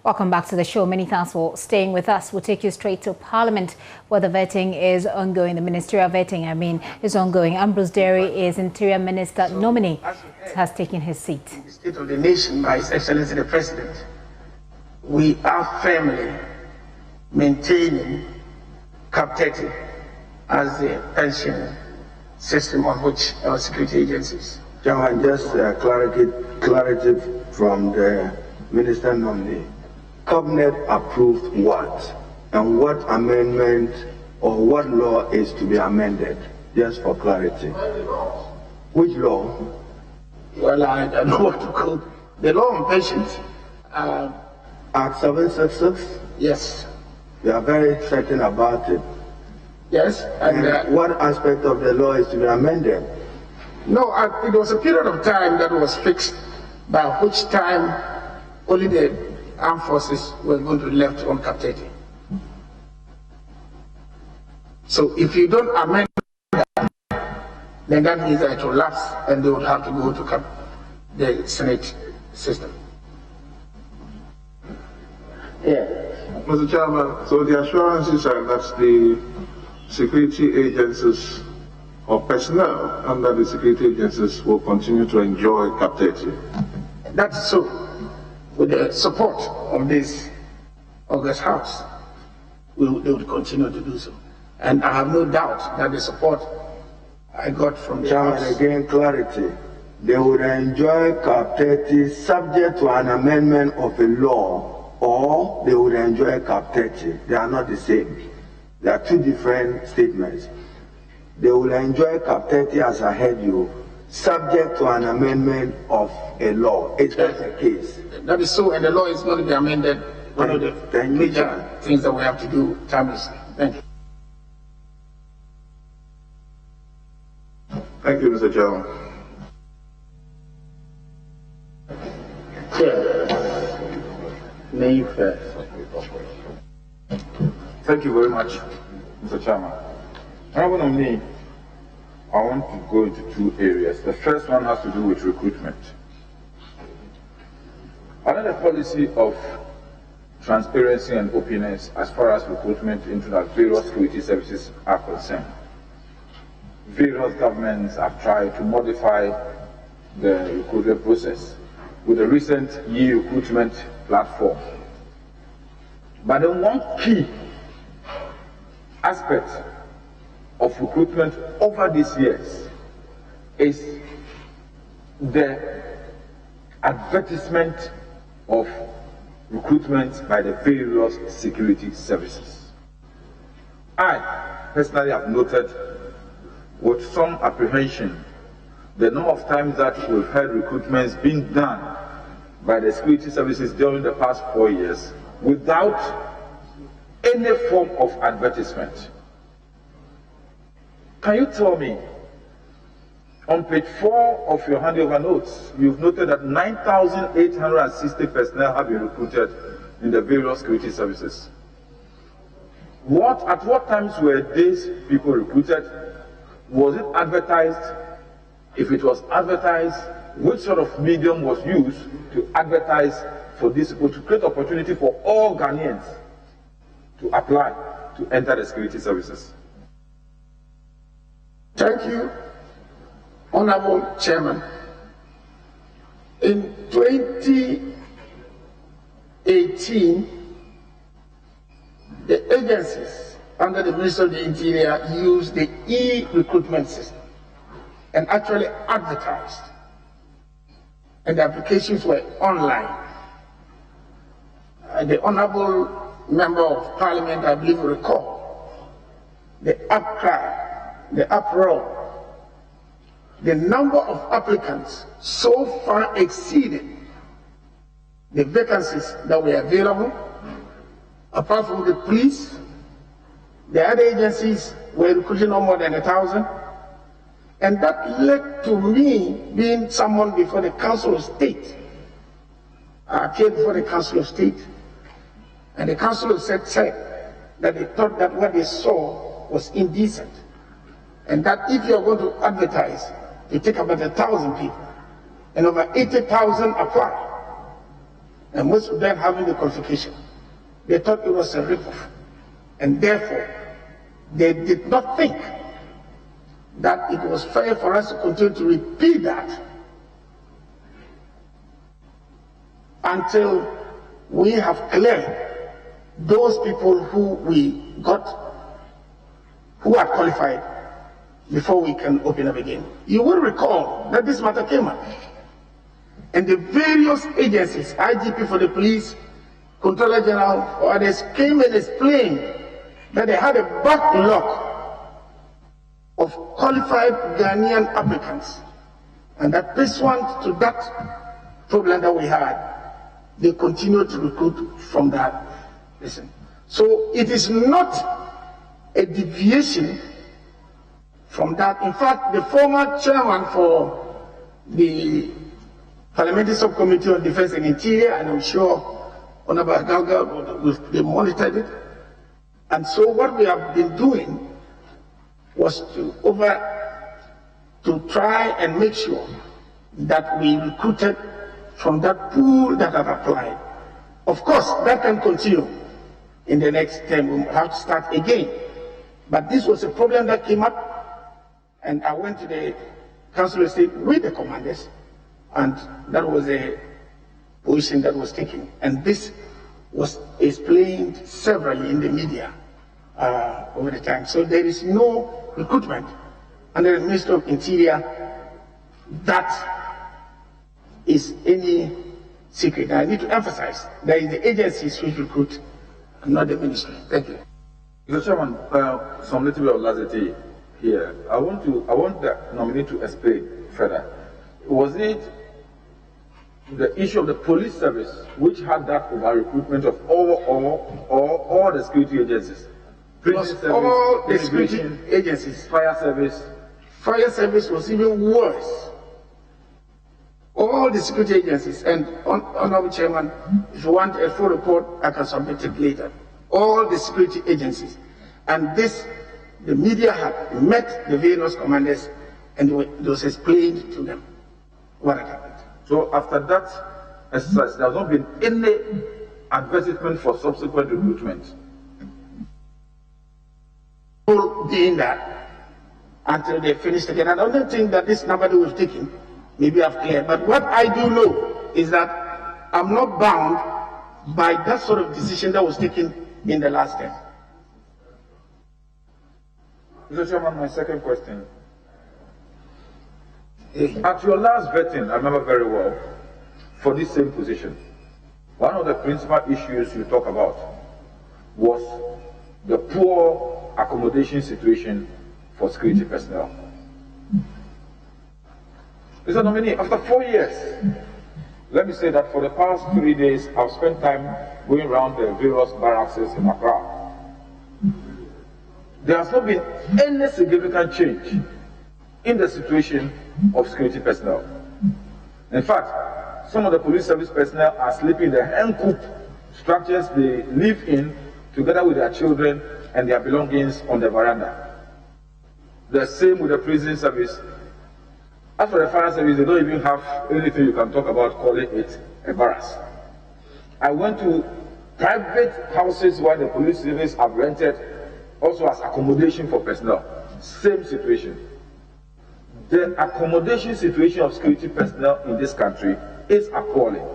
Welcome back to the show. Many thanks for staying with us. We'll take you straight to Parliament, where the vetting is ongoing. The ministerial vetting, is ongoing. Ambrose Dery is Interior Minister nominee, has taken his seat. In the State of the Nation by His Excellency the President, we are firmly maintaining Cap 30 as the pension system on which our security agencies. Chairman, just clarity from the Minister nominee. Cabinet approved what? And what amendment or what law is to be amended? Just for clarity. Which law? Well, I don't know what to call the law on pensions. Act 766? Yes. You are very certain about it. Yes. And what aspect of the law is to be amended? No, it was a period of time that was fixed, by which time only the armed forces were going to be left on Cap 30. So if you don't amend that, then that means that it will lapse and they would have to go to the Senate system. Yeah. Mr. Chairman, so the assurances are that the security agencies or personnel under the security agencies will continue to enjoy Cap 30. That's so. With the support of this August House, they would continue to do so. And I have no doubt that the support I got from the Chairman, House. again, clarity. They would enjoy Cap 30 subject to an amendment of a law, or they would enjoy Cap 30. They are not the same. They are two different statements. They will enjoy Cap 30, as I heard you, subject to an amendment of a law. Is that the case? That is so, and the law is going to be amended. One of the major things that we have to do timelessly. Thank you. Thank you, Mr. Chairman. Chair, me first. Thank you very much, Mr. Chairman. Honorable nominee, I want to go into two areas. The first one has to do with recruitment. Under the policy of transparency and openness as far as recruitment into the various security services are concerned, various governments have tried to modify the recruitment process with the recent e-recruitment platform. But the one key aspect of recruitment over these years is the advertisement of recruitment by the various security services. I personally have noted with some apprehension the number of times that we've heard recruitments being done by the security services during the past 4 years without any form of advertisement. Can you tell me, on page 4 of your handover notes, you've noted that 9,860 personnel have been recruited in the various security services. At what times were these people recruited? Was it advertised? If it was advertised, which sort of medium was used to advertise for these people to create opportunity for all Ghanaians to apply to enter the security services? Thank you, Honorable Chairman. In 2018, the agencies under the Ministry of the Interior used the e-recruitment system and actually advertised, and the applications were online. The Honorable Member of Parliament, I believe, will recall the outcry, the uproar. The number of applicants so far exceeded the vacancies that were available. Apart from the police, the other agencies were recruiting no more than 1,000. And that led to me being summoned before the Council of State. I appeared before the Council of State, and the Council of State said that they thought that what they saw was indecent, and that if you're going to advertise, you take about 1,000 people, and over 80,000 apply. and most of them having the qualification, they thought it was a ripoff. And therefore, they did not think that it was fair for us to continue to repeat that until we have cleared those people who we got, who are qualified, before we can open up again. You will recall that this matter came up, and the various agencies, IGP for the police, Controller General, or others, came and explained that they had a backlog of qualified Ghanaian applicants, and that pursuant to that problem that we had, they continued to recruit from that. Listen, so it is not a deviation from that. In fact, the former chairman for the Parliamentary Subcommittee on Defense and Interior, and I'm sure Honorable Galga will monitor it. And so what we have been doing was to try and make sure that we recruited from that pool that have applied. Of course, that can continue in the next term. We have to start again. But this was a problem that came up, and I went to the Council of State with the commanders, and that was a position that was taken. And this was explained severally in the media over the time. So there is no recruitment under the Ministry of Interior that is any secret. I need to emphasize that is the agencies which recruit, not the ministry. Thank you. Mr. Chairman, some little bit of laxity here. I want the nominee to explain further. Was it the issue of the police service which had that over recruitment of all the security agencies? Prison service, all the security agencies. Fire service. Fire service was even worse. All the security agencies, and Honorable Chairman, if you want a full report, I can submit it later. All the security agencies. And this, the media had met the various commanders, and it was explained to them what had happened. So after that exercise, there has not been any advertisement for subsequent recruitment? Doing that until they finished again. I don't think that this number that we've taken maybe I've cleared, but what I do know is that I'm not bound by that sort of decision that was taken in the last term. Mr. Chairman, my second question. At your last vetting, I remember very well, for this same position, one of the principal issues you talk about was the poor accommodation situation for security personnel. Mr. Nominee, after 4 years, let me say that for the past 3 days, I've spent time going around the various barracks in Accra. There has not been any significant change in the situation of security personnel. In fact, some of the police service personnel are sleeping in the hen-coop structures they live in together with their children and their belongings on the veranda. The same with the prison service. As for the fire service, they don't even have anything you can talk about calling it a barracks. I went to private houses where the police service have rented also as accommodation for personnel. Same situation. The accommodation situation of security personnel in this country is appalling.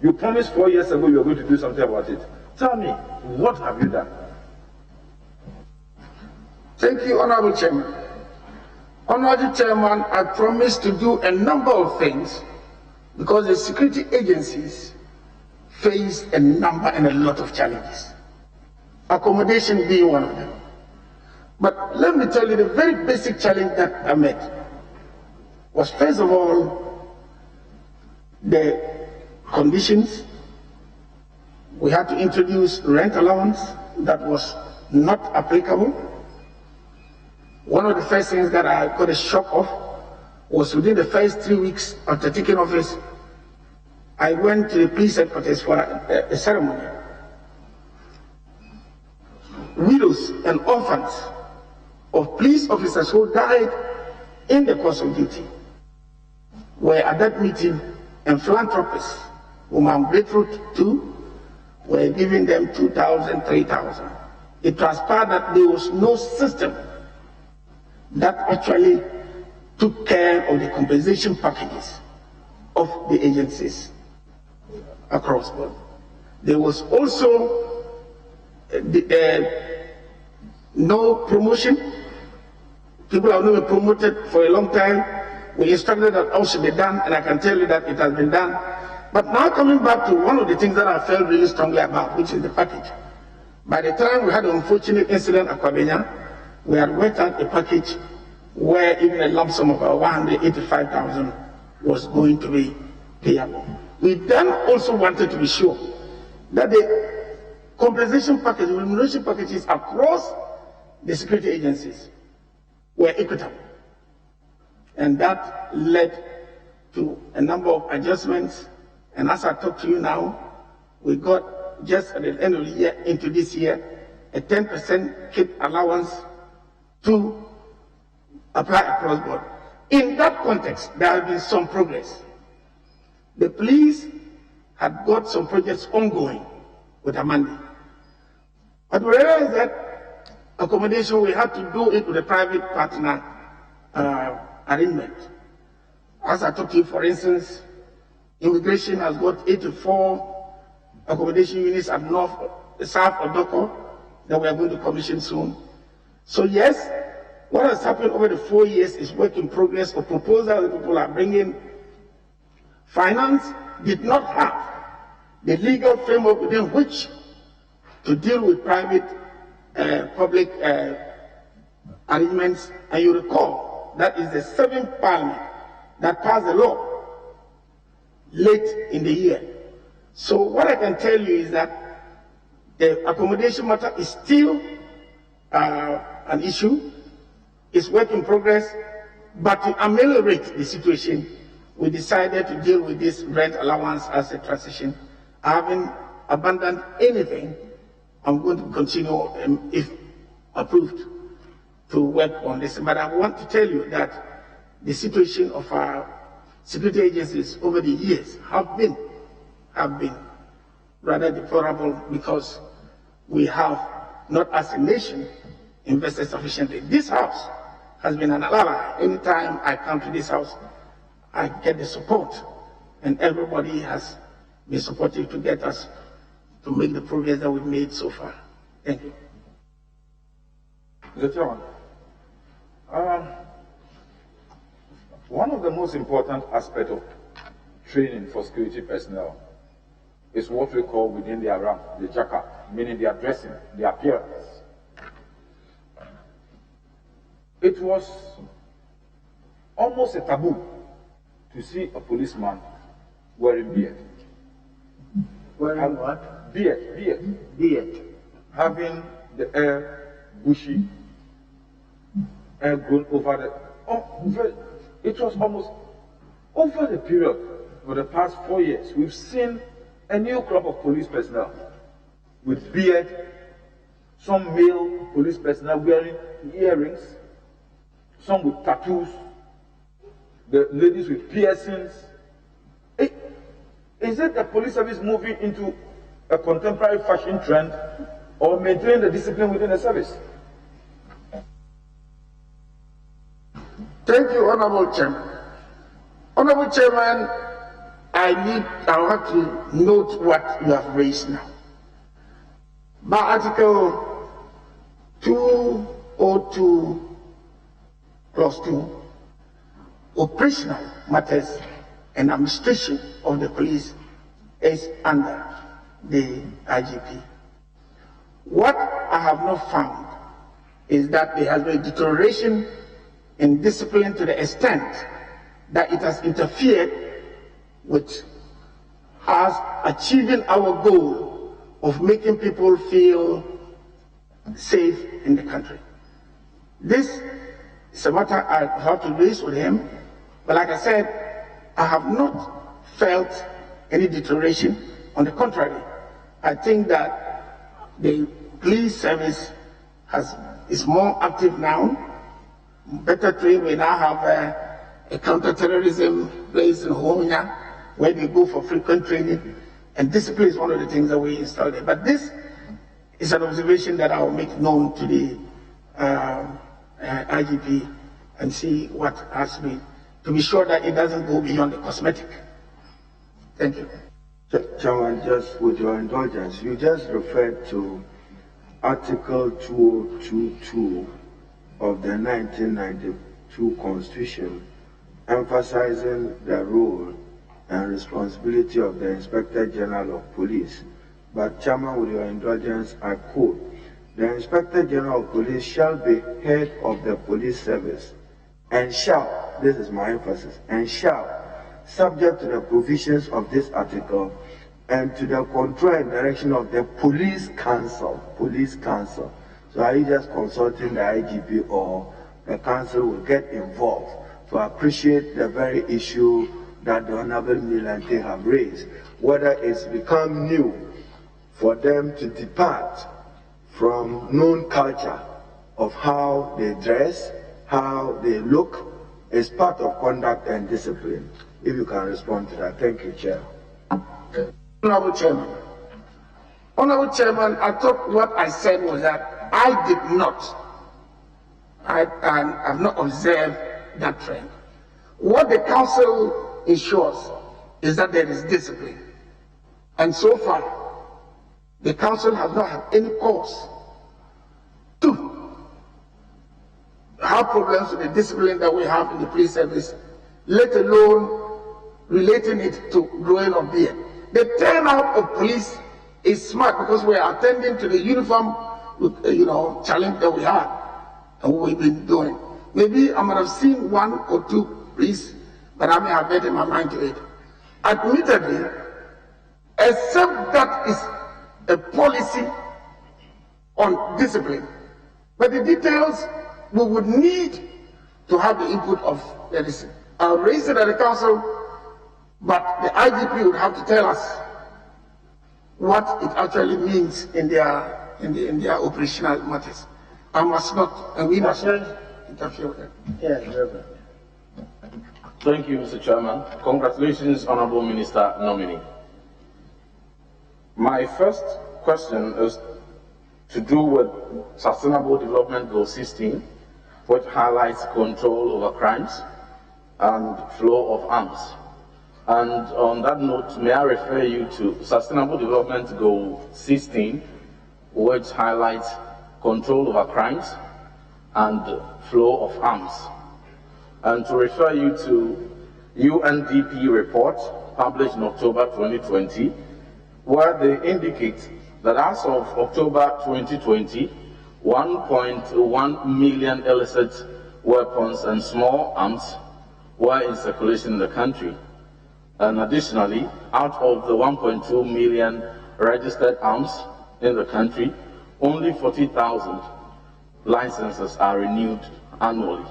You promised 4 years ago you were going to do something about it. Tell me, what have you done? Thank you, Honorable Chairman. Honorable Chairman, I promised to do a number of things because the security agencies face a number and a lot of challenges. Accommodation being one of them. But let me tell you the very basic challenge that I met was, first of all, the conditions. We had to introduce rent allowance that was not applicable. One of the first things that I got a shock of was within the first 3 weeks after taking office, I went to the police headquarters for a ceremony. Widows and orphans of police officers who died in the course of duty were at that meeting, and philanthropists whom I'm grateful to, were giving them 2,000, 3,000. It transpired that there was no system that actually took care of the compensation packages of the agencies across board. There was also no promotion. People have not been promoted for a long time. We instructed that all should be done, and I can tell you that it has been done. But now coming back to one of the things that I felt really strongly about, which is the package. By the time we had an unfortunate incident at Kwabenya, we had worked out a package where even a lump sum of about 185,000 was going to be payable. We then also wanted to be sure that the compensation package, remuneration packages across the security agencies were equitable. And that led to a number of adjustments. And as I talk to you now, we got just at the end of the year into this year, a 10% kit allowance to apply across board. In that context, there has been some progress. The police had got some projects ongoing with Amandi. But we realized that accommodation, we had to do it with a private partner arrangement. As I talked to you, for instance, immigration has got 84 accommodation units at south of Doko that we are going to commission soon. So yes, what has happened over the 4 years is work in progress of proposals that people are bringing. Finance did not have the legal framework within which to deal with private public arrangements. And you recall, that is the 7th Parliament that passed the law late in the year. So what I can tell you is that the accommodation matter is still an issue. It's work in progress, but to ameliorate the situation, we decided to deal with this rent allowance as a transition. I haven't abandoned anything. I'm going to continue, if approved, to work on this. But I want to tell you that the situation of our security agencies over the years have been rather deplorable, because we have not, as a nation, invested sufficiently. This house has been an ally. Anytime I come to this house, I get the support, and everybody has been supportive to get us to make the progress that we've made so far. Thank you. Mr. Chairman, one of the most important aspects of training for security personnel is what we call within their rank, the jaka, meaning their dressing, their appearance. It was almost a taboo to see a policeman wearing beard. Wearing what? Beard. Beard. Having the hair bushy, hair grown over the... it was almost over the period for the past 4 years. We've seen a new crop of police personnel with beard, some male police personnel wearing earrings, some with tattoos, the ladies with piercings. Is it the police service moving into a contemporary fashion trend, or maintaining the discipline within the service? Thank you, Honorable Chairman. Honorable Chairman, I'll have to note what you have raised now. By Article 202 Clause 2, operational matters and administration of the police is under the IGP. What I have not found is that there has been deterioration in discipline to the extent that it has interfered with us achieving our goal of making people feel safe in the country. This is a matter I have to raise with him, but like I said, I have not felt any deterioration. On the contrary, I think that the police service is more active now, better trained. We now have a counter-terrorism place in Hominya, where they go for frequent training, and discipline is one of the things that we install there. But this is an observation that I will make known to the IGP and see what has been, to be sure that it doesn't go beyond the cosmetic. Thank you. Chairman, just with your indulgence, you just referred to Article 2022 of the 1992 Constitution, emphasizing the role and responsibility of the Inspector General of Police. But, Chairman, with your indulgence, I quote, "The Inspector General of Police shall be head of the police service and shall," this is my emphasis, "and shall, subject to the provisions of this article and to the control and direction of the Police Council." Police Council. So are you just consulting the IGP, or the council will get involved to appreciate the very issue that the Honorable Milante have raised, whether it's become new for them to depart from known culture of how they dress, how they look, is part of conduct and discipline? If you can respond to that. Thank you, Chair. Honorable Chairman. Honorable Chairman, I thought what I said was that I have not observed that trend. What the council ensures is that there is discipline. And so far, the council has not had any cause to have problems with the discipline that we have in the police service, let alone relating it to growing of beard. The turnout of police is smart because we are attending to the uniform, challenge that we had and what we've been doing. Maybe I might have seen one or two police, but I may have made my mind to it. Admittedly, except that is a policy on discipline, but the details we would need to have the input of the listen. I'll raise it at the council, but the IGP would have to tell us what it actually means in their operational matters. I must not, and we must not interfere with them. Yes, Reverend. Thank you, Mr. Chairman. Congratulations, Honorable Minister nominee. My first question is to do with Sustainable Development Goal 16, which highlights control over crimes and flow of arms. And on that note, may I refer you to Sustainable Development Goal 16, which highlights control over crimes and flow of arms. And to refer you to UNDP report published in October 2020, where they indicate that as of October 2020, 1.1 million illicit weapons and small arms were in circulation in the country. And additionally, out of the 1.2 million registered arms in the country, only 40,000 licenses are renewed annually.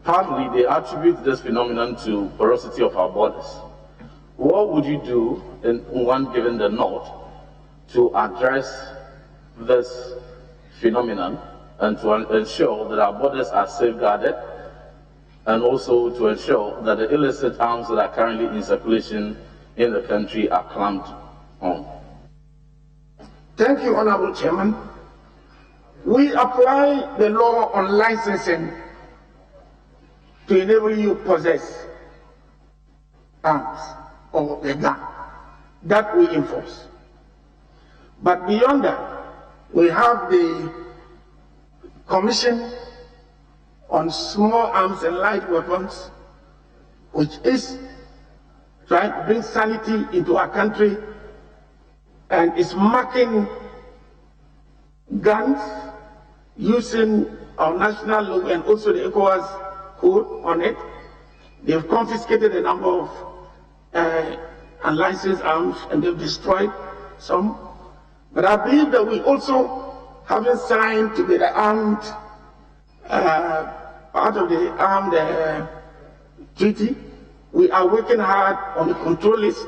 Partly, they attribute this phenomenon to porosity of our borders. What would you do, in one given the nod, to address this phenomenon and to ensure that our borders are safeguarded, and also to ensure that the illicit arms that are currently in circulation in the country are clamped on? Thank you, Honorable Chairman. We apply the law on licensing to enable you to possess arms or a gun. That we enforce. But beyond that, we have the Commission on Small Arms and Light Weapons, which is trying to bring sanity into our country and is marking guns using our national logo and also the ECOWAS code on it. They've confiscated a number of unlicensed arms and they've destroyed some. But I believe that we also haven't signed to be the armed part of the armed treaty. We are working hard on the control list,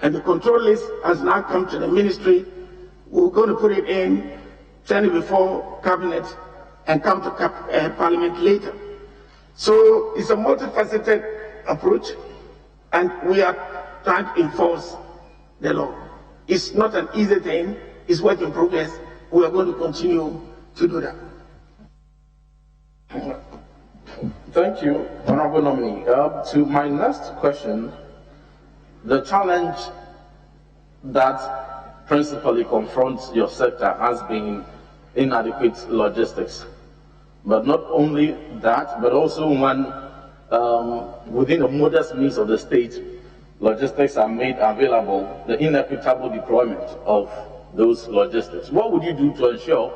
and the control list has now come to the ministry. We're going to put it in, send it before cabinet, and come to parliament later. So it's a multifaceted approach, and we are trying to enforce the law. It's not an easy thing, it's work in progress. We are going to continue to do that. Thank you, Honorable Nominee. To my next question, the challenge that principally confronts your sector has been inadequate logistics. But not only that, but also when within the modest means of the state, logistics are made available, the inequitable deployment of those logistics. What would you do to ensure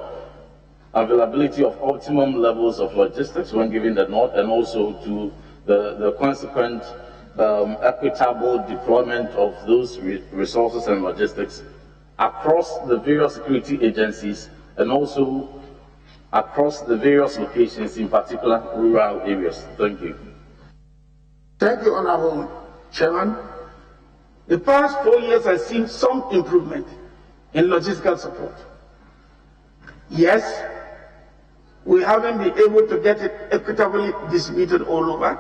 availability of optimum levels of logistics when given the nod, and also to the consequent equitable deployment of those resources and logistics across the various security agencies and also across the various locations, in particular rural areas? Thank you. Thank you, Honorable Chairman. The past 4 years has seen some improvement in logistical support. Yes, we haven't been able to get it equitably distributed all over,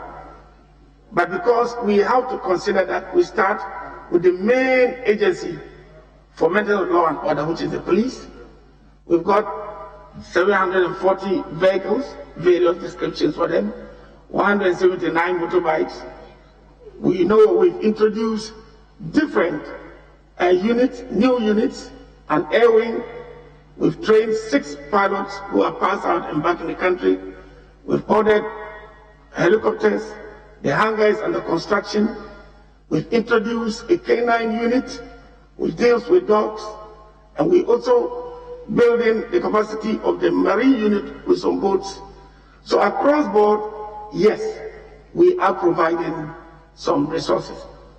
but because we have to consider that we start with the main agency for mental law and order, which is the police. We've got 740 vehicles, various descriptions for them, 179 motorbikes. We know we've introduced different units, new units, and air wing. We've trained 6 pilots who are passed out and back in the country. We've ordered helicopters. The hangar is under construction. We've introduced a K9 unit which deals with dogs, and we also building the capacity of the marine unit with some boats. So across board, yes, we are providing some resources.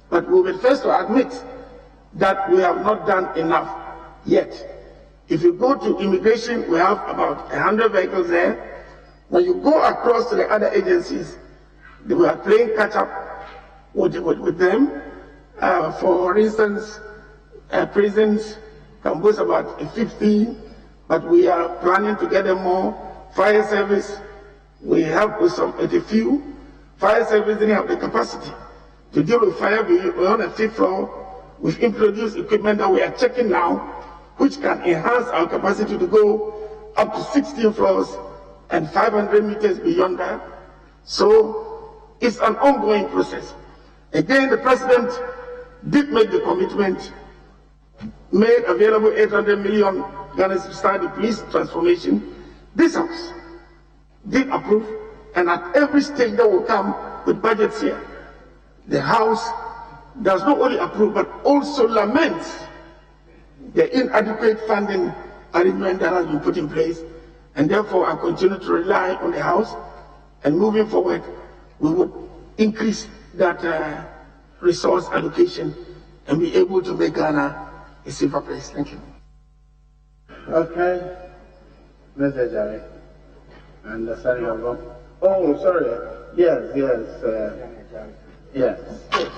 But we'll be first to admit that we have not done enough yet. If you go to immigration, we have about 100 vehicles there. When you go across to the other agencies, we are playing catch up with them. For instance, prisons can boast about 50, but we are planning to get them more. Fire service, we have with some at a few. Fire service didn't have the capacity to deal with fire. We're on a 5th floor. We've introduced equipment that we are checking now, which can enhance our capacity to go up to 16 floors and 500 meters beyond that. So it's an ongoing process. Again, the President did make the commitment, made available 800 million Ghana to start the police transformation. This House did approve, and at every stage that will come with budgets here, the House does not only approve but also laments the inadequate funding arrangement that has been put in place, and therefore I continue to rely on the House, and moving forward we would increase that resource allocation and be able to make Ghana a safer place. Thank you. Okay, Mr. Dery. And the son of oh, sorry. Yes. Yes.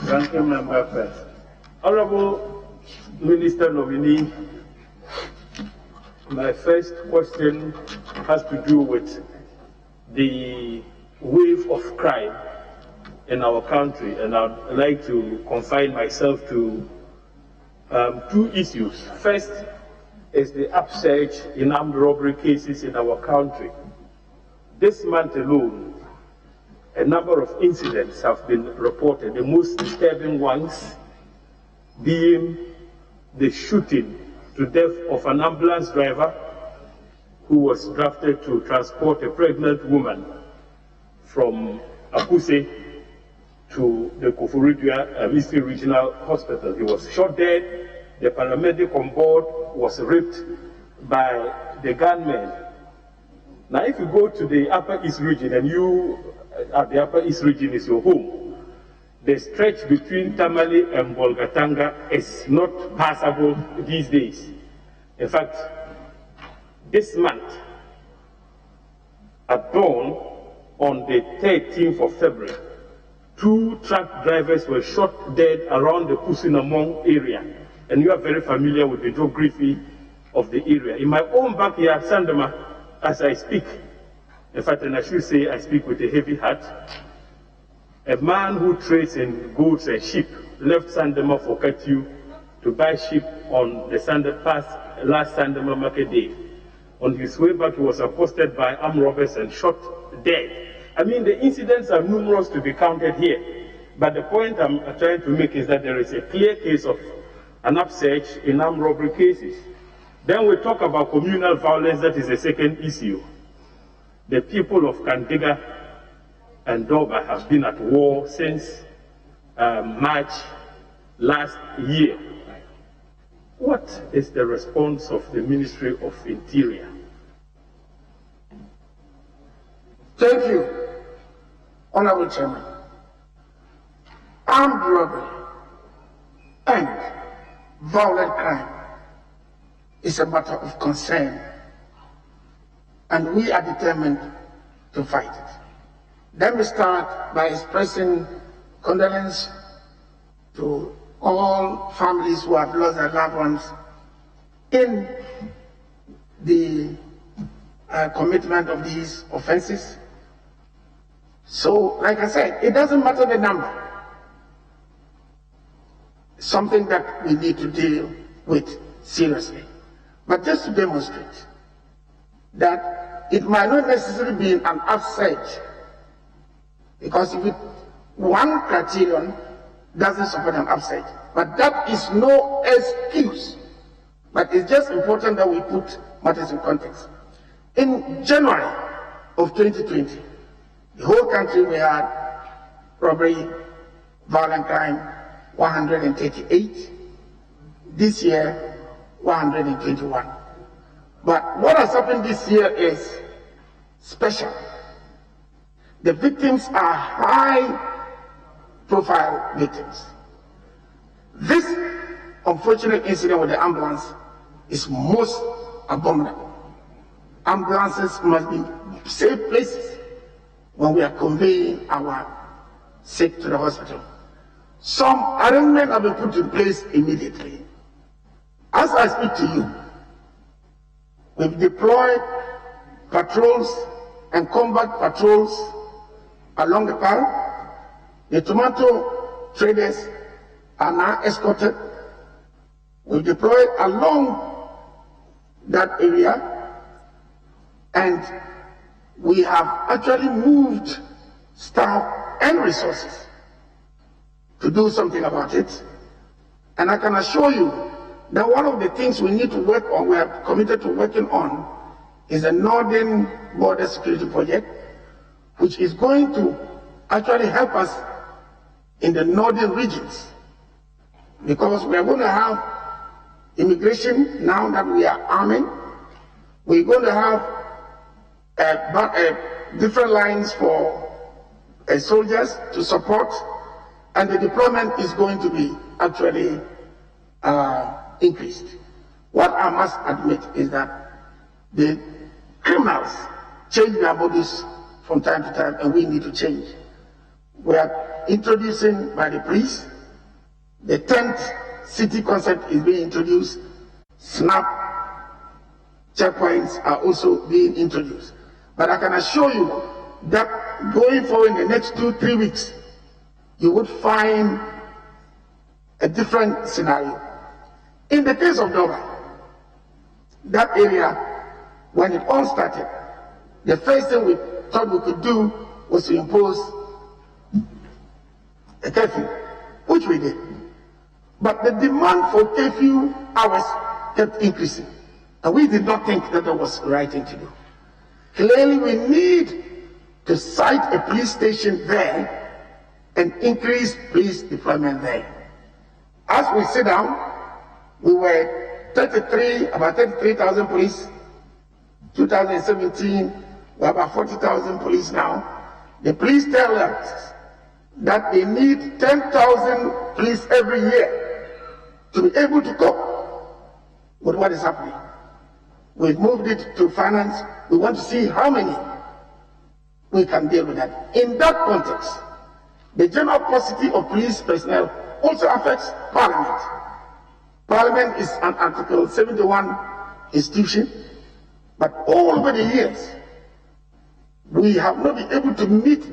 Ranking member first. Honorable Minister Nominee, my first question has to do with the wave of crime in our country, and I'd like to confine myself to 2 issues. First is the upsurge in armed robbery cases in our country. This month alone, a number of incidents have been reported, the most disturbing ones being the shooting to death of an ambulance driver who was drafted to transport a pregnant woman from Akuse to the Koforidua Ministerial Regional Hospital. He was shot dead. The paramedic on board was raped by the gunmen. Now, if you go to the Upper East region, and you at the Upper East region is your home, the stretch between Tamale and Bolgatanga is not passable these days. In fact, this month, at dawn, on the 13th of February, 2 truck drivers were shot dead around the Pusinamong area. And you are very familiar with the geography of the area. In my own backyard, Sandama, as I speak, in fact, and I should say I speak with a heavy heart, A man who trades in goods and sheep left Sandema for Ketu to buy sheep on the last Sandema market day. On his way back, he was accosted by armed robbers and shot dead. I mean, the incidents are numerous to be counted here. But the point I'm trying to make is that there is a clear case of an upsurge in armed robbery cases. Then we talk about communal violence. That is the second issue. The people of Kandiga and Doba have been at war since March last year. What is the response of the Ministry of Interior? Thank you, Honorable Chairman. Armed robbery and violent crime is a matter of concern, and we are determined to fight it. Let me start by expressing condolence to all families who have lost their loved ones in the commitment of these offenses. So, like I said, it doesn't matter the number. It's something that we need to deal with seriously. But just to demonstrate that it might not necessarily be an upsurge, because if one criterion doesn't support an upsurge, but that is no excuse. But it's just important that we put matters in context. In January of 2020, the whole country, we had robbery, violent crime, 138. This year, 121. But what has happened this year is special. The victims are high-profile victims. This unfortunate incident with the ambulance is most abominable. Ambulances must be safe places when we are conveying our sick to the hospital. Some arrangements have been put in place immediately. As I speak to you, we've deployed patrols and combat patrols along the path. The tomato traders are now escorted. We've deployed along that area, and we have actually moved staff and resources to do something about it. And I can assure you that one of the things we need to work on, we are committed to working on, is a Northern Border Security Project, which is going to actually help us in the northern regions, because we are going to have immigration now that we are arming. We're going to have different lines for soldiers to support, and the deployment is going to be actually increased. What I must admit is that the criminals change their bodies from time to time, and we need to change. We are introducing by the police, the 10th city concept is being introduced. SNAP checkpoints are also being introduced. But I can assure you that going forward in the next 2-3 weeks, you would find a different scenario. In the case of Dover, that area, when it all started, the first thing we thought we could do was to impose a curfew, which we did. But the demand for curfew hours kept increasing, and we did not think that that was the right thing to do. Clearly, we need to site a police station there and increase police deployment there. As we sit down, we were about 33,000 police. 2017, we're about 40,000 police now. The police tell us that they need 10,000 police every year to be able to cope with what is happening. We've moved it to finance. We want to see how many we can deal with that. In that context, the general paucity of police personnel also affects Parliament. Parliament is an Article 71 institution, but all over the years, we have not been able to meet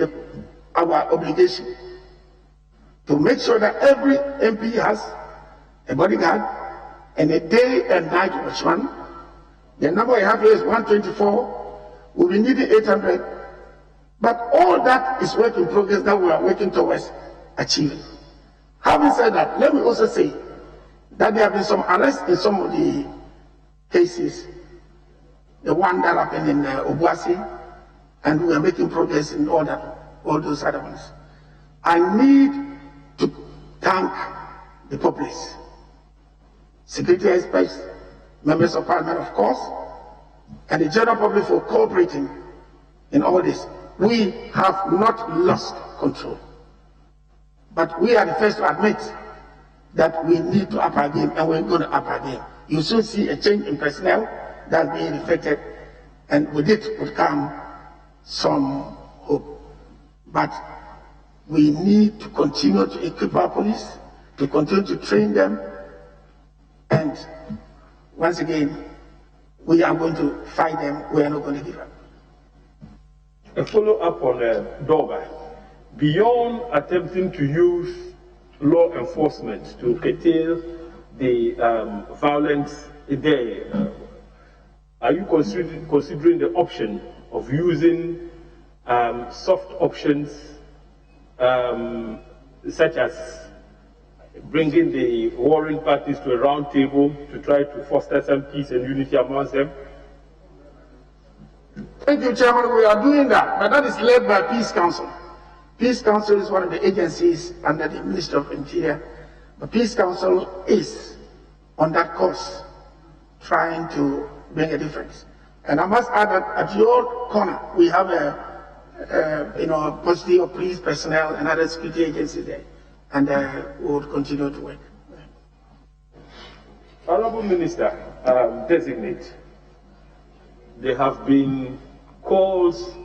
our obligation to make sure that every MP has a bodyguard and a day and night watchman. The number I have here is 124. We'll be needing 800. But all that is work in progress that we are working towards achieving. Having said that, let me also say that there have been some arrests in some of the cases. The one that happened in Obuasi, and we are making progress in all those other ones. I need to thank the populace, security experts, members of parliament, of course, and the general public for cooperating in all this. We have not lost control, but we are the first to admit that we need to up our game, and we're going to up our game. You soon see a change in personnel that's being reflected, and with it would come some hope. But we need to continue to equip our police, to continue to train them, and once again, we are going to fight them. We are not going to give up. A follow-up on Doga. Beyond attempting to use law enforcement to curtail the violence there, are you considering the option of using soft options such as bringing the warring parties to a round table to try to foster some peace and unity amongst them? Thank you, Chairman. We are doing that, but that is led by Peace Council. Peace Council is one of the agencies under the Ministry of Interior. The Peace Council is on that course, trying to bring a difference. And I must add that at your corner, we have a paucity of police personnel and other security agencies there, and we will continue to work. Honorable Minister, Designate, there have been calls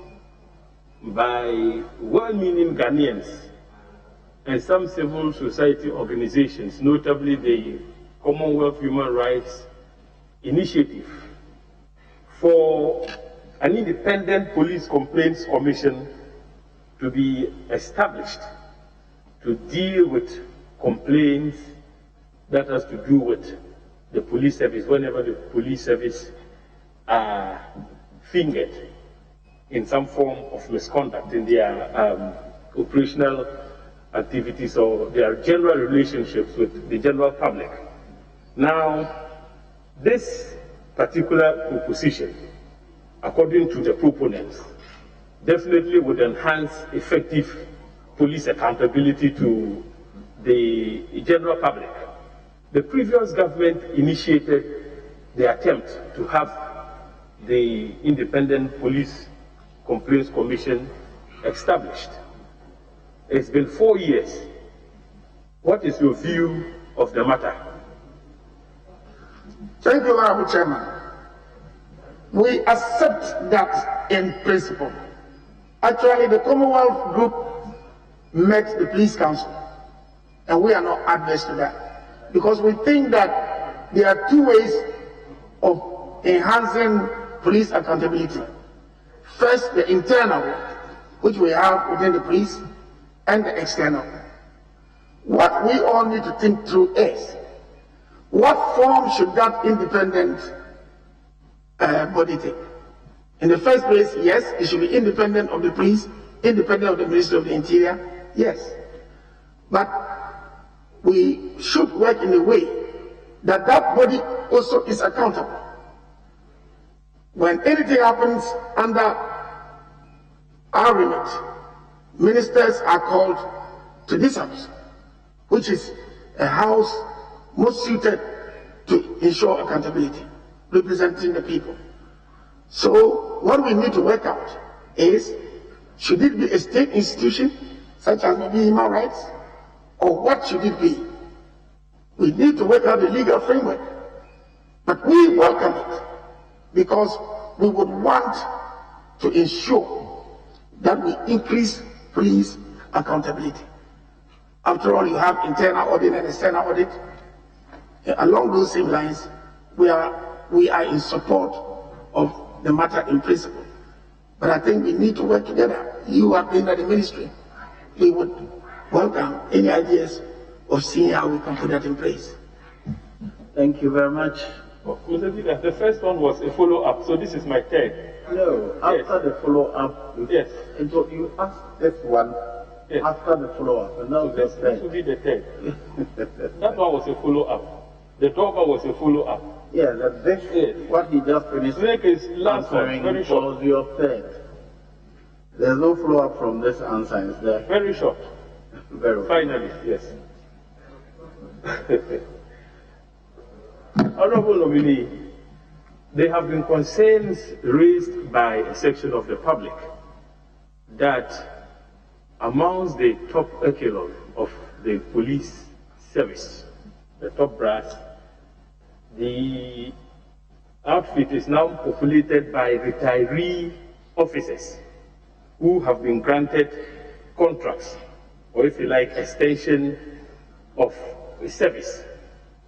by well-meaning Ghanaians and some civil society organizations, notably the Commonwealth Human Rights Initiative, for an independent police complaints commission to be established to deal with complaints that has to do with the police service, whenever the police service are fingered in some form of misconduct in their operational activities or their general relationships with the general public. Now, this particular proposition, according to the proponents, definitely would enhance effective police accountability to the general public. The previous government initiated the attempt to have the Independent Police Complaints Commission established. It's been 4 years. What is your view of the matter? Thank you, Honorable Chairman. We accept that in principle. Actually, the Commonwealth Group met the Police Council, and we are not adverse to that, because we think that there are two ways of enhancing police accountability. First, the internal, which we have within the police, and the external. What we all need to think through is, what form should that independent body take? In the first place, yes, it should be independent of the police, independent of the Ministry of the Interior, yes. But we should work in a way that that body also is accountable. When anything happens under our remit, ministers are called to this house, which is a house most suited to ensure accountability, representing the people. So what we need to work out is, should it be a state institution, such as maybe human rights, or what should it be? We need to work out the legal framework. But we welcome it, because we would want to ensure that we increase police accountability. After all, you have internal audit and external audit. Along those same lines, we are in support of the matter in principle. But I think we need to work together. You have been at the ministry. We would welcome any ideas of seeing how we can put that in place. Thank you very much. Well, Mr. Speaker, the first one was a follow-up, so this is my third. No, after the follow-up, yes. You asked this one after the follow-up, and now this will be the third. That one was a follow-up. The dogger was a follow-up. Yeah, what he just finished last one, very short. Was your third. There's no follow-up from this answer, is there? Very short. Very well. Finally, yes. Honorable nominee, there have been concerns raised by a section of the public that amongst the top echelon of the police service, the top brass, the outfit is now populated by retiree officers who have been granted contracts, or if you like, extension of a service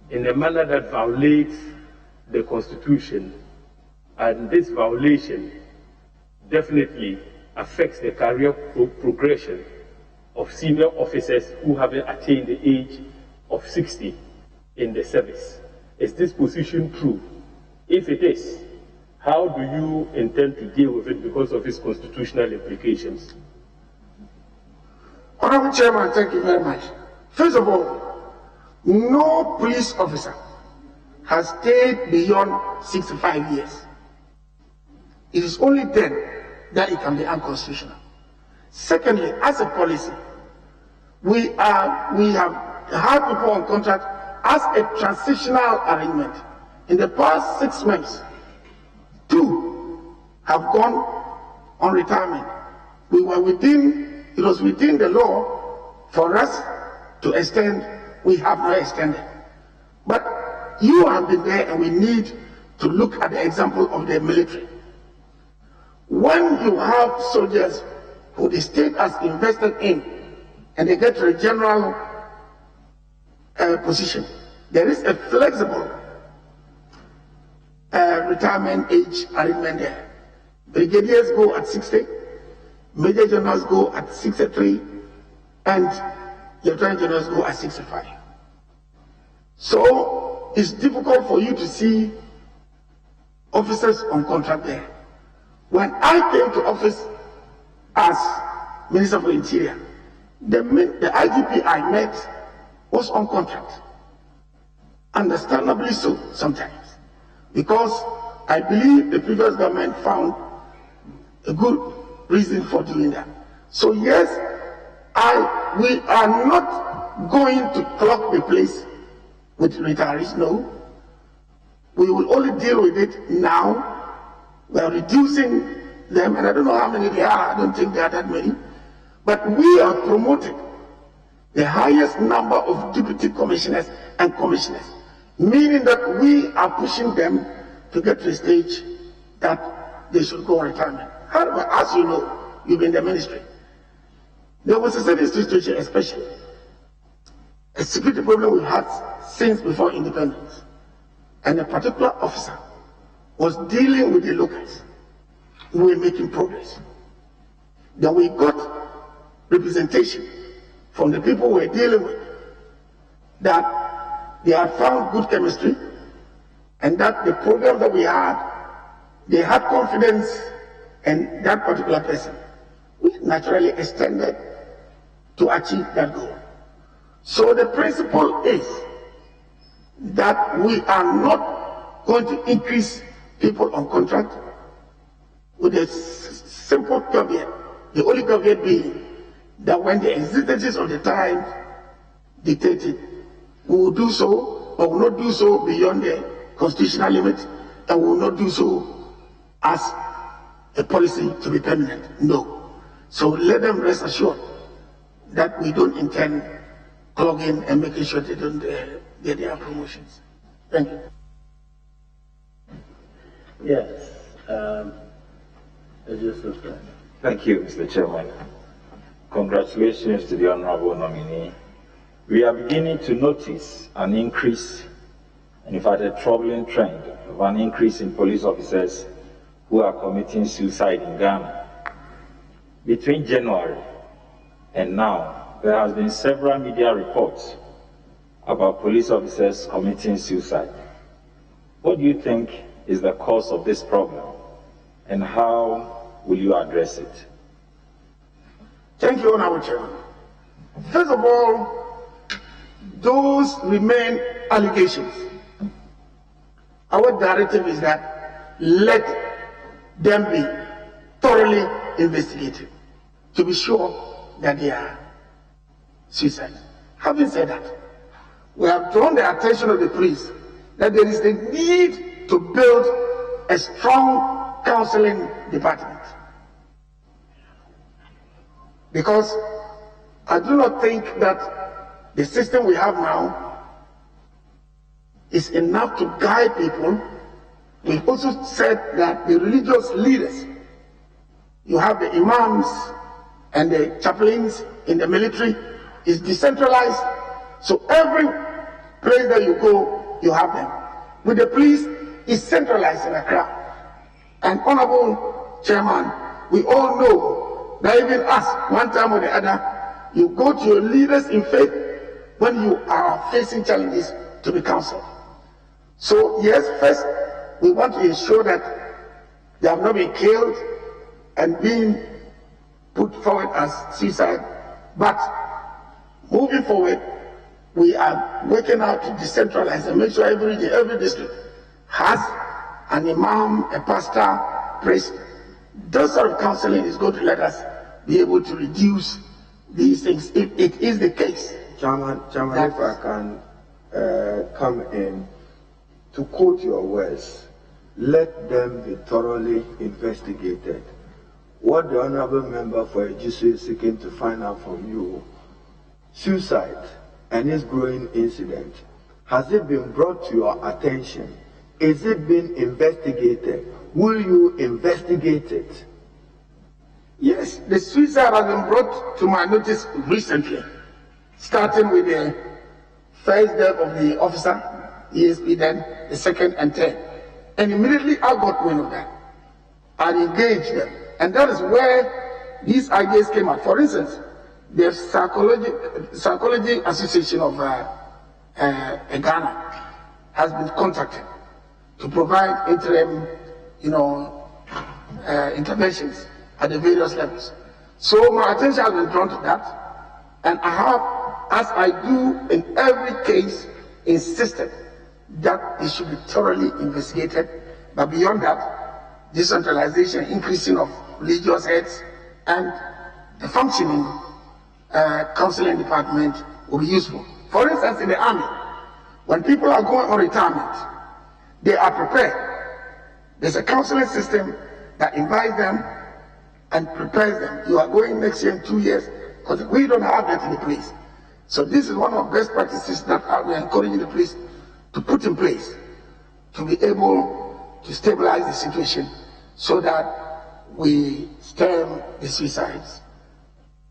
in a manner that violates the Constitution, and this violation definitely affects the career progression of senior officers who haven't attained the age of 60 in the service. Is this position true? If it is, how do you intend to deal with it because of its constitutional implications? Honorable Chairman, thank you very much. First of all, no police officer has stayed beyond 65 years. It is only then that it can be unconstitutional. Secondly, as a policy, we have had people on contract as a transitional arrangement. In the past 6 months, 2 have gone on retirement. It was within the law for us to extend. We have not extended. But you have been there, and we need to look at the example of the military. When you have soldiers who the state has invested in, and they get to a general position, there is a flexible retirement age arrangement there. Brigadiers go at 60, Major Generals go at 63, and Lieutenant Generals go at 65. So it's difficult for you to see officers on contract there. When I came to office as Minister for Interior, the IGP I met was on contract. Understandably so, sometimes. Because I believe the previous government found a good reason for doing that. So yes, we are not going to clog the place with retirees, no. We will only deal with it now. We are reducing them, and I don't know how many they are, I don't think there are that many. But we are promoting the highest number of deputy commissioners and commissioners, meaning that we are pushing them to get to a stage that they should go on retirement. However, as you know, you've been in the ministry. There was a certain situation, especially a security problem we've had since before independence, and a particular officer was dealing with the locals. We were making progress. Then we got representation from the people we were dealing with that they had found good chemistry, and that the program that we had, they had confidence in that particular person. We naturally extended to achieve that goal. So the principle is that we are not going to increase people on contract with a simple caveat. The only caveat being that when the exigencies of the time dictated, we will do so, but will not do so beyond the constitutional limit, and will not do so as a policy to be permanent. No. So let them rest assured that we don't intend clogging and making sure they don't get their promotions. Thank you. Yes. Thank you, Mr. Chairman. Congratulations to the Honorable nominee. We are beginning to notice an increase, and in fact a troubling trend of an increase in police officers who are committing suicide in Ghana. Between January and now, there has been several media reports about police officers committing suicide. What do you think is the cause of this problem, and how will you address it? Thank you, Honorable Chairman. First of all, those remain allegations. Our directive is that let them be thoroughly investigated to be sure that they are suicides. Having said that, we have drawn the attention of the police that there is the need to build a strong counseling department. Because I do not think that the system we have now is enough to guide people. We also said that the religious leaders, you have the imams and the chaplains in the military, is decentralized. So every place that you go, you have them. With the police, it's centralized in Accra. And Honorable Chairman, we all know that even us, one time or the other, you go to your leaders in faith when you are facing challenges to be counseled. So yes, first, we want to ensure that they have not been killed and being put forward as suicide. But moving forward, we are working out to decentralize and make sure every district has an imam, a pastor, priest. Those sort of counseling is going to let us be able to reduce these things if it is the case. Chairman, if I can come in, to quote your words, let them be thoroughly investigated. What the Honourable Member for Ejisu is seeking to find out from you, suicide and its growing incident, has it been brought to your attention? Is it been investigated? Will you investigate it? Yes, the suicide has been brought to my notice recently, starting with the first death of the officer, ESP, then the second and third. And immediately I got wind of that. I engaged them. And that is where these ideas came out. For instance, the Psychology Association of Ghana has been contacted to provide interim, interventions at the various levels. So my attention has been drawn to that, and I have, as I do in every case, insisted that it should be thoroughly investigated. But beyond that, decentralization, increasing of religious heads, and the functioning counseling department will be useful. For instance, in the army, when people are going on retirement, they are prepared. There's a counseling system that invites them and prepares them. You are going next year in 2 years, because we don't have that in the place. So this is one of the best practices that we are encouraging the police to put in place to be able to stabilize the situation so that we stem the suicides,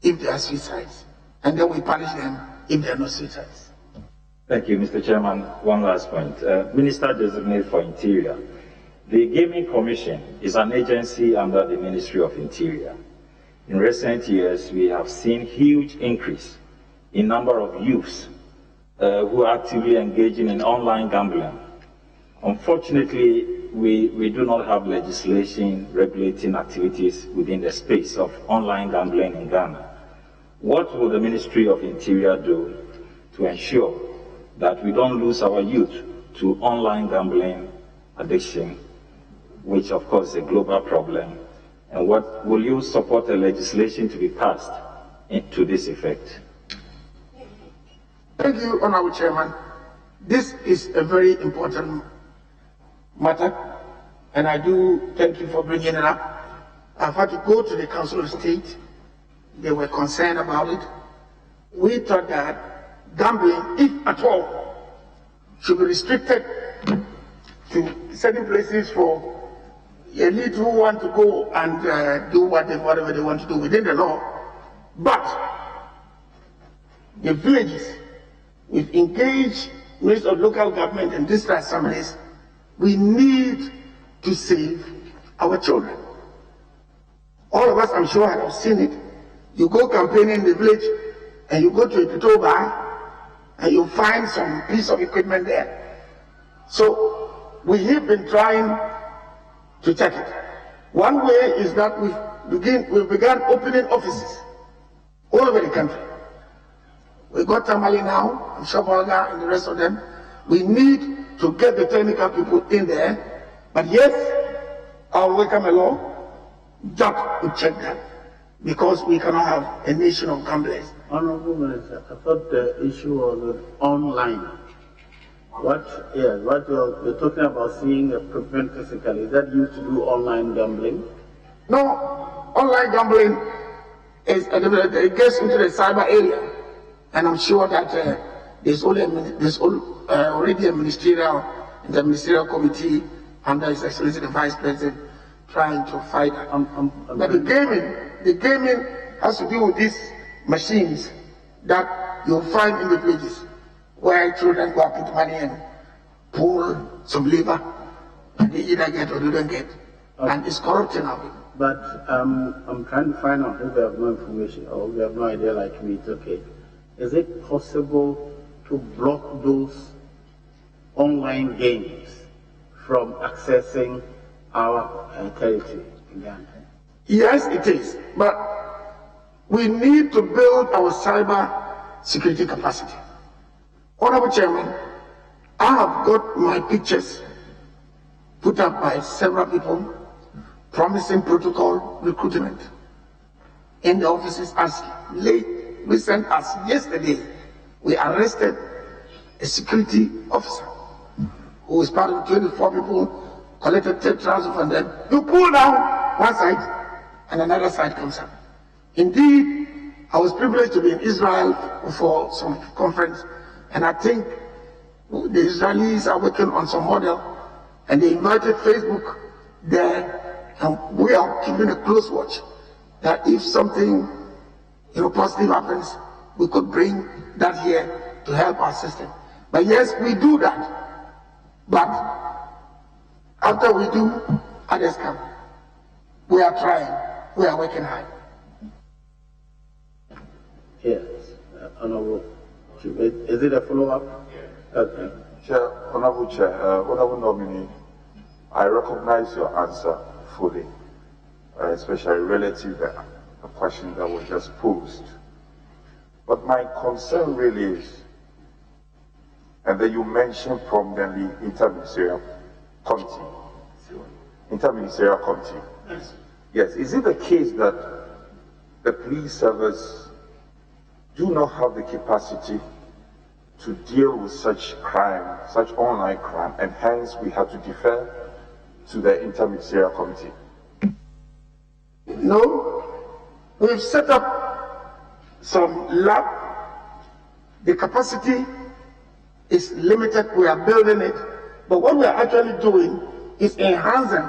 if they are suicides, and then we punish them if they are not suicides. Thank you, Mr. Chairman. One last point. Minister Designate for Interior. The Gaming Commission is an agency under the Ministry of Interior. In recent years, we have seen huge increase in number of youths who are actively engaging in online gambling. Unfortunately, we do not have legislation regulating activities within the space of online gambling in Ghana. What will the Ministry of Interior do to ensure that we don't lose our youth to online gambling addiction, which of course is a global problem? And what will you support a legislation to be passed to this effect? Thank you, Honorable Chairman. This is a very important matter, and I do thank you for bringing it up. I've had to go to the Council of State. They were concerned about it. We thought that gambling, if at all, should be restricted to certain places for elite who want to go and do whatever they want to do within the law. But the villages, we've engaged Ministry of Local Government and district assemblies. We need to save our children. All of us, I'm sure, have seen it. You go campaigning in the village, and you go to a Pito bar, and you find some piece of equipment there. So we have been trying to check it. One way is that we began opening offices all over the country. We got Tamale now, and Shobalga, and the rest of them. We need to get the technical people in there, but yes, I'll welcome a law that will check that, because we cannot have a nation of gamblers. Honorable Minister, I thought the issue was online. What you're talking about seeing equipment physically, is that used to do online gambling? No, online gambling it gets into the cyber area, and I'm sure that there's already a ministerial committee under His Excellency the Vice President trying to fight that. But the gaming has to do with these machines that you'll find in the villages where children go and put money and pull some lever, and they either get or they don't get, and it's corrupting our people. But I'm trying to find out if we have no information or we have no idea like me. It's okay. Is it possible to block those online games from accessing our territory in Ghana? Yes, it is. But we need to build our cyber security capacity. Honorable Chairman, I have got my pictures put up by several people promising protocol recruitment in the offices. As recent as yesterday, we arrested a security officer who was part of 24 people, collected 10,000 from them. You pull down one side and another side comes up. Indeed, I was privileged to be in Israel for some conference, and I think the Israelis are working on some model, and they invited Facebook there, and we are keeping a close watch that if something positive happens, we could bring that here to help our system. But yes, we do that. But after we do, others come. We are trying. We are working hard. Yes, Honorable. Is it a follow-up? Okay. Chair, Honorable Nominee, I recognize your answer fully, especially relative to the question that was just posed. But my concern really is, and then you mentioned prominently interministerial committee. Interministerial committee. Yes. Yes. Is it the case that the police service do not have the capacity to deal with such crime, such online crime, and hence we have to defer to the interministerial committee? No, we've set up some lab. The capacity is limited. We are building it, but what we are actually doing is enhancing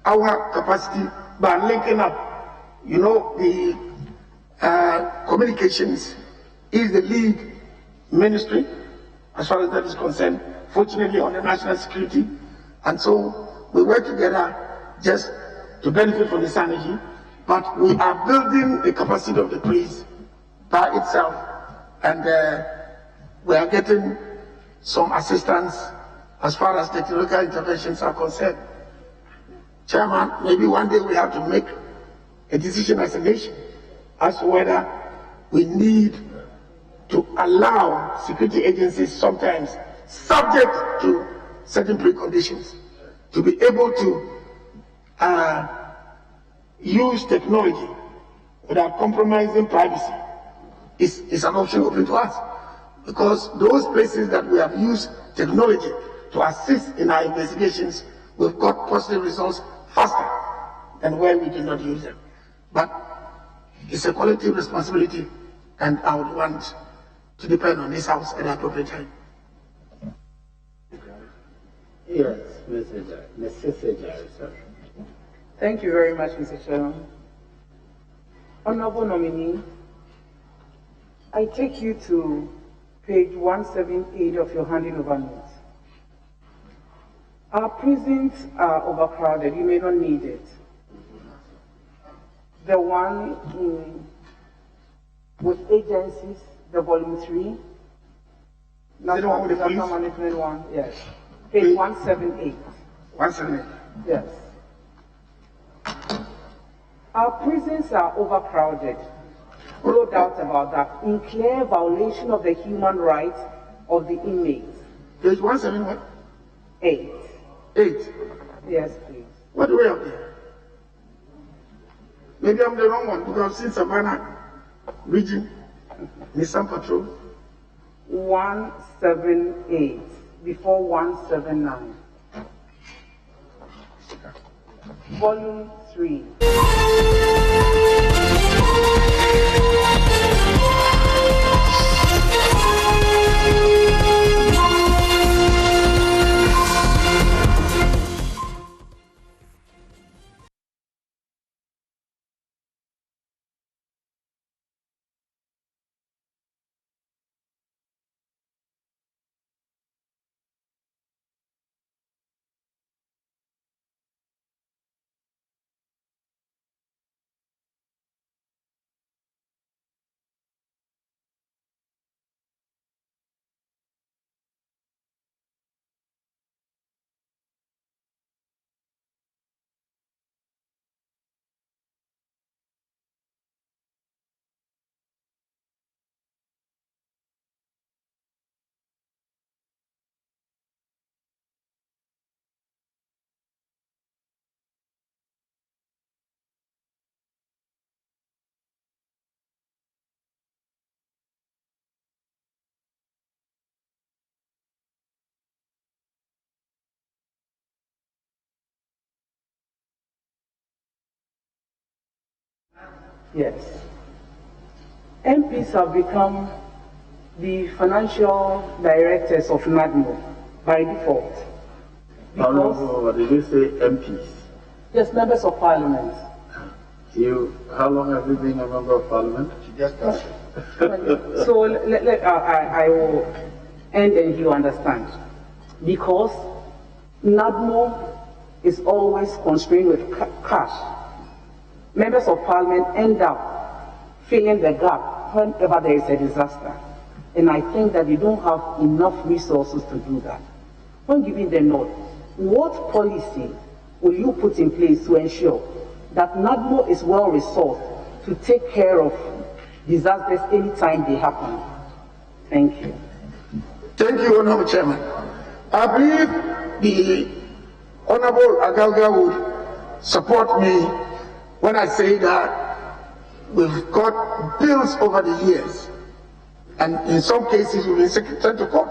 our capacity by linking up. The communications is the lead ministry as far as that is concerned, fortunately on the national security, and so we work together just to benefit from the synergy, but we are building the capacity of the police by itself, and we are getting some assistance as far as technological interventions are concerned. Chairman, maybe one day we have to make a decision as a nation as to whether we need to allow security agencies, sometimes subject to certain preconditions, to be able to use technology without compromising privacy is an option open to us. Because those places that we have used technology to assist in our investigations, we've got positive results faster than where we did not use them. But it's a collective responsibility, and I would want to depend on this House at the appropriate time. Yes, Mr. Dery, sir. Thank you very much, Mr. Chairman. Honorable Nominee, I take you to page 178 of your handing over notes. Our prisons are overcrowded. You may not need it. The one in with agencies, the volume 3. National Disaster Management 1, yes. Page 178. 178. Yes. Our prisons are overcrowded. No doubt about that. In clear violation of the human rights of the inmates. Page 178. 8. 8. Yes, please. What do we have there? Maybe I'm the wrong one because I've seen Savannah region, Nissan Patrol. 178 before 179. Volume 3. Yes. MPs have become the financial directors of NADMO by default. What did you say, MPs? Yes, members of parliament. How long have you been a member of parliament? She just started. So I will end and you understand. Because NADMO is always constrained with cash. Members of parliament end up filling the gap whenever there is a disaster. And I think that you don't have enough resources to do that. When giving the note, what policy will you put in place to ensure that NADMO is well resourced to take care of disasters anytime they happen? Thank you. Thank you, Honorable Chairman. I believe the Honorable Agalga would support me when I say that we've got bills over the years, and in some cases we've been sent to court.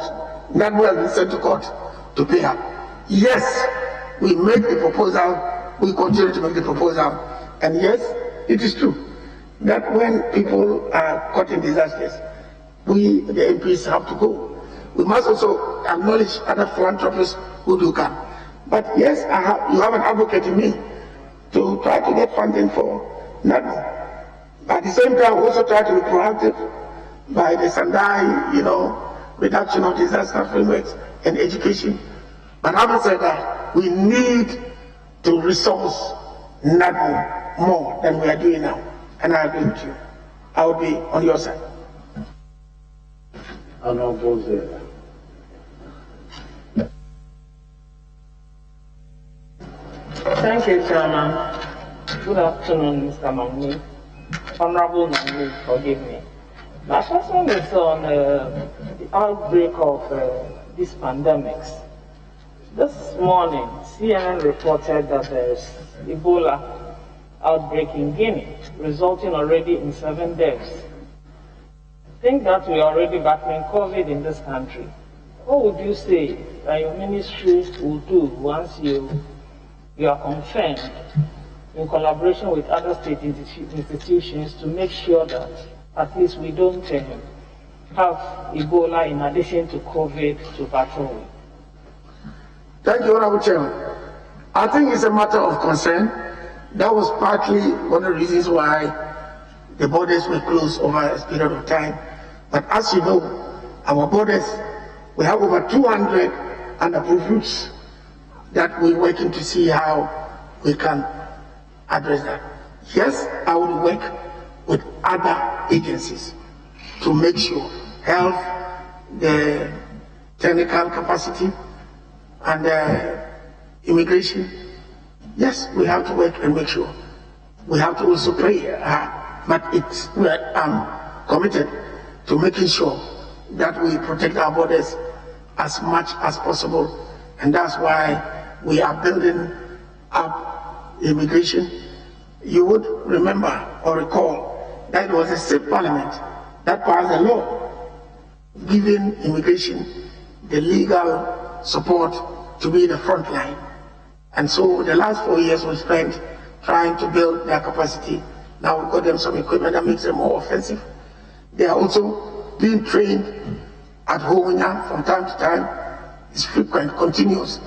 NADMO has been sent to court to pay up. Yes, we make the proposal, we continue to make the proposal, and yes, it is true that when people are caught in disasters, we, the MPs, have to go. We must also acknowledge other philanthropists who do come. But yes, you have an advocate in me to try to get funding for NADMO. At the same time, we also try to be proactive by the Sendai, reduction of disaster frameworks and education. But having said that, we need to resource NADMO more than we are doing now. And I agree with you. I will be on your side. Ambrose Dery. Thank you, Chairman. Good afternoon, Mr. Mamni. Honorable Mamni, forgive me. My question is on the outbreak of these pandemics. This morning, CNN reported that there's Ebola outbreak in Guinea, resulting already in 7 deaths. I think that we are already battling COVID in this country. What would you say that your ministry will do once you are confirmed in collaboration with other state institutions to make sure that at least we don't have Ebola in addition to COVID to battle with? Thank you, Honorable Chairman. I think it's a matter of concern. That was partly one of the reasons why the borders were closed over a period of time. But as you know, our borders, we have over 200 unapproved routes that we're working to see how we can address that. Yes, I will work with other agencies to make sure health, the technical capacity, and immigration. Yes, we have to work and make sure. We have to also pray hard, but I'm committed to making sure that we protect our borders as much as possible, and that's why we are building up immigration. You would remember or recall that it was a state parliament that passed a law giving immigration the legal support to be the front line. And so the last 4 years we spent trying to build their capacity. Now we've got them some equipment that makes them more offensive. They are also being trained at home from time to time. It's frequent, continuous,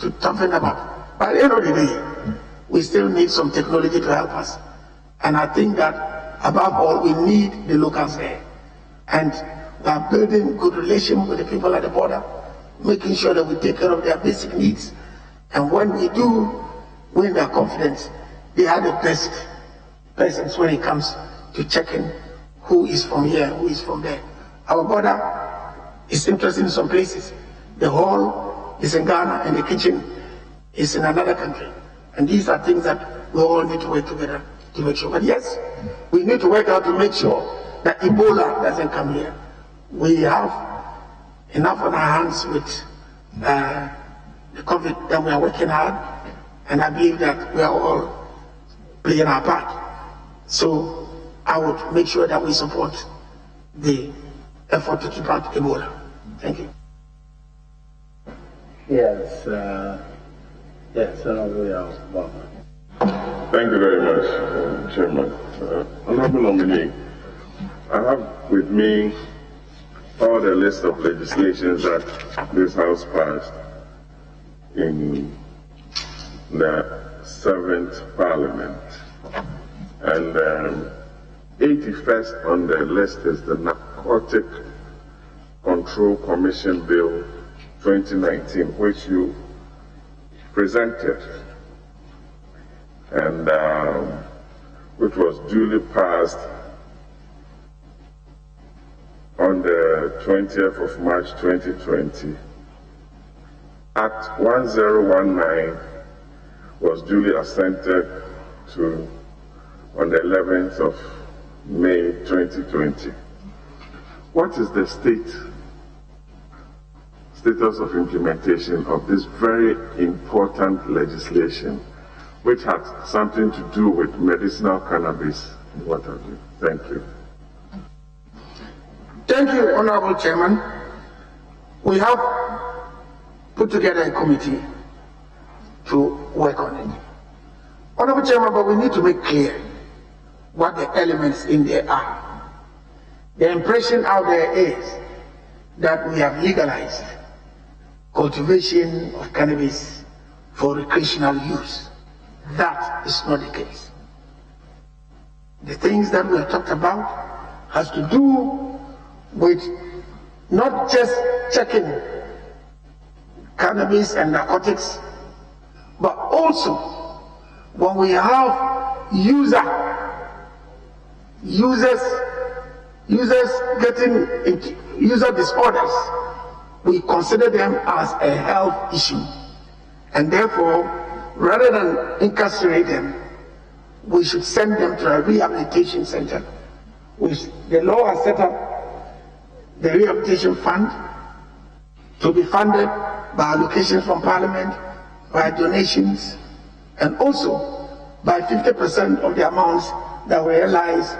to toughen them up. By the end of the day, we still need some technology to help us. And I think that above all, we need the locals there. And we are building good relations with the people at the border, making sure that we take care of their basic needs. And when we do win their confidence, they are the best persons when it comes to checking who is from here, who is from there. Our border is interesting in some places. The hall is in Ghana and the kitchen is in another country. And these are things that we all need to work together to make sure. But yes, we need to work out to make sure that Ebola doesn't come here. We have enough on our hands with the COVID that we are working hard, and I believe that we are all playing our part. So I would make sure that we support the effort to keep out Ebola. Thank you. Yes, yes, we are welcome. Thank you very much, Chairman. Honorable nominee, I have with me all the list of legislations that this House passed in the 7th Parliament. And 81st on the list is the Narcotic Control Commission Bill 2019, which you presented, and which was duly passed on the 20th of March 2020. Act 1019 was duly assented to on the 11th of May 2020. What is the status of implementation of this very important legislation, which has something to do with medicinal cannabis and what have you? Thank you. Thank you, Honorable Chairman. We have put together a committee to work on it. Honorable Chairman, but we need to make clear what the elements in there are. The impression out there is that we have legalized cultivation of cannabis for recreational use. That is not the case. The things that we have talked about has to do with not just checking cannabis and narcotics, but also when we have users getting into user disorders, we consider them as a health issue, and therefore, rather than incarcerate them, we should send them to a rehabilitation center, which the law has set up the rehabilitation fund to be funded by allocations from Parliament, by donations, and also by 50% of the amounts that we realize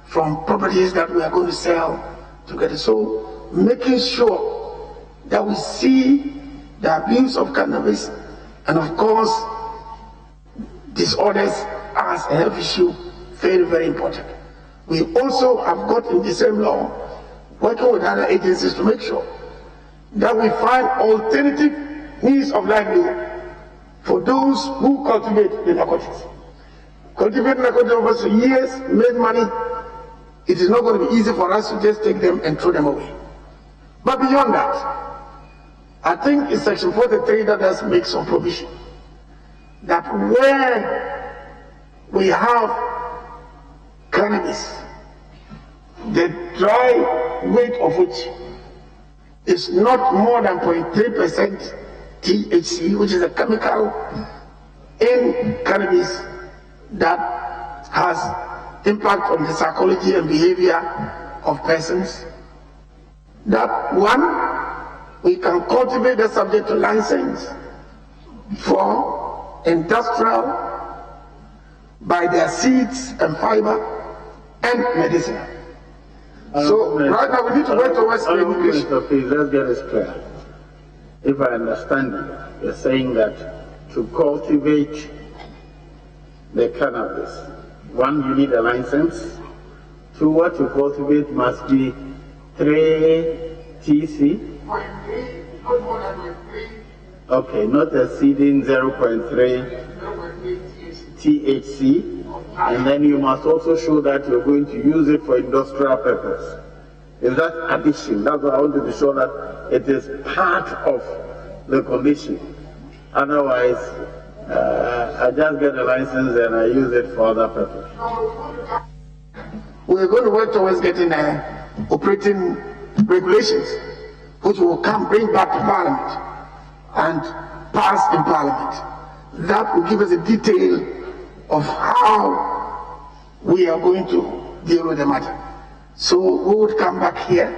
from properties that we are going to sell together. So making sure that we see the abuse of cannabis and of course disorders as a health issue, very, very important. We also have got in the same law, working with other agencies to make sure that we find alternative means of livelihood for those who cultivate the narcotics. Cultivate narcotics for years, made money. It is not going to be easy for us to just take them and throw them away. But beyond that, I think in Section 43 that does make some provision that where we have cannabis the dry weight of which is not more than 0.3% THC, which is a chemical in cannabis that has impact on the psychology and behavior of persons. That one, we can cultivate the subject to license for industrial by their seeds and fiber and medicinal. So right now we need to work towards education. Let's get this clear. If I understand you, you're saying that to cultivate the cannabis, one, you need a license. Two, what you cultivate must be 3 TC. Okay, not exceeding 0.3 THC. And then you must also show that you're going to use it for industrial purpose. Is that addition? That's what I want to be sure that it is part of the condition. Otherwise, I just get a license and I use it for other purpose. We're going to work towards getting operating regulations, which will bring back to Parliament and pass in Parliament. That will give us a detail of how we are going to deal with the matter. So we would come back here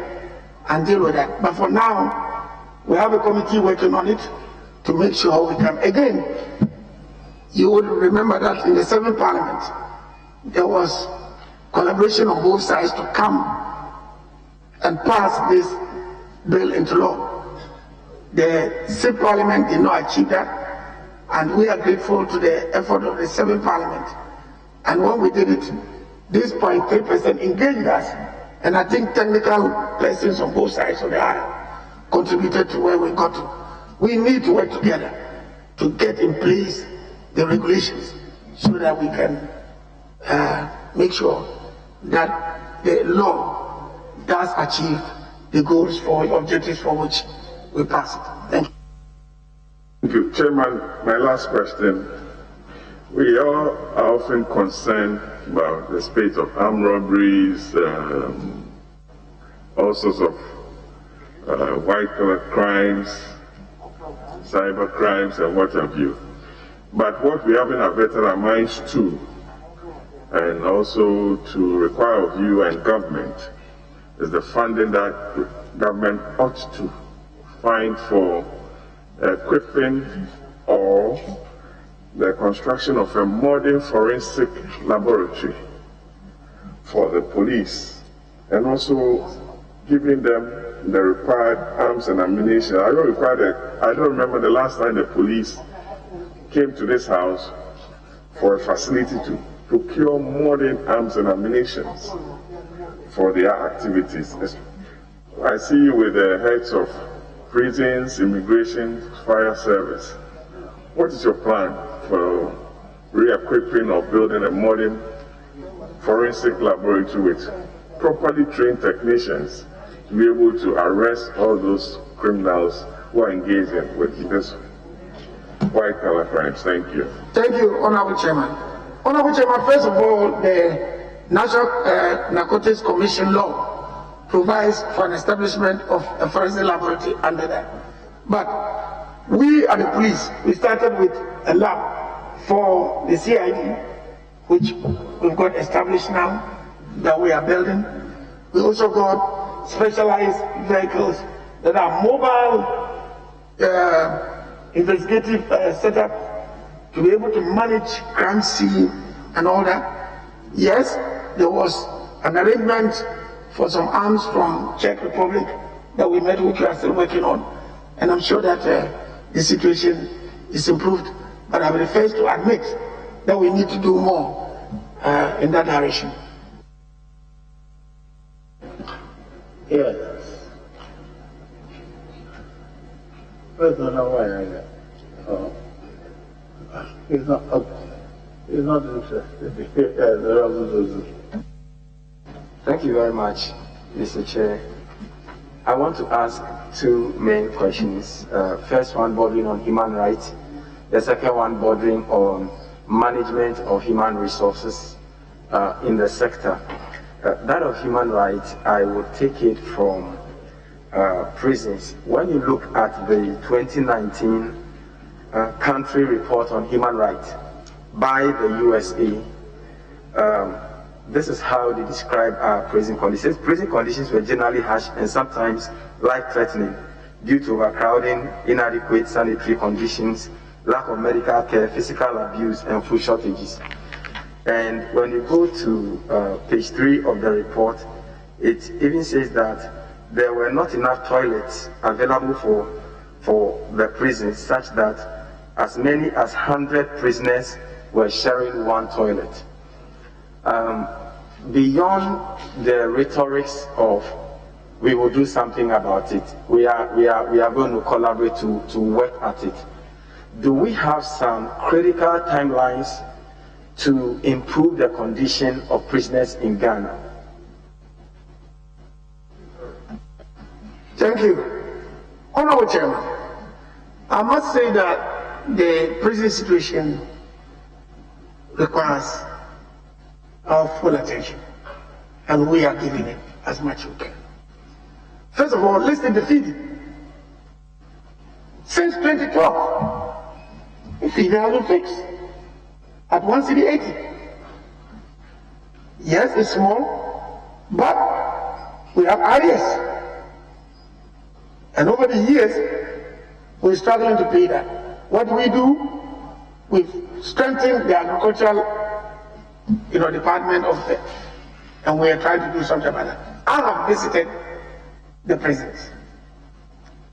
and deal with that. But for now, we have a committee working on it to make sure we can. Again, you would remember that in the 7th Parliament, there was collaboration on both sides to come and pass this bill into law. The 6th Parliament did not achieve that. And we are grateful to the effort of the 7th Parliament. And when we did it, this 0.3% engaged us. And I think technical persons on both sides of the aisle contributed to where we got to. We need to work together to get in place the regulations so that we can make sure that the law does achieve the goals for objectives for which we pass it. Thank you. Thank you. Chairman, my last question. We all are often concerned about the spate of armed robberies, all sorts of white-collar crimes, cyber crimes, and what have you. But what we haven't averted our minds to, and also to require of you and government, is the funding that government ought to find for equipping or the construction of a modern forensic laboratory for the police, and also giving them the required arms and ammunition. I don't remember the last time the police came to this house for a facility to procure modern arms and ammunition for their activities. I see you with the heads of prisons, immigration, fire service. What is your plan for re-equipping or building a modern forensic laboratory with properly trained technicians to be able to arrest all those criminals who are engaging with this white-collar crimes? Thank you. Thank you, Honorable Chairman. Honorable Chairman, first of all, the National Narcotics Commission law provides for an establishment of a forensic laboratory under that. But we at the police, we started with a lab for the CID, which we've got established now, that we are building. We also got specialized vehicles that are mobile investigative setup to be able to manage crime scene and all that. Yes, there was an arrangement for some arms from Czech Republic that we met, which we are still working on, and I'm sure that the situation is improved. But I'm the first to admit that we need to do more in that direction. Yes. I don't know why he's not interested. Thank you very much, Mr. Chair. I want to ask two main questions. First one bordering on human rights, the second one bordering on management of human resources in the sector. that of human rights, I would take it from prisons. When you look at the 2019 country report on human rights by the USA, this is how they describe our prison conditions. Prison conditions were generally harsh and sometimes life-threatening due to overcrowding, inadequate sanitary conditions, lack of medical care, physical abuse, and food shortages. And when you go to page 3 of the report, it even says that there were not enough toilets available for the prisons, such that as many as 100 prisoners were sharing one toilet. Beyond the rhetorics of we will do something about it, we are going to collaborate to work at it. Do we have some critical timelines to improve the condition of prisoners in Ghana? Thank you. Honorable Chairman, I must say that the prison situation requires our full attention, and we are giving it as much as we can. First of all, let's take the feeding. Since 2012, the feeding has been fixed at 1 cedi 80. Yes, it's small, but we have arrears. And over the years, we're struggling to pay that. What do? We've strengthened the agricultural department of it, and we are trying to do something about it. I have visited the prisons.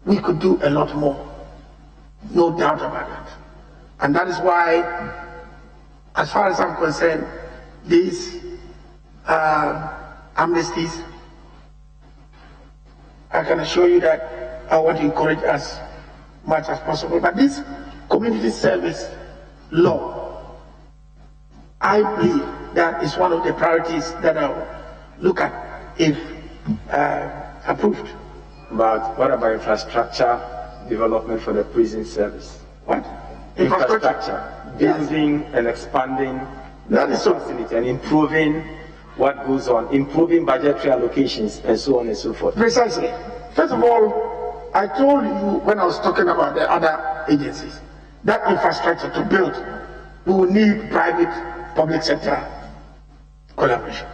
We could do a lot more, no doubt about that. And that is why, as far as I'm concerned, these amnesties, I can assure you that I want to encourage as much as possible. But this community service law, I believe that is one of the priorities that I'll look at if approved. But what about infrastructure development for the prison service? What? Infrastructure. Building and expanding that is so. Facility and improving what goes on, improving budgetary allocations and so on and so forth. Precisely. First of all, I told you when I was talking about the other agencies, that infrastructure to build, we will need private-public sector collaboration.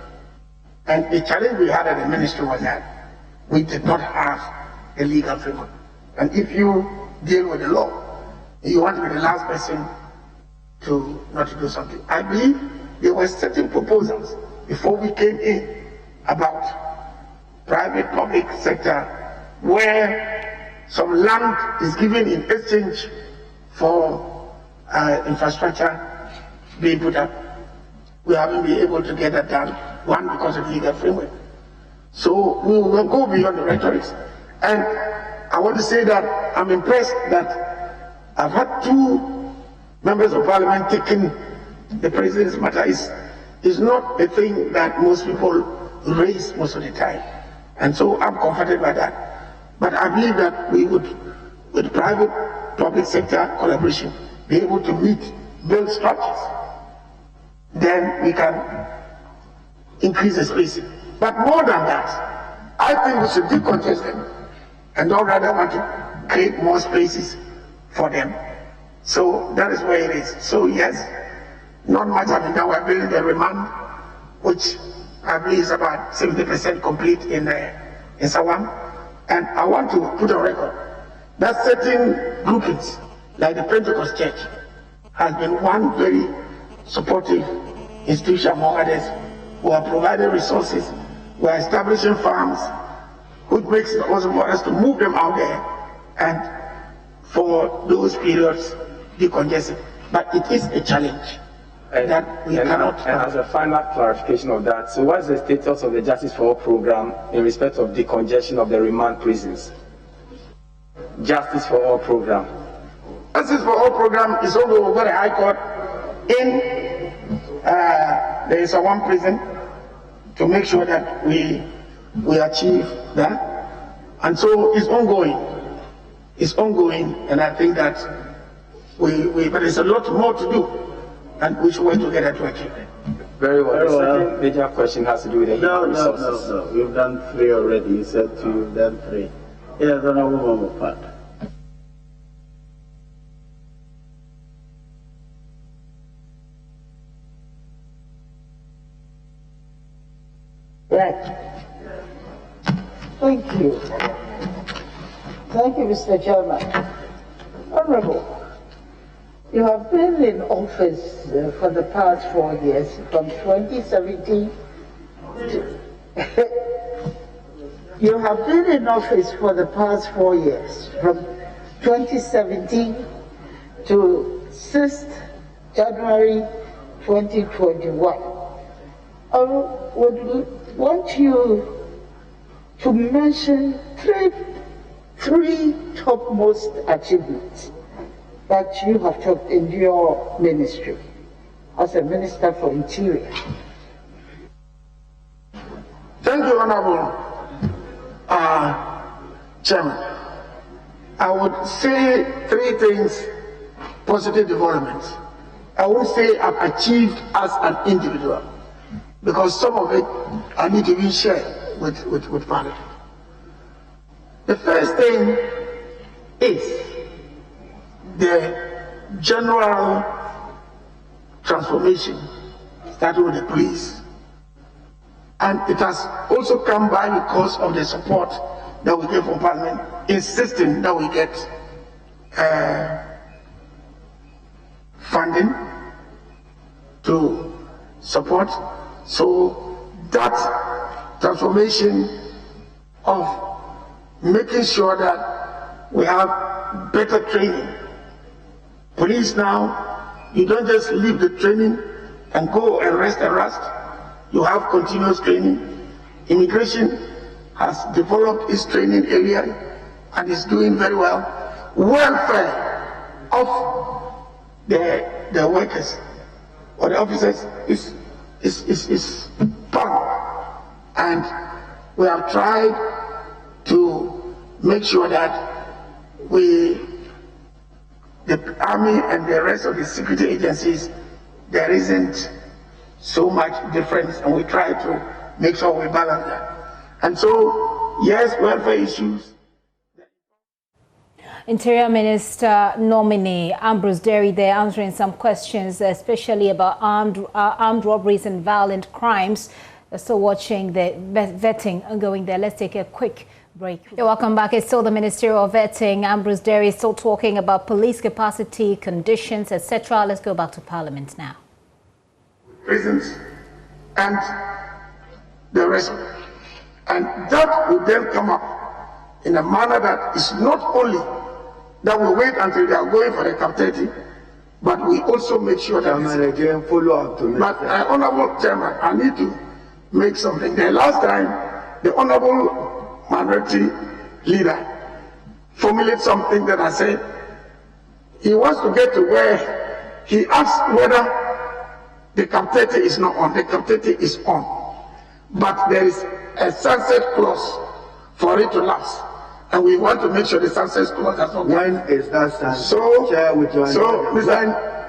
And the challenge we had at the ministry was that we did not have a legal framework. And if you deal with the law, you want to be the last person to not to do something. I believe there were certain proposals before we came in about private-public sector where some land is given in exchange for infrastructure being put up. We haven't been able to get that done, one, because of legal framework. So we will go beyond the rhetorics. And I want to say that I'm impressed that I've had 2 members of parliament taking the president's matter. It's not a thing that most people raise most of the time. And so I'm comforted by that. But I believe that we would, with private-public sector collaboration, be able to build structures. Then we can increase the spacing. But more than that, I think we should decongest them and not rather want to create more spaces for them. So that is where it is. So yes, not much has been done. We're building the Remand, which I believe is about 70% complete in Sawam. And I want to put on record that certain groupings, like the Pentecost Church, has been one very supportive institution among others, who are providing resources, who are establishing farms, which makes it possible for us to move them out there and for those periods decongest it. But it is a challenge that we cannot. And as a final clarification of that, so what is the status of the Justice for All program in respect of decongestion of the remand prisons? Justice for All program. Justice for All program is also over the High Court in there is one prison to make sure that we achieve that, and so it's ongoing. It's ongoing, and I think that but there's a lot more to do, and we should work together to achieve it. Very well. Very The well. second major question has to do with the human resources. No. We've done 3 already. You said 2, you've done 3. Yes, Honorable Member Pat. Right. Thank you. Thank you, Mr. Chairman. Honorable, you have been in office for the past 4 years, from 2017 to you have been in office for the past 4 years, from 2017 to 6th January 2021. I would want you to mention three topmost achievements that you have took in your ministry as a Minister for Interior. Thank you, Honorable Chairman. I would say 3 things, positive developments. I would say I've achieved as an individual, because some of it I need to even share with Parliament. The first thing is the general transformation, starting with the police. And it has also come by because of the support that we get from Parliament, insisting that we get funding to support. So that transformation of making sure that we have better training. Police now, you don't just leave the training and go and rest. You have continuous training. Immigration has developed its training area and is doing very well. Welfare of the workers or the officers is paramount. And we have tried to make sure that the army and the rest of the security agencies, there isn't so much difference, and we try to make sure we balance that. And so, yes, welfare issues. Interior Minister nominee Ambrose Dery there answering some questions, especially about armed robberies and violent crimes. Still watching the vetting ongoing there. Let's take a quick break. Welcome back. It's still the Ministerial vetting. Ambrose Dery is still talking about police capacity, conditions, etc. Let's go back to Parliament now. Prisons and the rest of it. And that will then come up in a manner that is not only that we wait until they are going for the captivity, but we also make sure that follow up to me. But Honorable Chairman, I need to make something. The last time, the Honorable Minority Leader formulated something that I said he wants to get to where he asked whether the captivity is not on. The captivity is on. But there is a sunset clause for it to lapse. And we want to make sure the sunset clause does not. When is that sunset?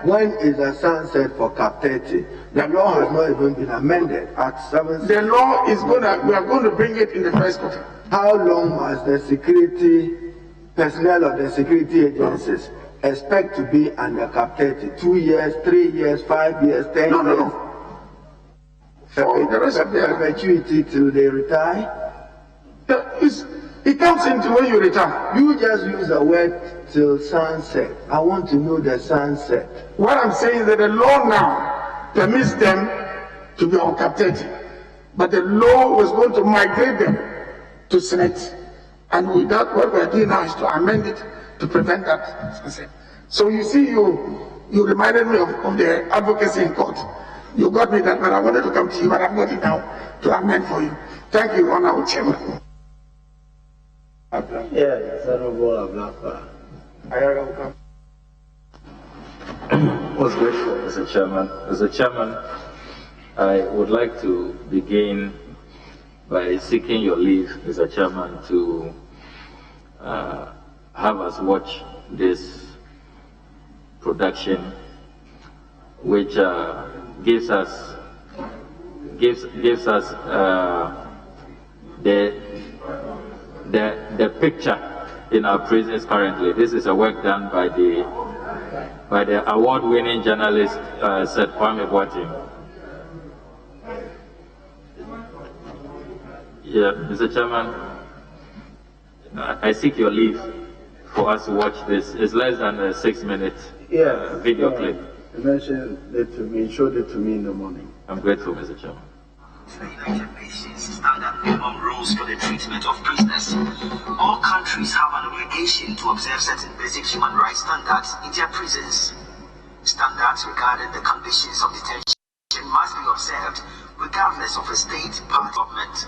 When is the sunset for captivity? The law has not even been amended. Act 7. The law is we are going to bring it in the first quarter. How long must the security personnel of the security agencies expect to be under captivity? 2 years, 3 years, 5 years, 10 years? No. For the rest of their perpetuity till they retire? It comes into when you retire. You just use the word till sunset. I want to know the sunset. What I'm saying is that the law now permits them to be on captivity, but the law was going to migrate them to Senate, and with that, what we're doing now is to amend it to prevent that sunset. So you see, you reminded me of the advocacy in court. You got me that, but I wanted to come to you, but I've got it now to amend for you. Thank you, Honorable Chairman. Yes, Honorable Ablakwa. Most grateful, Mr. Chairman. Mr. Chairman, I would like to begin by seeking your leave, Mr. Chairman, to have us watch this production, which gives us gives us the picture in our prisons currently. This is a work done by the award-winning journalist Sir Kwame Boateng. Yeah, Mr. Chairman, I seek your leave for us to watch this. It's less than a 6-minute video clip. You mentioned it to me, showed it to me in the morning. I'm grateful, Mr. Chairman. The United Nations standard minimum rules for the treatment of prisoners. All countries have an obligation to observe certain basic human rights standards in their prisons. Standards regarding the conditions of detention must be observed regardless of a state part government.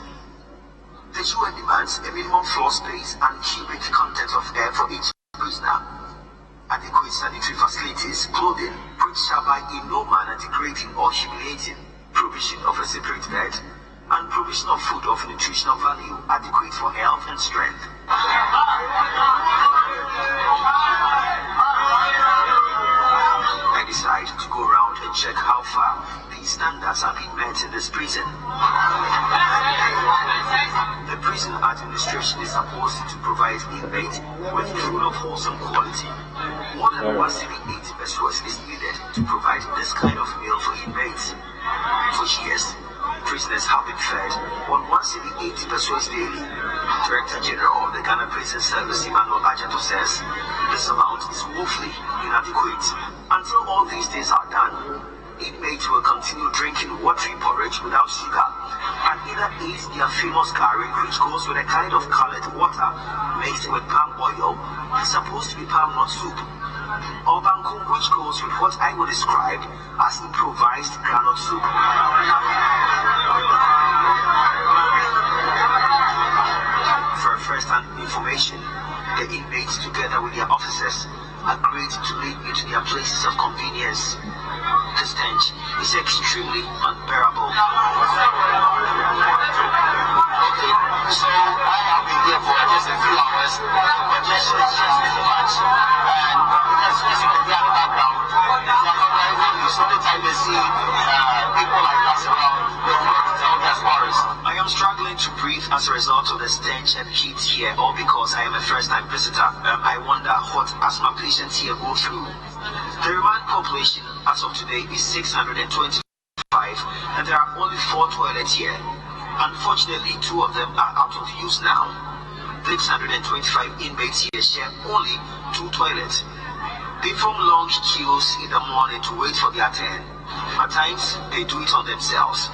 The UN demands a minimum floor space and cubic content of air for each prisoner. Adequate sanitary facilities, clothing, which shall by in no manner degrading or humiliating, provision of a separate bed, and provision of food of nutritional value adequate for health and strength. I decide to go around and check how far these standards have been met in this prison. The prison administration is supposed to provide inmates with food of wholesome quality. More than 180 pesos is needed to provide this kind of meal for inmates. For years, prisoners have been fed on 180 pesos daily. Director General of the Ghana Prison Service, Emmanuel Ajato, says this amount is woefully inadequate. Until all these things are done, inmates will continue drinking watery porridge without sugar and either eat their famous curry, which goes with a kind of colored water mixed with palm oil. It's supposed to be palm nut soup. Or bankum, which goes with what I would describe as improvised granite soup. For first-hand information, the inmates, together with their officers, agreed to lead me to their places of convenience. The stench is extremely unbearable. So I have been here for just a few hours. The congestion is just too much. And as you can hear in the background, they are not very happy. So the time they see people like us around, they want to tell their stories. I am struggling to breathe as a result of the stench and heat here, or because I am a first-time visitor. I wonder what asthma patients here go through. The Remand population as of today is 625, and there are only 4 toilets here. Unfortunately, 2 of them are out of use now. 625 inmates here share only 2 toilets. They form long queues in the morning to wait for their turn. At times, they do it on themselves.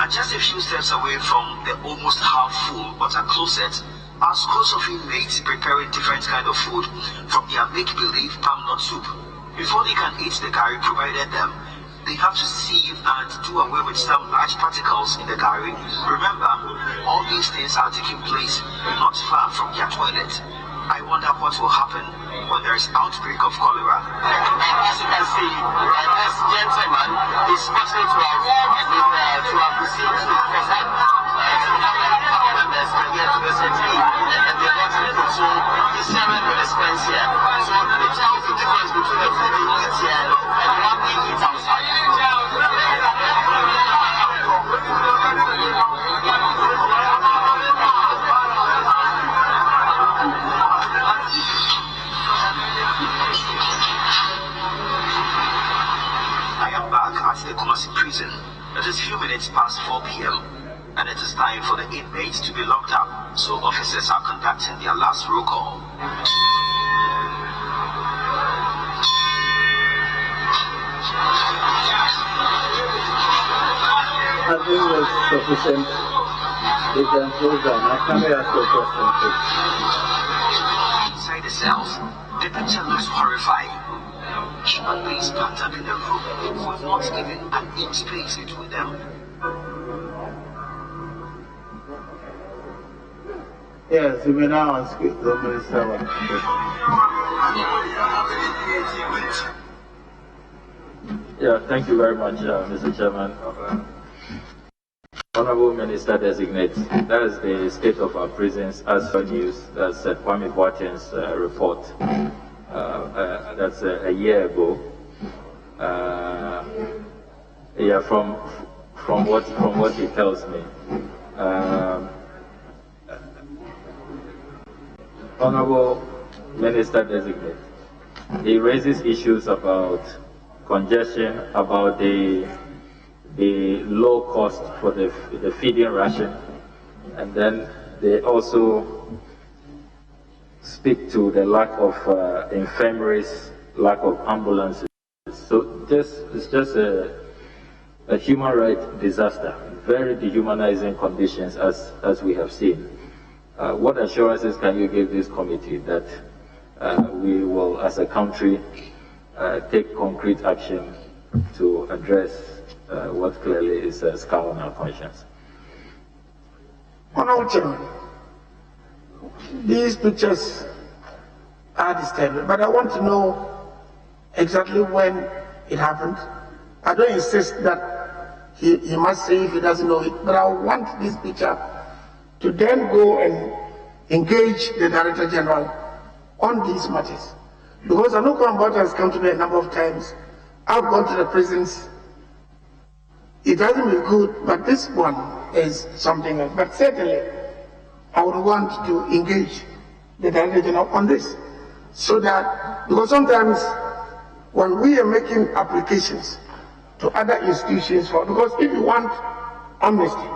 And just a few steps away from the almost half full water closet are scores of inmates preparing different kind of food from their make-believe palm nut soup. Before they can eat the curry provided them, they have to sieve and do away with some large particles in the curry. Remember, all these things are taking place not far from their toilet. I wonder what will happen when there is outbreak of cholera. As you can see, this gentleman is special to have received to present members here to the city, and they want to so he's sharing with expense here. So it tells the difference between the food they eat here and what they eat outside. Prison. It is few minutes past 4 p.m. and it is time for the inmates to be locked up, so officers are conducting their last roll call. I think that's sufficient. They can close down. Now, can I ask you a question, please? Inside the cells, the picture looks horrifying. Human beings packed up in a room with not even an inch space between them. Yes, you may now ask the Minister one question. Yeah, thank you very much, Mr. Chairman. Honorable Minister Designate, that is the state of our prisons as per news. That's Kwame Boateng's report. That's a year ago. Yeah, from what he tells me. Honorable Minister Designate, he raises issues about congestion, about the low cost for the feeding ration, and then they also speak to the lack of infirmaries, lack of ambulances. So it's just a human rights disaster, very dehumanizing conditions as we have seen. What assurances can you give this committee that we will, as a country, take concrete action to address what clearly is a scar on our conscience? Honorable Chairman, these pictures are disturbing, but I want to know exactly when it happened. I don't insist that he must say if he doesn't know it, but I want this picture to then go and engage the Director General on these matters. Because I know Kwambata has come to me a number of times. I've gone to the prisons. It hasn't been good, but this one is something else. But certainly, I would want to engage the Director General on this. So that, because sometimes when we are making applications to other institutions, because if you want amnesty,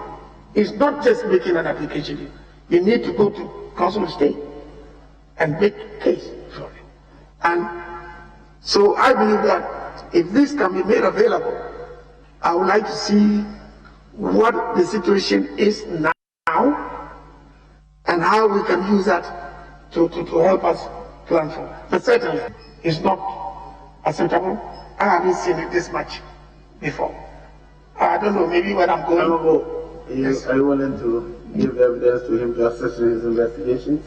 it's not just making an application. You need to go to Council of State and make a case for it. And so I believe that if this can be made available, I would like to see what the situation is now and how we can use that to help us plan for. But certainly, it's not acceptable. I haven't seen it this much before. I don't know, maybe when I'm going. Are you willing to give evidence to him to assist in his investigations?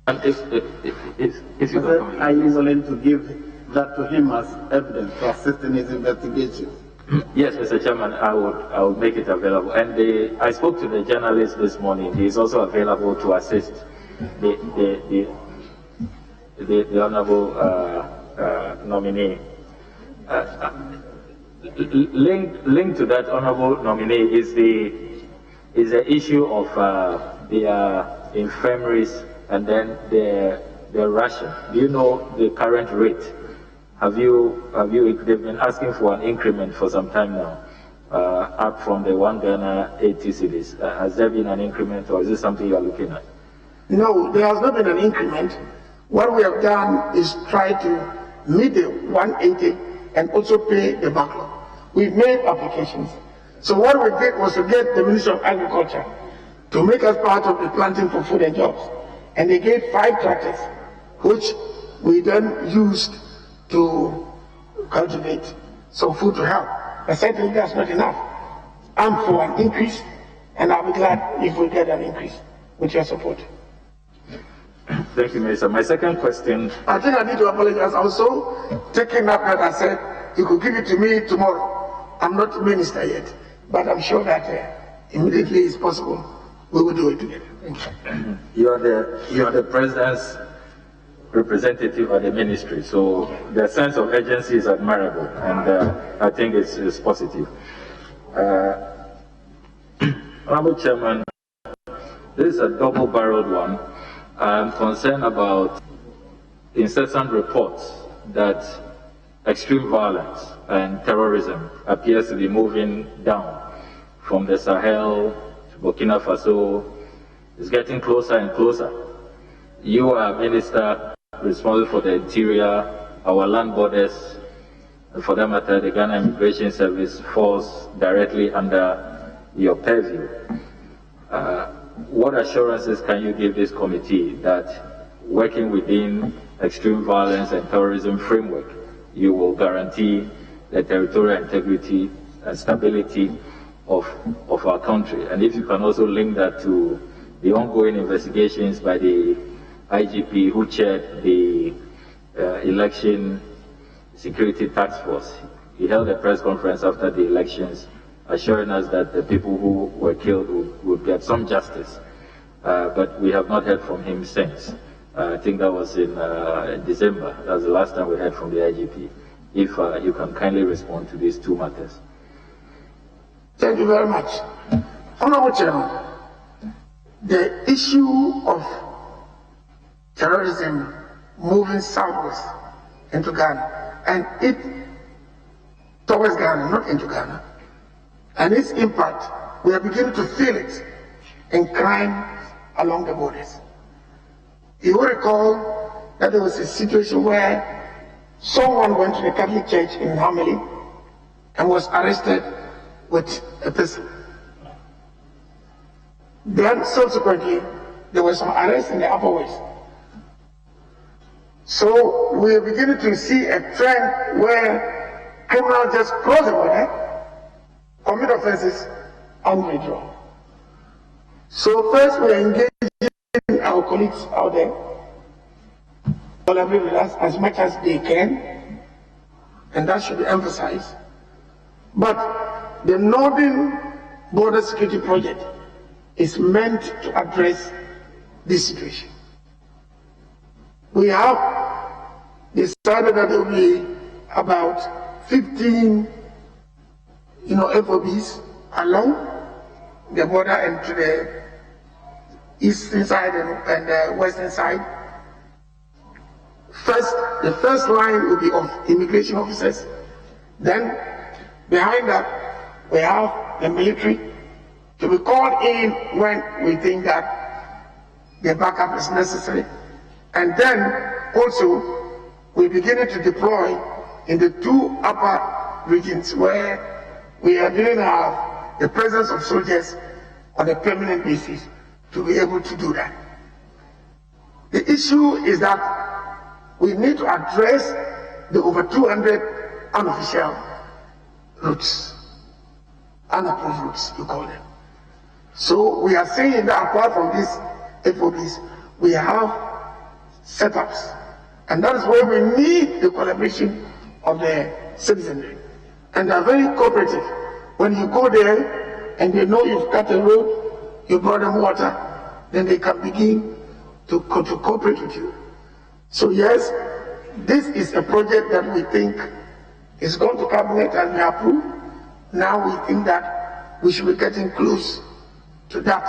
And if you are you willing to give that to him as evidence to assist in his investigation? Yes, Mr. Chairman, I would make it available. And I spoke to the journalist this morning. He is also available to assist the honourable nominee. Linked to that honourable nominee is the issue of their infirmaries and then their ration. Do you know the current rate? They've been asking for an increment for some time now, up from the 1 Ghana 80 cedis. Has there been an increment, or is this something you are looking at? No, there has not been an increment. What we have done is try to meet the 180 and also pay the backlog. We've made applications. So what we did was to get the Ministry of Agriculture to make us part of the planting for food and jobs. And they gave 5 tractors, which we then used to cultivate some food to help. But certainly that's not enough. I'm for an increase, and I'll be glad if we get an increase with your support. Thank you, Minister. My second question. I think I need to apologize also, taking up that I said you could give it to me tomorrow. I'm not a minister yet, but I'm sure that immediately it's possible we will do it together. Thank you. You are the President's representative at the ministry, so the sense of urgency is admirable, and I think it's positive. Honorable Chairman, this is a double-barreled one. I'm concerned about incessant reports that extreme violence and terrorism appears to be moving down from the Sahel to Burkina Faso. It's getting closer and closer. You are a minister responsible for the interior, our land borders, and for that matter, the Ghana Immigration Service falls directly under your purview. What assurances can you give this committee that working within extreme violence and terrorism framework, you will guarantee the territorial integrity and stability of our country? And if you can also link that to the ongoing investigations by the IGP who chaired the election security task force. He held a press conference after the elections assuring us that the people who were killed would get some justice. But we have not heard from him since. I think that was in December. That was the last time we heard from the IGP. if you can kindly respond to these two matters. Thank you very much. Honorable Chairman, the issue of terrorism moving southwest into Ghana and it towards Ghana, not into Ghana, and its impact, we are beginning to feel it in crime along the borders. You will recall that there was a situation where someone went to the Catholic Church in Hameli and was arrested with a pistol. Then subsequently, there was some arrests in the Upper West. So we are beginning to see a trend where criminals just cross the border, commit offenses, and withdraw. So first we are engaging our colleagues out there, collaborate with us as much as they can, and that should be emphasized. But the Northern Border Security Project is meant to address this situation. We have decided that there will be about 15 FOBs along the border and to the eastern side and the western side. The first line will be of immigration officers. Then behind that, we have the military to be called in when we think that the backup is necessary. And then also, we're beginning to deploy in the two upper regions where we are going to have the presence of soldiers on a permanent basis to be able to do that. The issue is that we need to address the over 200 unofficial routes, unapproved routes, you call them. So we are saying that apart from these FOBs, we have setups, and that is where we need the collaboration of the citizenry. And they are very cooperative. When you go there and they know you've cut a road, you brought them water, then they can begin to cooperate with you. So yes, this is a project that we think is going to cabinet and be approved. Now we think that we should be getting close to that.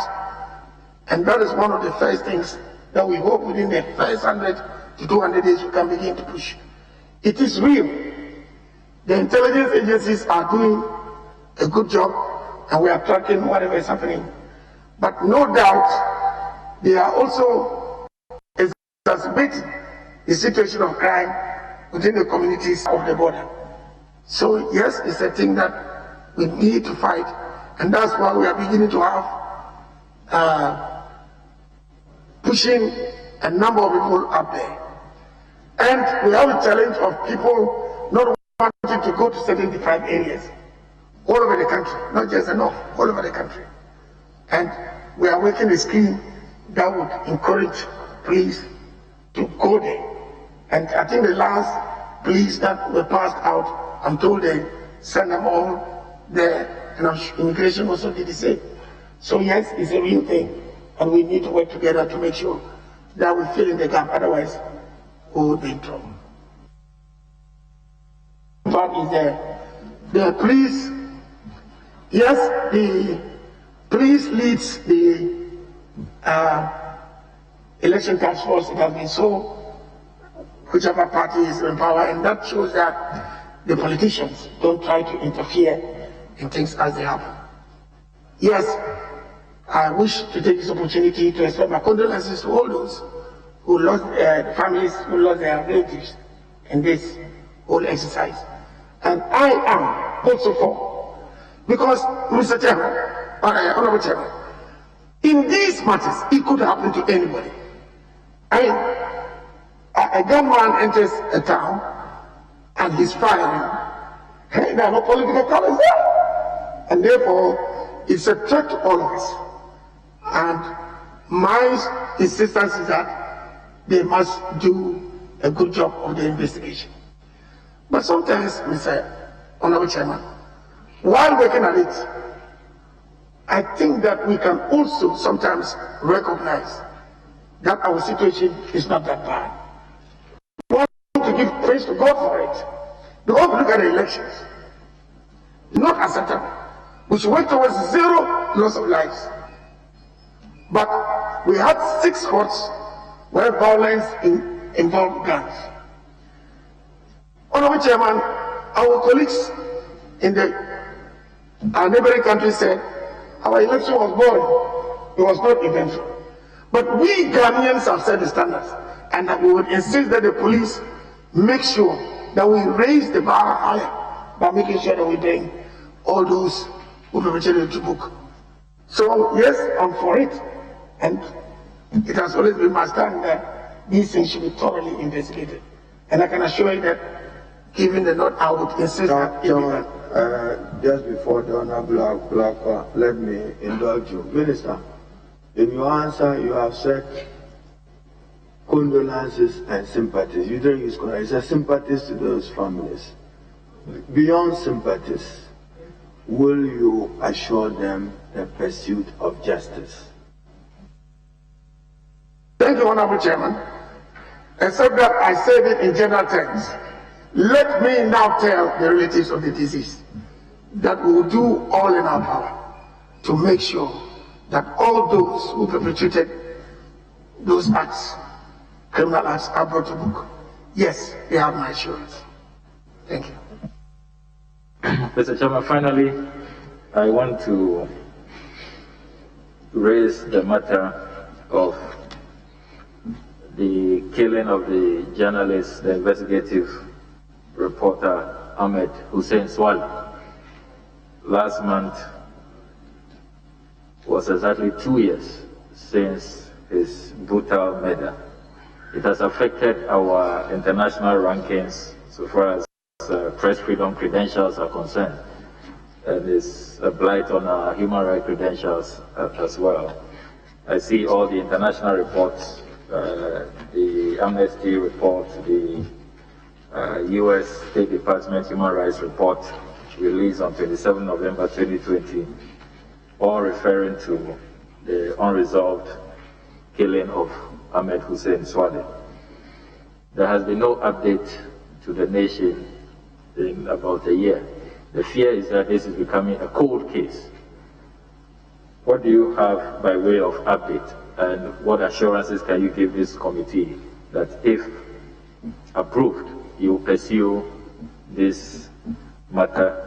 And that is one of the first things that we hope within the first 100 to 200 days we can begin to push. It is real. The intelligence agencies are doing a good job and we are tracking whatever is happening. But no doubt, they are also exacerbating the situation of crime within the communities of the border. So yes, it's a thing that we need to fight, and that's why we are beginning to have pushing a number of people up there. And we have a challenge of people not wanting to go to certain deprived areas all over the country, not just the north, all over the country. And we are working a scheme that would encourage police to go there. And I think the last police that were passed out, I'm told they send them all there, and immigration also did the same. So yes, it's a real thing, and we need to work together to make sure that we fill in the gap, otherwise we will be in trouble. Part is the police. Yes, the police leads the election task force. It has been so, whichever party is in power, and that shows that the politicians don't try to interfere in things as they happen. Yes, I wish to take this opportunity to express my condolences to all those who lost the families who lost their relatives in this whole exercise. And I am also for, because Mr. Chairman, Honorable Chairman, in these matters, it could happen to anybody. I mean, a gunman enters a town and he's firing. Hey, there are no political colors there. And therefore, it's a threat to all of us. And my insistence is that they must do a good job of the investigation. But sometimes, Mr. Honorable Chairman, while working at it, I think that we can also sometimes recognize that our situation is not that bad. We want to give praise to God for it. Because if you look at the elections, not acceptable. We should work towards zero loss of lives. But we had 6 courts where violence involved guns. Honorable Chairman, our colleagues in our neighboring country said our election was boring. It was not eventful. But we Ghanaians have set the standards, and that we would insist that the police make sure that we raise the bar higher by making sure that we bring all those who perpetrated to book. So yes, I'm for it, and it has always been my stand that these things should be thoroughly investigated. And I can assure you that, given the note, I would insist that. Just before the Honorable Blackwell, let me indulge you. Minister, in your answer, you have said condolences and sympathies. You don't use condolences, you said sympathies to those families. Beyond sympathies, will you assure them the pursuit of justice? Thank you, Honorable Chairman. Except that I said it in general terms. Let me now tell the relatives of the deceased that we will do all in our power to make sure that all those who perpetrated those acts, criminal acts, are brought to book. Yes, they have my assurance. Thank you. Mr. Chairman, finally, I want to raise the matter of the killing of the journalist, the investigative reporter Ahmed Hussein Swale. Last month was exactly 2 years since his brutal murder. It has affected our international rankings so far as press freedom credentials are concerned, and it's a blight on our human rights credentials as well. I see all the international reports, the Amnesty report, the U.S. State Department Human Rights Report released on 27 November 2020, all referring to the unresolved killing of Ahmed Hussein Swale. There has been no update to the nation in about a year. The fear is that this is becoming a cold case. What do you have by way of update, and what assurances can you give this committee that if approved, you will pursue this matter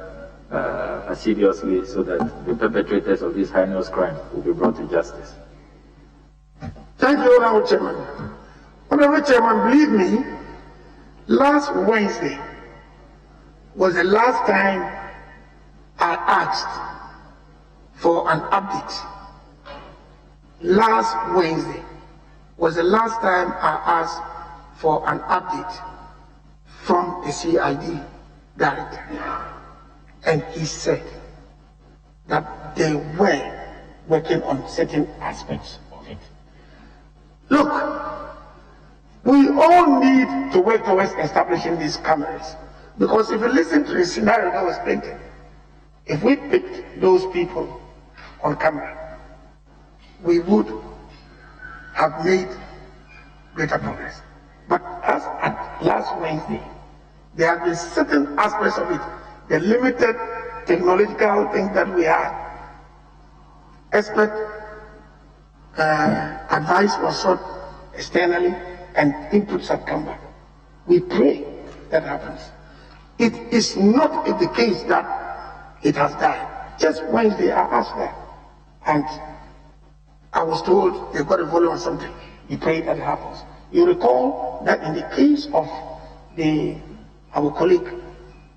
assiduously so that the perpetrators of this heinous crime will be brought to justice? Thank you, Honorable Chairman. Honorable Chairman, believe me, last Wednesday was the last time I asked for an update. Last Wednesday was the last time I asked for an update from the CID director. And he said that they were working on certain aspects of it. Look, we all need to work towards establishing these cameras, because if you listen to the scenario that was painted, if we picked those people on camera, we would have made greater progress. But as at last Wednesday, there have been certain aspects of it, the limited technological thing that we had. Expert advice was sought externally, and inputs have come back. We pray that happens. It is not the case that it has died. Just Wednesday I asked that, and I was told they've got a volume or something. We pray that it happens. You recall that in the case of our colleague,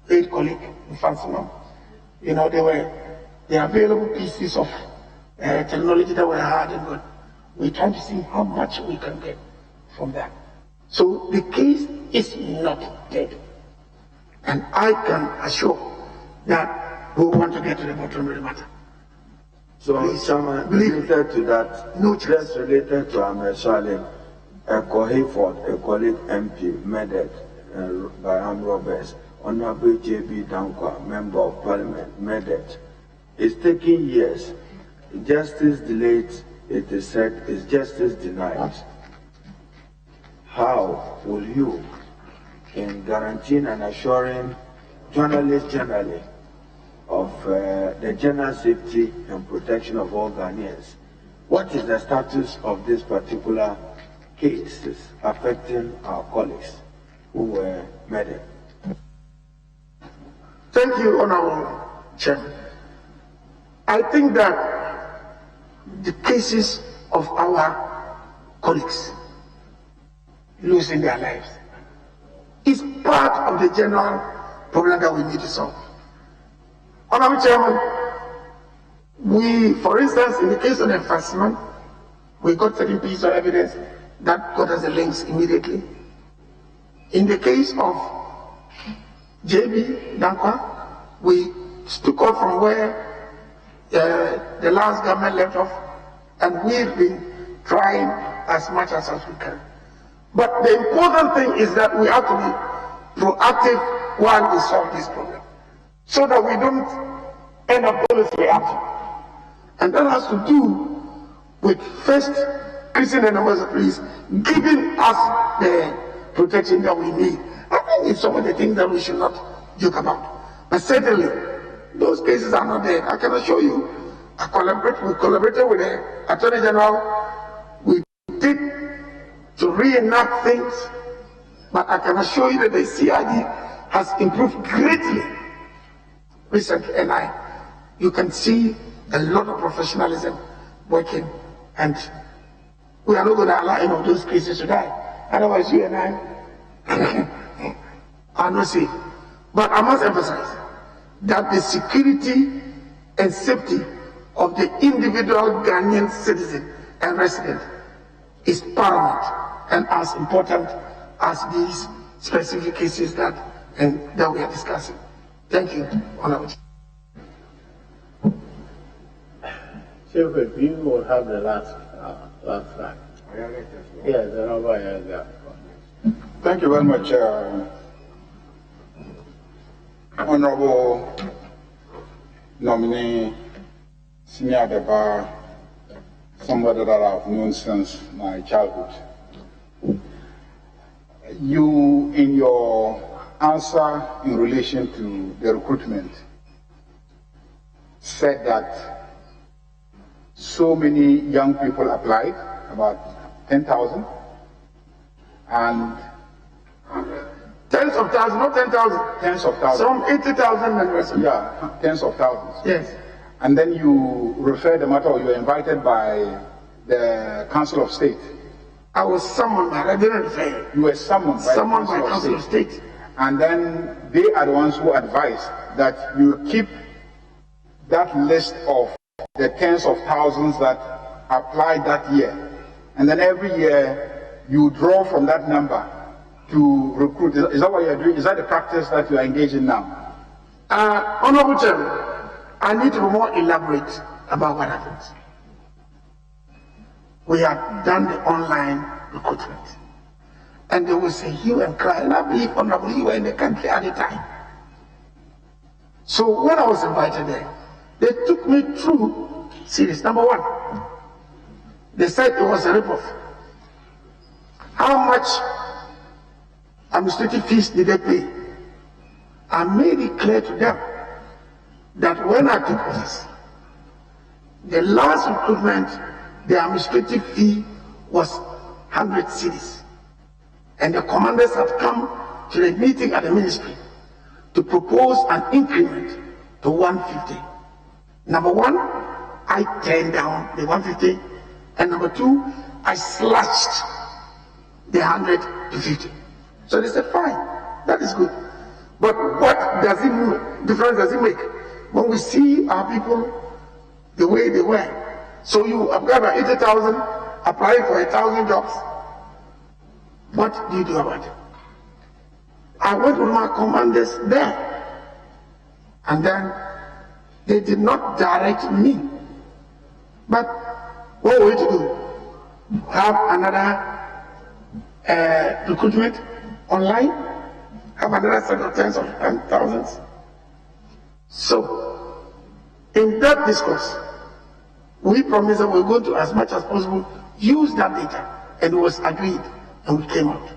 late colleague in Fansimo, the available pieces of technology that we had, and we're trying to see how much we can get from that. So the case is not dead, and I can assure that we want to get to the bottom of the matter. So, Chairman, related to that, just related to Ahmed Swale, a colleague MP murdered by armed robbers, Honorable J.B. Dankwa, Member of Parliament, murdered. It's taking years. Justice delayed, it is said, is justice denied. How will you, in guaranteeing and assuring journalists generally, of the general safety and protection of all Ghanaians. What is the status of this particular cases affecting our colleagues who were murdered? Thank you, Honorable Chairman. I think that the cases of our colleagues losing their lives is part of the general problem that we need to solve. Honorable Chairman, for instance, in the case of the enforcement, we got certain pieces of evidence that got us the links immediately. In the case of JB Dankwa, we took off from where the last government left off, and we've been trying as much as we can. But the important thing is that we have to be proactive while we solve this problem, so that we don't end up policy reaction. And that has to do with first increasing the numbers of police, giving us the protection that we need. I think it's some of the things that we should not joke about. But certainly, those cases are not there. I can assure you, we collaborated with the Attorney General. We did to reenact things, but I can assure you that the CID has improved greatly recently, and you can see a lot of professionalism working, and we are not going to allow any of those cases to die. Otherwise, you and I are not safe. But I must emphasize that the security and safety of the individual Ghanaian citizen and resident is paramount and as important as these specific cases that we are discussing. Thank you, Honorable. Chief, if you will have the last slide. Yes, thank you very much, Honorable nominee, Senior Deba, somebody that I've known since my childhood. You, in your answer in relation to the recruitment, said that so many young people applied, about 10,000, and tens of thousands, not 10,000. Tens of thousands. Some 80,000 members. Yeah, tens of thousands. Yes. And then you referred the matter, or you were invited by the Council of State. I was summoned, but I didn't refer. You were summoned by the Council of State. And then they are the ones who advised that you keep that list of the tens of thousands that applied that year. And then every year you draw from that number to recruit. Is that what you're doing? Is that the practice that you are engaged in now? Honorable Chairman, I need to be more elaborate about what happens. We have done the online recruitment. And there was a hue and cry, and I believe, Honorable, you were in the country at the time. So when I was invited there, they took me through series. Number one, they said it was a ripoff. How much administrative fees did they pay? I made it clear to them that when I took office, the last recruitment, the administrative fee was 100 cedis. And the commanders have come to the meeting at the ministry to propose an increment to 150. Number one, I turned down the 150. And number two, I slashed the 100 to 50. So they said, fine, that is good. But what difference does it make when we see our people the way they were? So you have got about 80,000 applying for 1,000 jobs. What do you do about it? I went with my commanders there, and then they did not direct me. But what were we to do? Have another recruitment online? Have another set of tens of thousands? So, in that discourse, we promised that we're going to, as much as possible, use that data, and it was agreed, and we came out.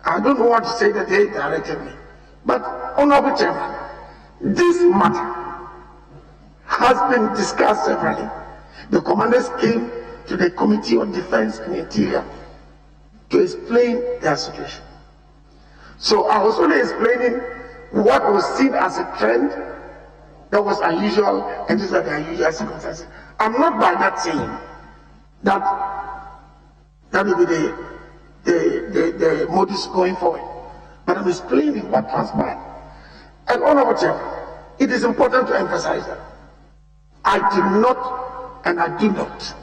I don't want to say that they directed me, But, Honorable Chairman, this matter has been discussed severally. The commanders came to the Committee on Defense and Interior to explain their situation. So I was only explaining what was seen as a trend that was unusual, and these are the unusual circumstances. I'm not by that saying that will be the modus going forward, but I'm explaining what transpired. And Honorable Chairman, it is important to emphasize that I did not and I do not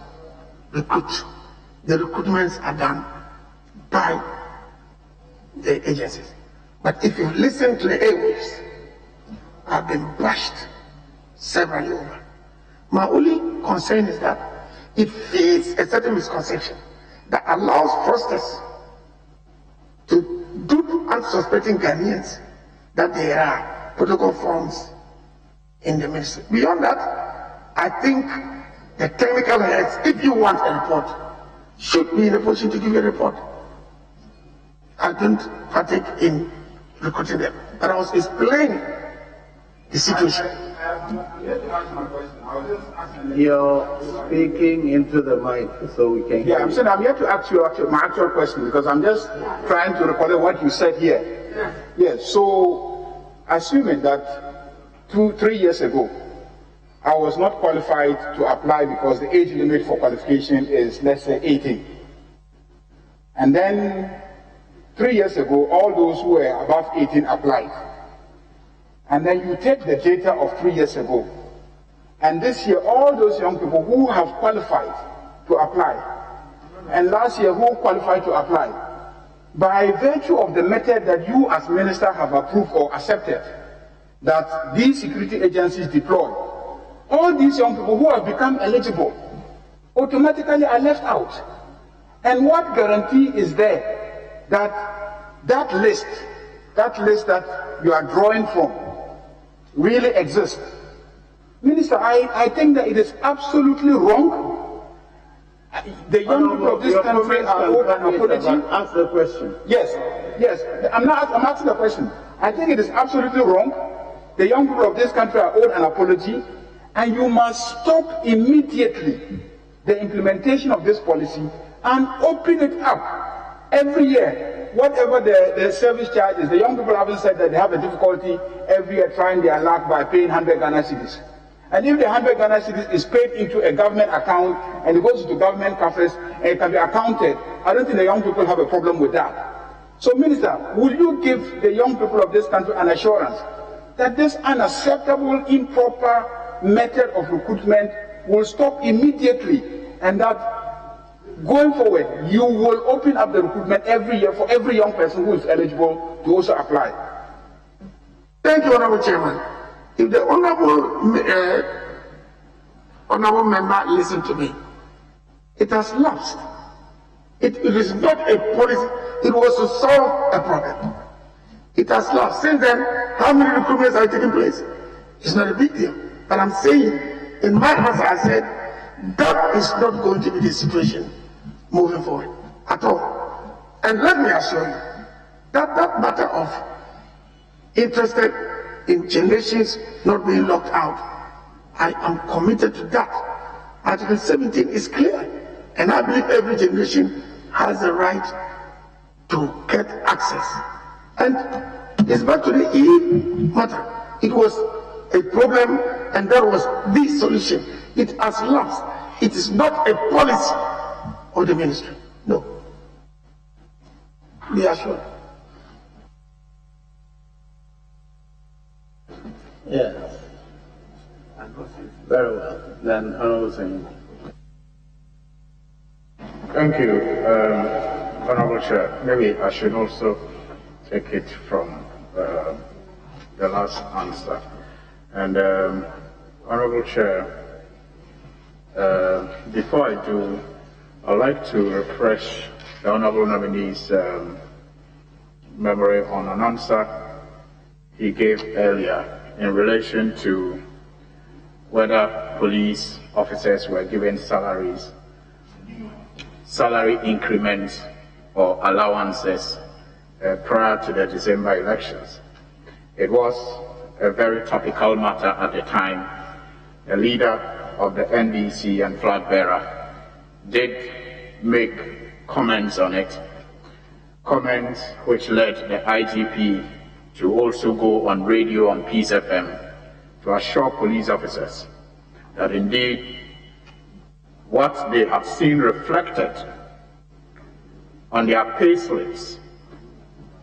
recruit. The recruitments are done by the agencies. But if you listen to the airwaves, I've been bashed severally over. My only concern is that it feeds a certain misconception that allows fraudsters to dupe unsuspecting Ghanaians that there are protocol forms in the ministry. Beyond that, I think the technical heads, if you want a report, should be in a position to give you a report. I don't partake in recruiting them, but I was explaining the situation. You're speaking into the mic so we can hear. Yeah, I'm saying I'm here to ask you my actual question because I'm just trying to recall what you said here. Yes, so assuming that 2-3 years ago, I was not qualified to apply because the age limit for qualification is, let's say, 18. And then 3 years ago, all those who were above 18 applied. And then you take the data of 3 years ago, and this year, all those young people who have qualified to apply, and last year who qualified to apply, by virtue of the method that you as minister have approved or accepted, that these security agencies deploy, all these young people who have become eligible automatically are left out. And what guarantee is there that that list that you are drawing from really exists? Minister, I think that it is absolutely wrong. The young people of this country are owed an apology. Ask the question. Yes. I'm asking the question. I think it is absolutely wrong. The young people of this country are owed an apology, and you must stop immediately the implementation of this policy and open it up every year. Whatever the service charge is, the young people haven't said that they have a difficulty every year trying their luck by paying 100 Ghana cedis. And if the 100 Ghana cedis is paid into a government account and it goes to government coffers and it can be accounted, I don't think the young people have a problem with that. So, Minister, will you give the young people of this country an assurance that this unacceptable, improper method of recruitment will stop immediately, and that going forward, you will open up the recruitment every year for every young person who is eligible to also apply? Thank you, Honorable Chairman. If the honorable member listen to me, it has lapsed. It is not a policy. It was to solve a problem. It has lapsed. Since then, how many recruitments are taking place? It's not a big deal. But I'm saying, in my answer, I said, that is not going to be the situation moving forward at all. And let me assure you that that matter of interested in generations not being locked out, I am committed to that. Article 17 is clear, and I believe every generation has the right to get access. And it's back to the E matter. It was a problem, and that was the solution. It has lapsed. It is not a policy of the ministry. No. Be assured. Yes. Very well. Then Honorable Singh. Thank you, Honorable Chair. Maybe I should also take it from the last answer. And Honorable Chair, before I do, I'd like to refresh the Honorable nominee's memory on an answer he gave earlier in relation to whether police officers were given salary increments or allowances prior to the December elections. It was a very topical matter at the time. The leader of the NDC and flag bearer did make comments on it, comments which led the IGP to also go on radio on Peace FM to assure police officers that indeed what they have seen reflected on their pay slips,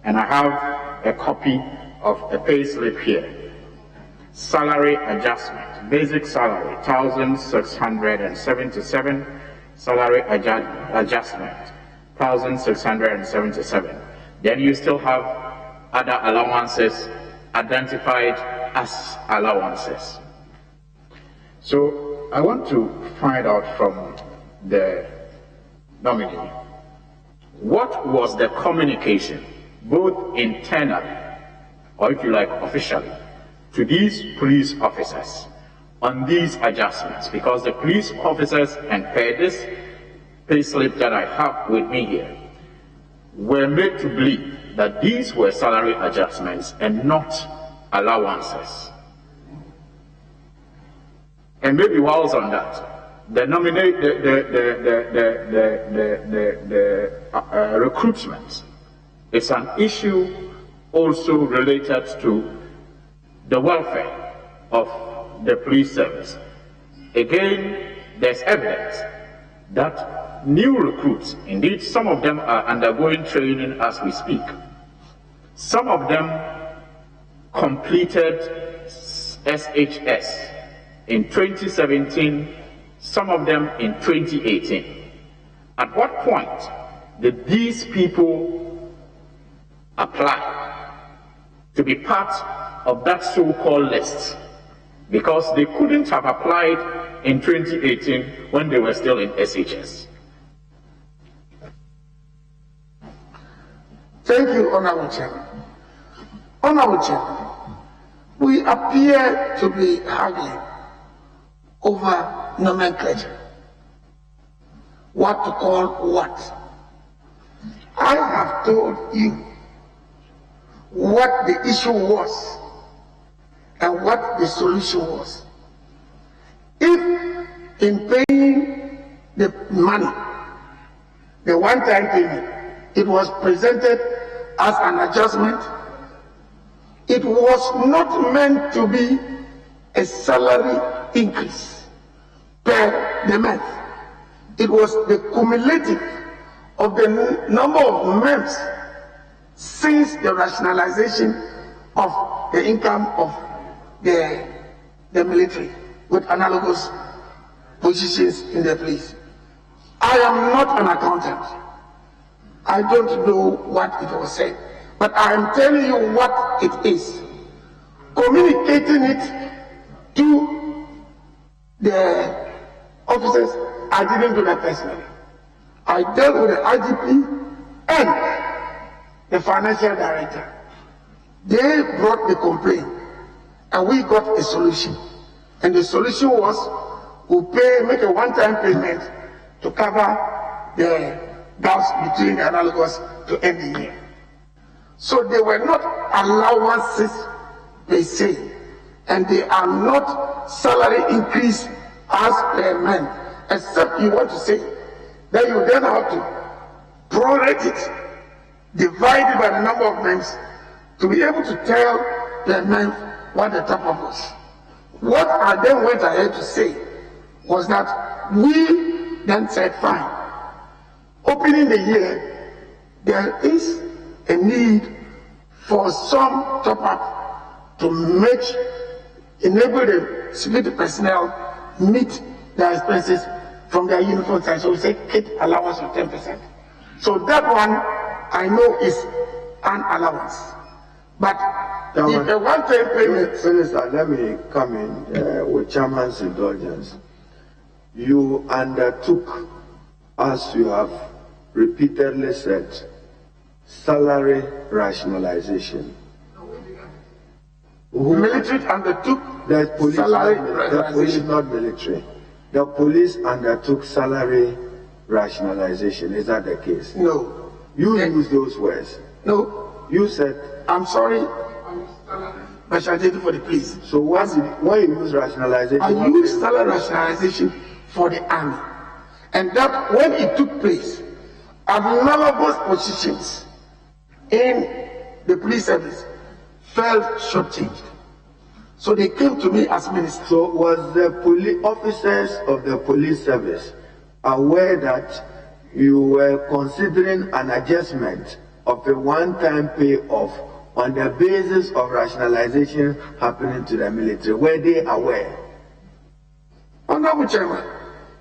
and I have a copy of a pay slip here, salary adjustment, basic salary 1,677, salary adjustment 1,677. Then you still have other allowances identified as allowances. So I want to find out from the nominee, what was the communication, both internally, or if you like officially, to these police officers on these adjustments? Because the police officers, and per this payslip that I have with me here, were made to believe that these were salary adjustments and not allowances. And maybe whilst on that, the recruitment is an issue also related to the welfare of the police service. Again, there's evidence that new recruits, indeed some of them are undergoing training as we speak. Some of them completed SHS in 2017, some of them in 2018. At what point did these people apply to be part of that so-called list? Because they couldn't have applied in 2018 when they were still in SHS. Thank you, Honorable Chairman. Honorable Chairman, we appear to be haggling over nomenclature. What to call what. I have told you what the issue was and what the solution was. If in paying the money, the one-time payment, it was presented as an adjustment, it was not meant to be a salary increase per the month. It was the cumulative of the number of months since the rationalization of the income of the military with analogous positions in the police. I am not an accountant. I don't know what it was said, but I am telling you what it is. Communicating it to the officers, I didn't do that personally. I dealt with the IGP and the financial director. They brought the complaint and we got a solution. And the solution was we'll make a one-time payment to cover the gaps between the analogous to end the year. So they were not allowances per se, and they are not salary increase as per month, except you want to say that you then have to prorate it, divide it by the number of months to be able to tell per month what the top up was. What I then went ahead to say was that we then said, fine, opening the year, there is a need for some top up to enable the security personnel meet their expenses from their uniform side. So we say kit allowance of 10%. So that one I know is an allowance. But if a one-time payment... Minister, let me come in with Chairman's indulgence. You undertook, as you have repeatedly said, salary rationalization. Military undertook salary rationalization. The police, not military. The police undertook salary rationalization. Is that the case? No. You used those words. No. You said... I'm sorry. rationalization for the police. So when you use rationalization? I use salary rationalization for the army. And that when it took place, analogous positions in the police service felt shortchanged. So they came to me as minister. So was the police officers of the police service aware that you were considering an adjustment of a one-time payoff on the basis of rationalization happening to the military? Were they aware? Honorable Chairman,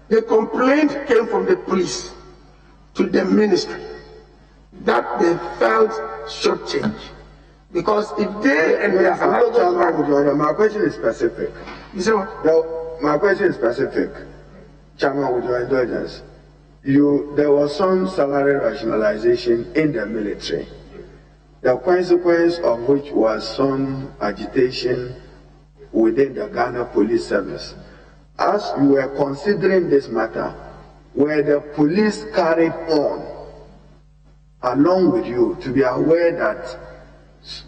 the complaint came from the police to the ministry that they felt shortchanged. Because if they and their my question is specific. You say what? No, my question is specific. Chairman, with your indulgence, there was some salary rationalization in the military, the consequence of which was some agitation within the Ghana Police Service. As you were considering this matter, were the police carried on along with you to be aware that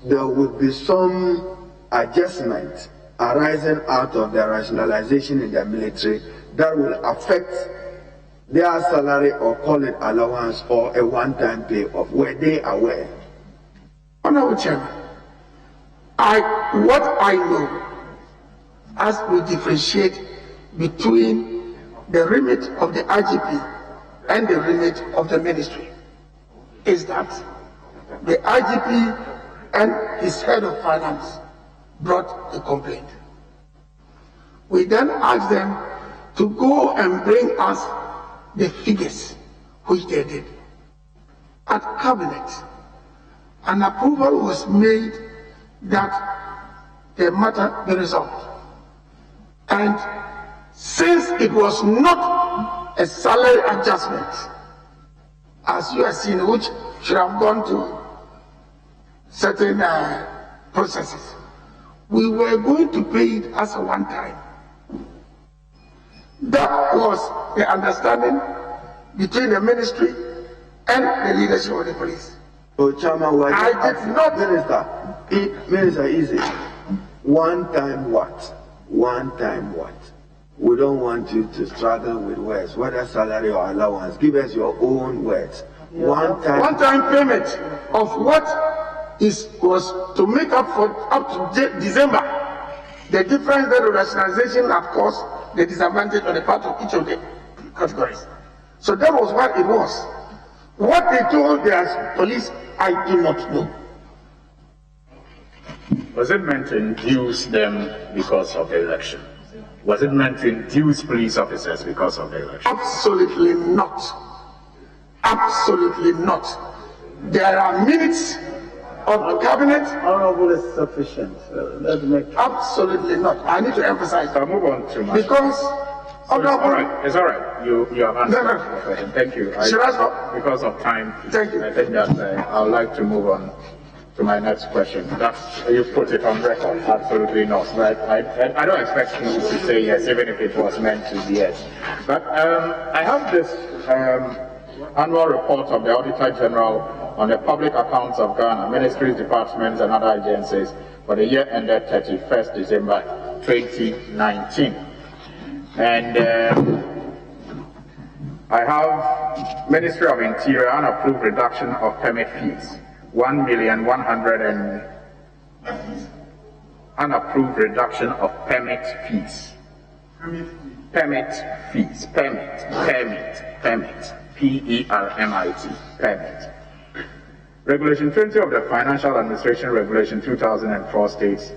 there would be some adjustment arising out of the rationalization in the military that will affect their salary, or call it allowance, or a one-time payoff? Were they aware? Honorable Chairman, what I know, as we differentiate between the remit of the IGP and the remit of the ministry, is that the IGP and his head of finance brought the complaint. We then asked them to go and bring us the figures, which they did. At cabinet, an approval was made that the matter be resolved. And since it was not a salary adjustment, as you have seen, which should have gone to certain processes, we were going to pay it as a one-time. That was the understanding between the ministry and the leadership of the police. So, Chairman, I did not. Minister, easy. One time what? One time what? We don't want you to struggle with words, whether salary or allowance. Give us your own words. One time payment of what was to make up for up to December. The difference that the rationalization had caused the disadvantage on the part of each of the categories. So that was what it was. What they told their police, I do not know. Was it meant to induce them because of the election? Was it meant to induce police officers because of the election? Absolutely not. Absolutely not. There are minutes of the cabinet. Honorable is sufficient. Let's make. Absolutely not. I need to emphasize. I'll move on to my. Because. So it's all right. It's all right. You have answered. No. Thank you. Should I stop? Because of time. Thank you. I think that I would like to move on to my next question. You put it on record. Absolutely not. Right? I don't expect you to say yes, even if it was meant to be yes. But I have this annual report of the Auditor General on the public accounts of Ghana, ministries, departments, and other agencies for the year ended 31st December 2019. And I have Ministry of Interior unapproved reduction of permit fees, 1,100,000 unapproved reduction of permit fees. Permit fees, permit, P-E-R-M-I-T, permit. Regulation 20 of the Financial Administration Regulation 2004 states,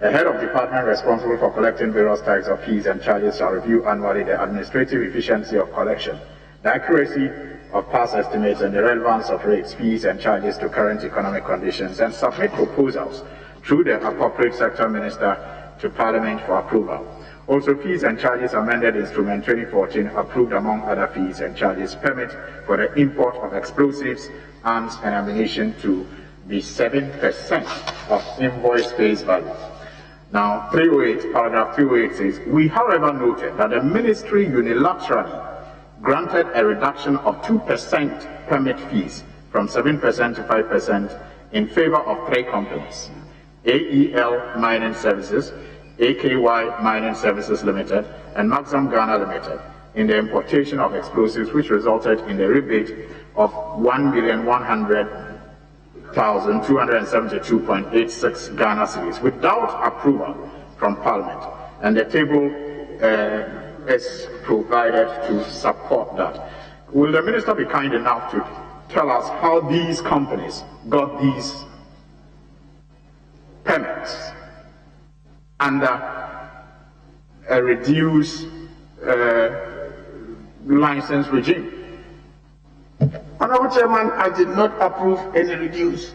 the head of department responsible for collecting various types of fees and charges shall review annually the administrative efficiency of collection, the accuracy of past estimates, and the relevance of rates, fees, and charges to current economic conditions, and submit proposals through the appropriate sector minister to Parliament for approval. Also, fees and charges amended Instrument 2014 approved, among other fees and charges, permit for the import of explosives, arms, and ammunition to be 7% of invoice face value. Now, 308, paragraph 308 says, we however noted that the ministry unilaterally granted a reduction of 2% permit fees from 7% to 5% in favor of 3 companies. AEL Mining Services, AKY Mining Services Limited, and Maxam Ghana Limited in the importation of explosives, which resulted in the rebate of 1,100,272.86 Ghana cedis without approval from Parliament. And the table is provided to support that. Will the Minister be kind enough to tell us how these companies got these permits under a reduced license regime? Honorable Chairman, I did not approve any reduced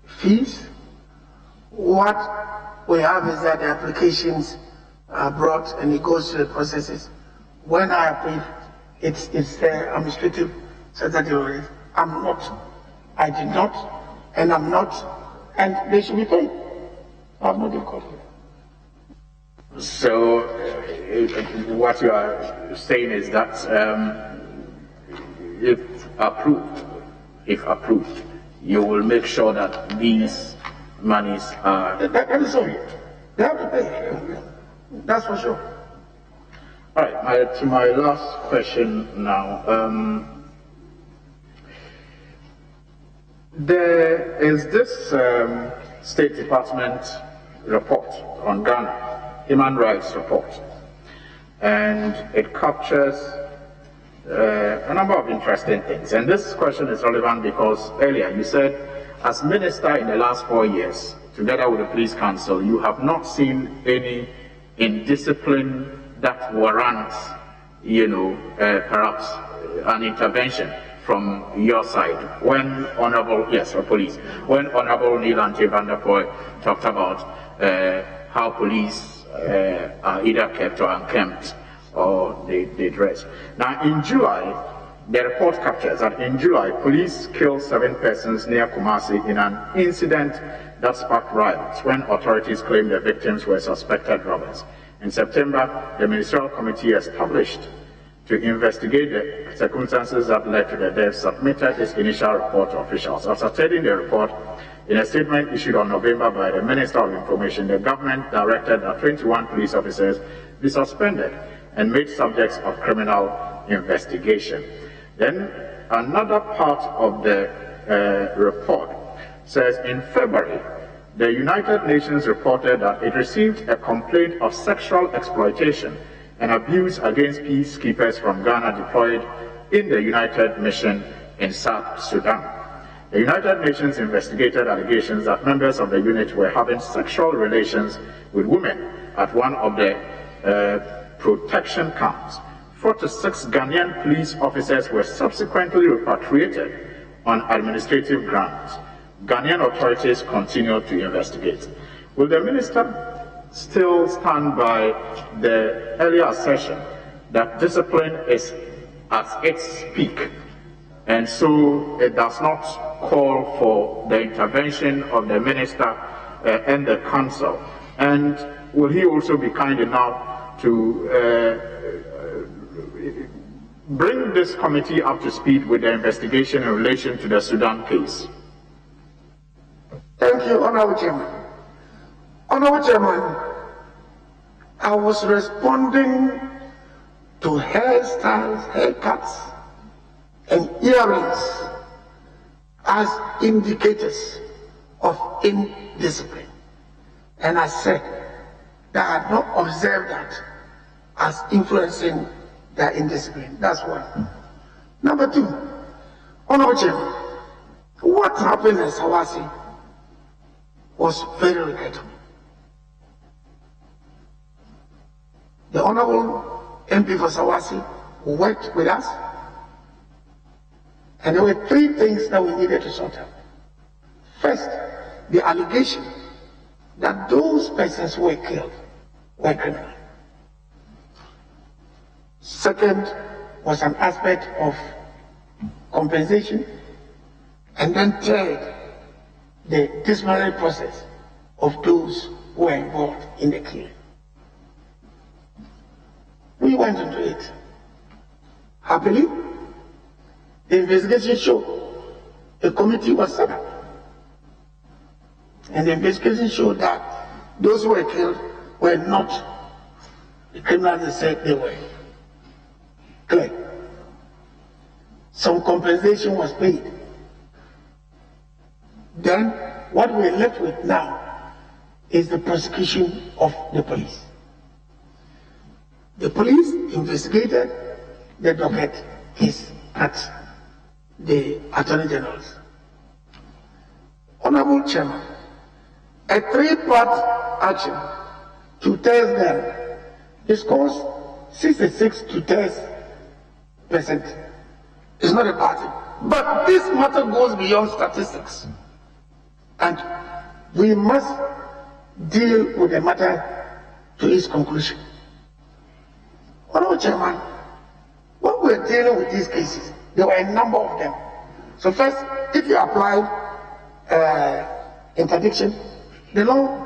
fees. What we have is that the applications are brought and it goes through the processes. When I approve, it's administrative secretary. I'm not. I did not, and I'm not, and they should be paid. I have no difficulty. So, what you are saying is that if approved, you will make sure that these monies are... That is all. They have to pay. That's for sure. All right, to my last question now. There is this State Department report on Ghana, Human Rights Report, and it captures a number of interesting things. And this question is relevant because earlier you said, as minister in the last 4 years, together with the Police Council, you have not seen any indiscipline that warrants, perhaps an intervention from your side. When Honorable Neil Ante-Vanderpoel talked about how police are either kept or unkempt, or they dress. Now, in July, the report captures that in July, police killed 7 persons near Kumasi in an incident that sparked riots when authorities claimed the victims were suspected robbers. In September, the Ministerial Committee established to investigate the circumstances that led to the deaths submitted its initial report to officials. After studying the report, in a statement issued on November by the Minister of Information, the government directed that 21 police officers be suspended and made subjects of criminal investigation. Then another part of the report says in February, the United Nations reported that it received a complaint of sexual exploitation and abuse against peacekeepers from Ghana deployed in the United Mission in South Sudan. The United Nations investigated allegations that members of the unit were having sexual relations with women at one of the protection camps. 46 Ghanaian police officers were subsequently repatriated on administrative grounds. Ghanaian authorities continue to investigate. Will the minister still stand by the earlier assertion that discipline is at its peak, and so it does not call for the intervention of the minister and the council? And will he also be kind enough to bring this committee up to speed with the investigation in relation to the Sudan case? Thank you, Honorable Chairman. Honorable Chairman, I was responding to hairstyles, haircuts, and earrings as indicators of indiscipline. And I said that I had not observed that as influencing their indiscipline. That's one. Number 2, Honorable Chairman, what happened in Sawasi was very regrettable. The Honorable MP for Sawasi worked with us, and there were 3 things that we needed to sort out. First, the allegation that those persons who were killed were criminal. Second was an aspect of compensation, and then third, the disciplinary process of those who were involved in the killing. We went into it. Happily, the investigation showed a committee was set up. And the investigation showed that those who were killed were not the criminals they said they were. Clear. Some compensation was paid. Then what we're left with now is the prosecution of the police. The police investigated the docket case at the Attorney General's. Honorable Chairman, a three-part action to test them is cost 66 to 10%. It's not a party. But this matter goes beyond statistics. And we must deal with the matter to its conclusion. Honorable Chairman, when we're dealing with these cases, there were a number of them. So first, if you apply interdiction, the law,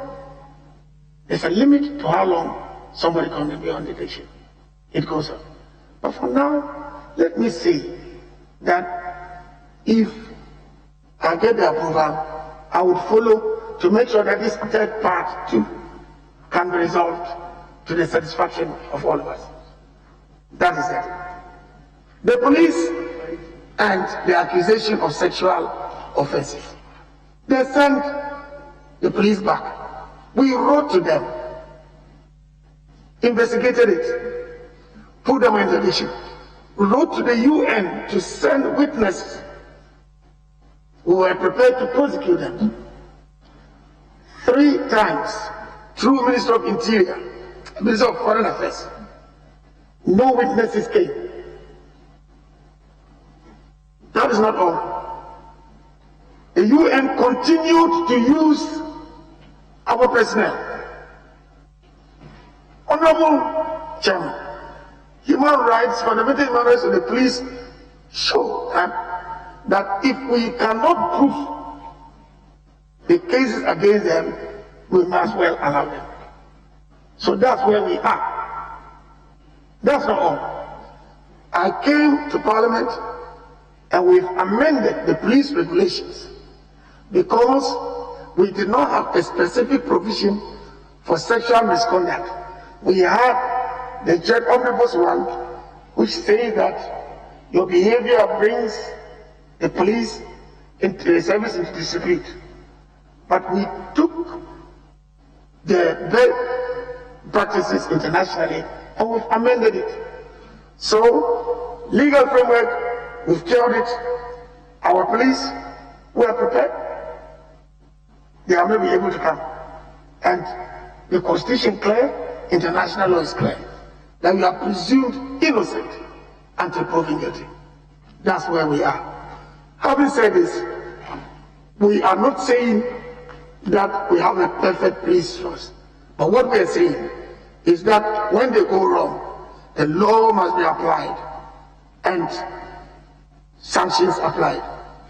there's a limit to how long somebody can be on detention. It goes up. But for now, let me say that if I get the approval, I would follow to make sure that this third part too can be resolved to the satisfaction of all of us. That is it. The police and the accusation of sexual offenses. They sent the police back. We wrote to them, investigated it, put them in interdiction, wrote to the UN to send witnesses who were prepared to prosecute them. 3 times through Minister of Interior, Minister of Foreign Affairs. No witnesses came. That is not all. The UN continued to use our personnel. Honorable Chairman, human rights, fundamental human rights of the police show that if we cannot prove the cases against them, we must well allow them. So that's where we are. That's not all. I came to Parliament and we've amended the police regulations because we did not have a specific provision for sexual misconduct. We had the Jet Omnibus 1, which says that your behavior brings the police into the service into disrepute. But we took the best practices internationally and we've amended it. So, legal framework, we've killed it. Our police, we are prepared. They are maybe able to come. And the Constitution clear, international law is clear. That we are presumed innocent until proven guilty. That's where we are. Having said this, we are not saying that we have a perfect police force. But what we are saying is that when they go wrong, the law must be applied and sanctions applied.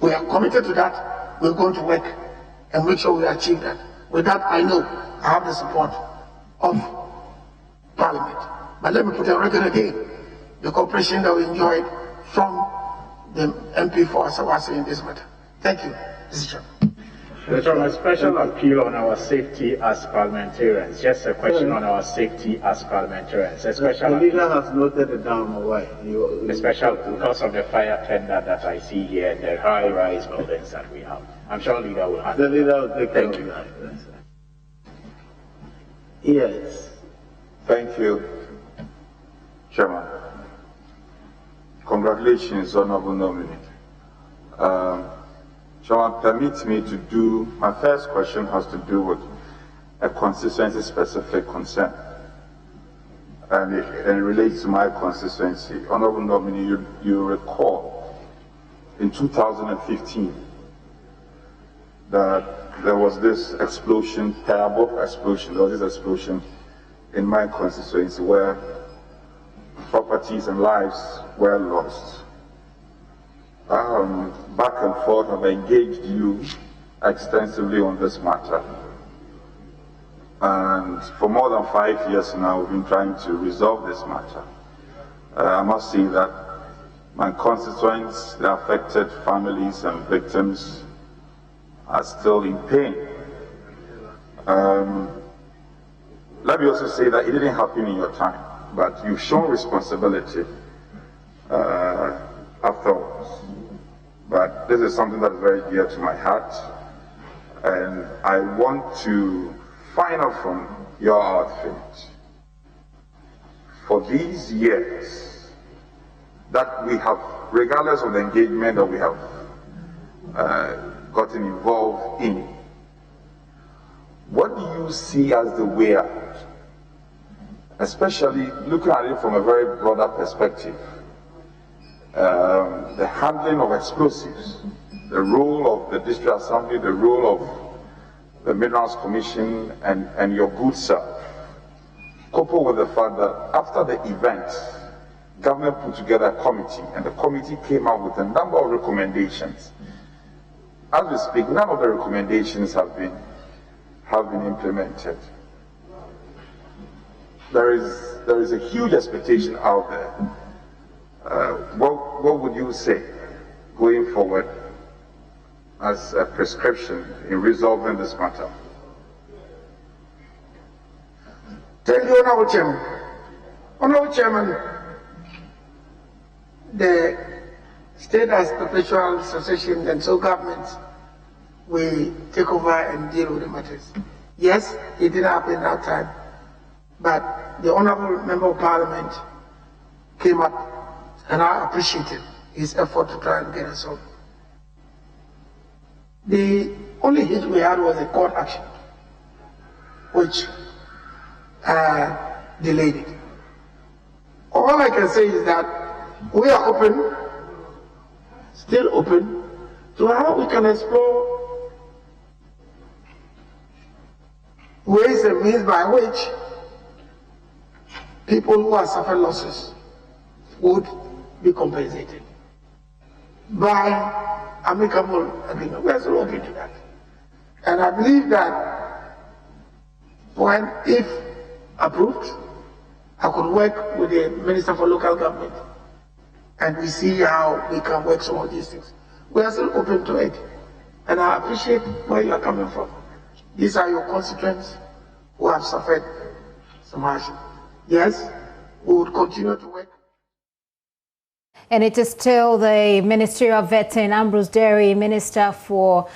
We are committed to that. We're going to work and make sure we achieve that. With that, I know I have the support of Parliament. But let me put a record again, the cooperation that we enjoyed from the MP for Asawasi in this matter. Thank you, Mr. Chairman. A special appeal on our safety as parliamentarians. Just a question on our safety as parliamentarians. A special the leader has noted it down. Why? Especially because of the fire tender that I see here and the high-rise buildings that we have. I'm sure the leader will handle. The leader will take care of that. Yes. Thank you, Chairman. Congratulations, Honorable Nominee. Chairman, permit me to do, my first question has to do with a constituency-specific concern. And it relates to my constituency. Honorable Nominee, you recall in 2015 that there was this explosion, terrible explosion, there was this explosion in my constituency where properties and lives were lost. Back and forth, I've engaged you extensively on this matter. And for more than 5 years now, we've been trying to resolve this matter. I must say that my constituents, the affected families and victims are still in pain. Let me also say that it didn't happen in your time, but you've shown responsibility afterwards. But this is something that is very dear to my heart, and I want to find out from your outfit, for these years that we have, regardless of the engagement that we have gotten involved in, what do you see as the way out? Especially looking at it from a very broader perspective. The handling of explosives, the role of the District Assembly, the role of the Minerals Commission, and your good self. Coupled with the fact that after the event, government put together a committee, and the committee came out with a number of recommendations. As we speak, none of the recommendations have been implemented. There is a huge expectation out there. What would you say going forward as a prescription in resolving this matter? Thank you, Honorable Chairman. Honorable Chairman, the state as perpetual association and so governments will take over and deal with the matters. Yes, it didn't happen in our time, but the Honorable Member of Parliament came up, and I appreciated his effort to try and get us solved. The only hitch we had was a court action, which delayed it. All I can say is that we are open, still open, to how we can explore ways and means by which people who have suffered losses would be compensated by amicable agreement. We are still open to that. And I believe that if approved, I could work with the Minister for Local Government and we see how we can work some of these things. We are still open to it. And I appreciate where you are coming from. These are your constituents who have suffered some hardship. Yes, we would continue to work. And it is still the Ministerial veteran Ambrose Dery, Minister for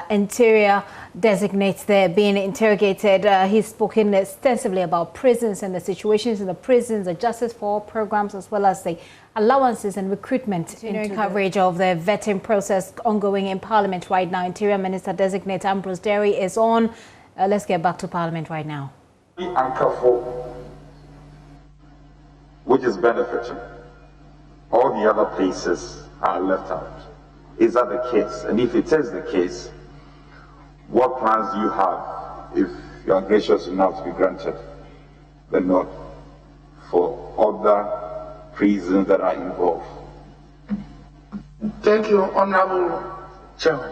Interior Designate, there being interrogated. He's spoken extensively about prisons and the situations in the prisons, the Justice for All programs, as well as the allowances and recruitment. Continuing coverage of the vetting process ongoing in Parliament right now. Interior Minister Designate Ambrose Dery is on. Let's get back to Parliament right now. Which is beneficial. All the other places are left out. Is that the case? And if it is the case, what plans do you have if you are gracious enough to be granted the nod for other prisons that are involved? Thank you, Honorable Chairman.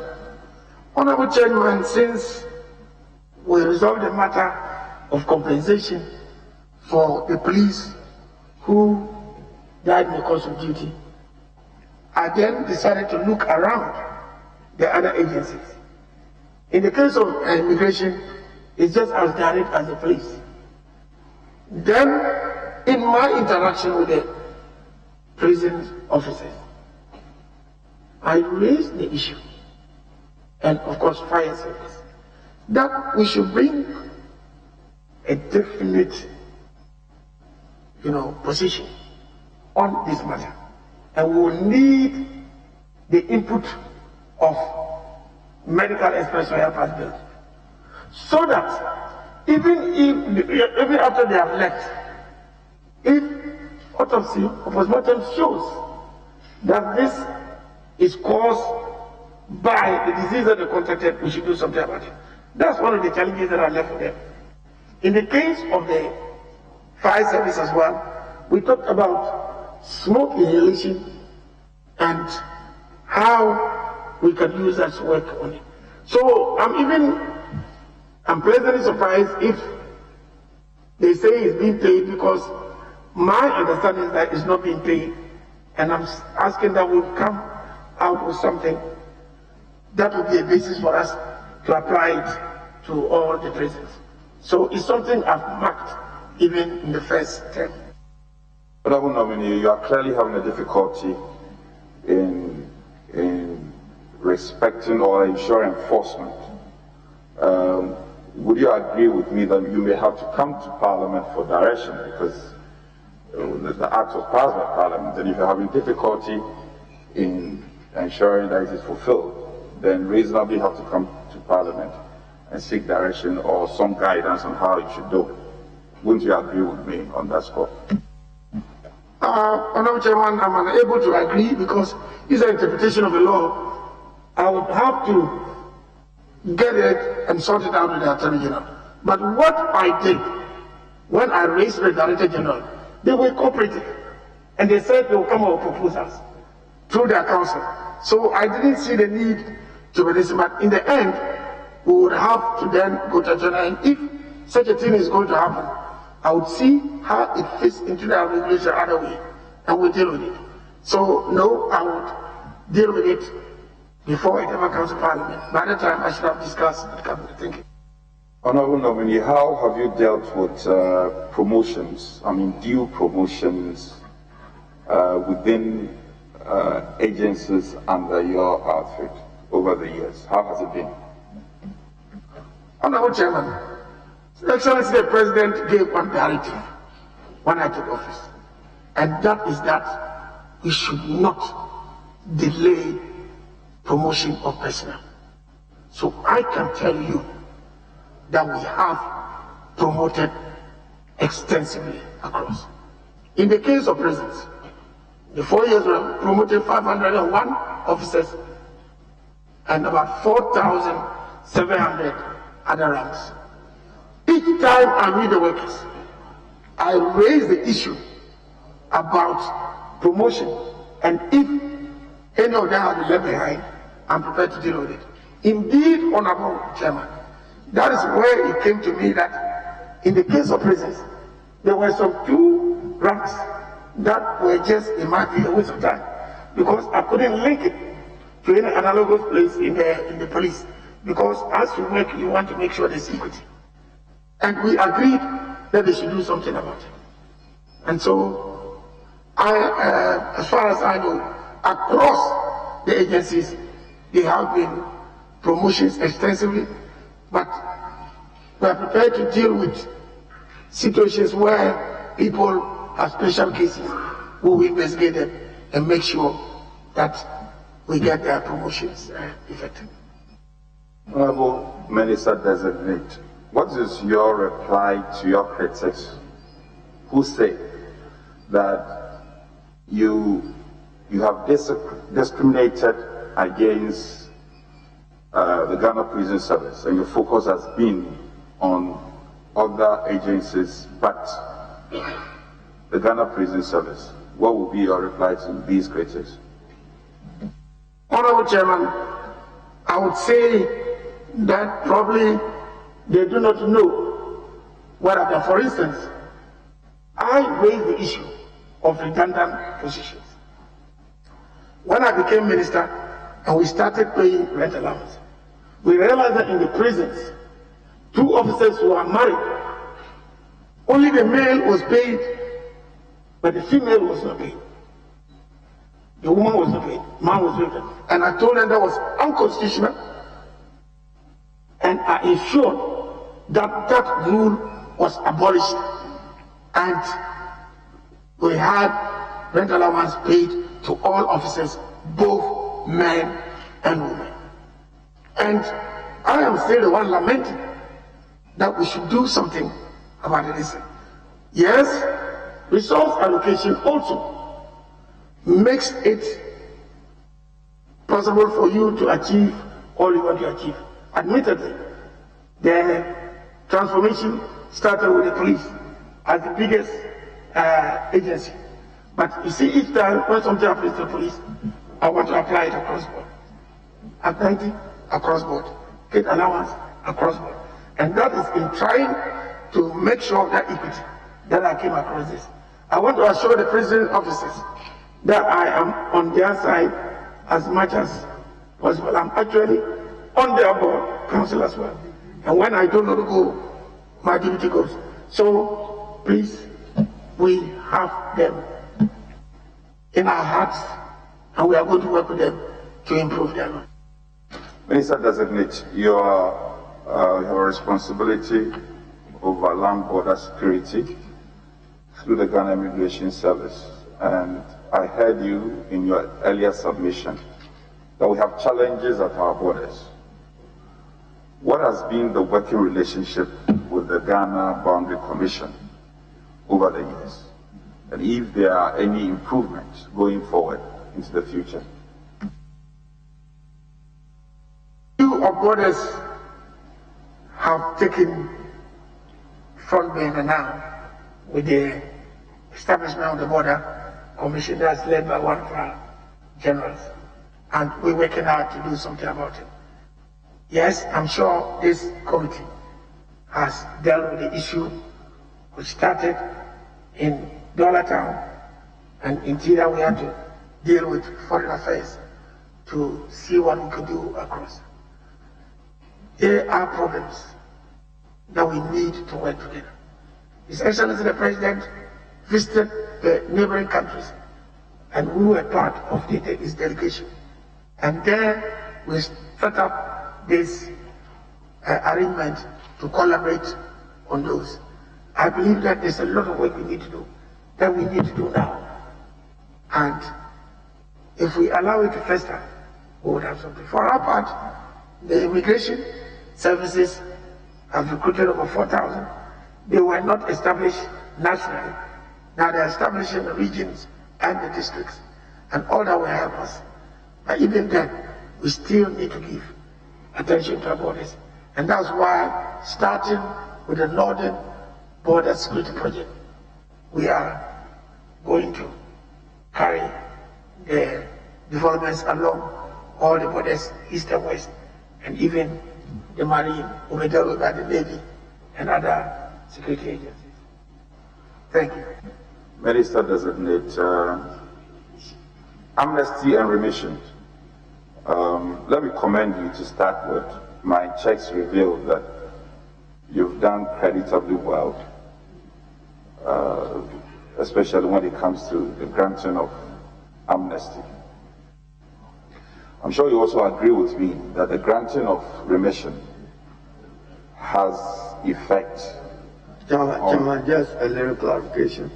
Honorable Chairman, since we resolved the matter of compensation for the police who died in the course of duty, I then decided to look around the other agencies. In the case of immigration, it's just as direct as the police. Then, in my interaction with the prison officers, I raised the issue, and of course fire service, that we should bring a definite, position on this matter. And we will need the input of medical experts to help us build. So that even after they have left, if autopsy or postmortem shows that this is caused by the disease that they contracted, we should do something about it. That's one of the challenges that are left for them. In the case of the fire service as well, we talked about smoke inhalation and how we can use that to work on it. So I'm pleasantly surprised if they say it's being paid, because my understanding is that it's not being paid, and I'm asking that we come out with something that will be a basis for us to apply it to all the prisons. So it's something I've marked even in the first term. Honorable nominee, you are clearly having a difficulty in respecting or ensuring enforcement. Would you agree with me that you may have to come to Parliament for direction, because the act was passed by Parliament, and if you're having difficulty in ensuring that it is fulfilled, then reasonably have to come to Parliament and seek direction or some guidance on how you should do it. Wouldn't you agree with me on that score? Honorable Chairman, I'm unable to agree because it's an interpretation of the law. I would have to get it and sort it out with the Attorney General. But what I did when I raised the Director General, they were cooperative, and they said they will come up with proposals through their council. So I didn't see the need to be this, but in the end, we would have to then go to General, and if such a thing is going to happen, I would see how it fits into the regulation other way, and we'll deal with it. So no, I would deal with it before it ever comes to Parliament. By the time, I should have discussed the cabinet. Thank you. Honorable nominee, how have you dealt with promotions, due promotions within agencies under your outfit over the years? How has it been? Honorable Chairman, Excellency the President gave one directive when I took office, and that is that we should not delay promotion of personnel. So I can tell you that we have promoted extensively across. In the case of prisons, the 4 years we have promoted 501 officers and about 4,700 other ranks. Each time I meet the workers, I raise the issue about promotion, and if any of them have been left behind, I'm prepared to deal with it. Indeed, Honorable Chairman, that is where it came to me that in the case of prisons, there were some 2 ranks that were just, in my view, a waste of time, because I couldn't link it to any analogous place in the police, because as you work, you want to make sure there's equity. And we agreed that they should do something about it. And so, as far as I know, across the agencies, there have been promotions extensively, but we are prepared to deal with situations where people have special cases. We will investigate them and make sure that we get their promotions effective. Honorable Minister-Designate, what is your reply to your critics who say that you have discriminated against the Ghana Prison Service, and your focus has been on other agencies but the Ghana Prison Service? What will be your reply to these critics? Honorable Chairman, I would say that probably they do not know what I've done. For instance, I raised the issue of redundant positions. When I became minister and we started paying rent allowance, we realized that in the prisons, 2 officers who are married, only the male was paid, but the female was not paid. The woman was not paid, man was paid. And I told them that was unconstitutional, and I ensured that that rule was abolished, and we had rent allowance paid to all officers, both men and women. And I am still the one lamenting that we should do something about this. Yes, resource allocation also makes it possible for you to achieve all you want to achieve. Admittedly, the transformation started with the police as the biggest agency. But you see, each time when something happens to the police, I want to apply it across board. Appointing across board, get allowance across board. And that is in trying to make sure that equity that I came across this. I want to assure the prison officers that I am on their side as much as possible. I'm actually on their board council as well. And when I don't know to go, my duty goes. So please, we have them in our hearts, and we are going to work with them to improve their life. Minister Designate, you have a responsibility over land border security through the Ghana Immigration Service. And I heard you in your earlier submission that we have challenges at our borders. What has been the working relationship with the Ghana Boundary Commission over the years? And if there are any improvements going forward into the future? Few of borders have taken front burner now with the establishment of the border commission that's led by one of our generals, and we're working hard to do something about it. Yes, I'm sure this committee has dealt with the issue which started in Dollar Town, and Interior we had to deal with foreign affairs to see what we could do across. There are problems that we need to work together. His Excellency the President visited the neighboring countries, and we were part of his delegation. And there we set up this arrangement to collaborate on those. I believe that there's a lot of work we need to do, that we need to do now. And if we allow it to fester, we would have something. For our part, the immigration services have recruited over 4,000. They were not established nationally. Now they're established in the regions and the districts, and all that will help us. But even then, we still need to give attention to our borders. And that's why, starting with the Northern Border Security Project, we are going to carry the developments along all the borders, east and west, and even the Marine will be dealt with by the Navy and other security agencies. Thank you. Minister Designate, amnesty and remission. Let me commend you to start with. My checks reveal that you've done creditably well, especially when it comes to the granting of amnesty. I'm sure you also agree with me that the granting of remission has effect. Chairman, just a little clarification.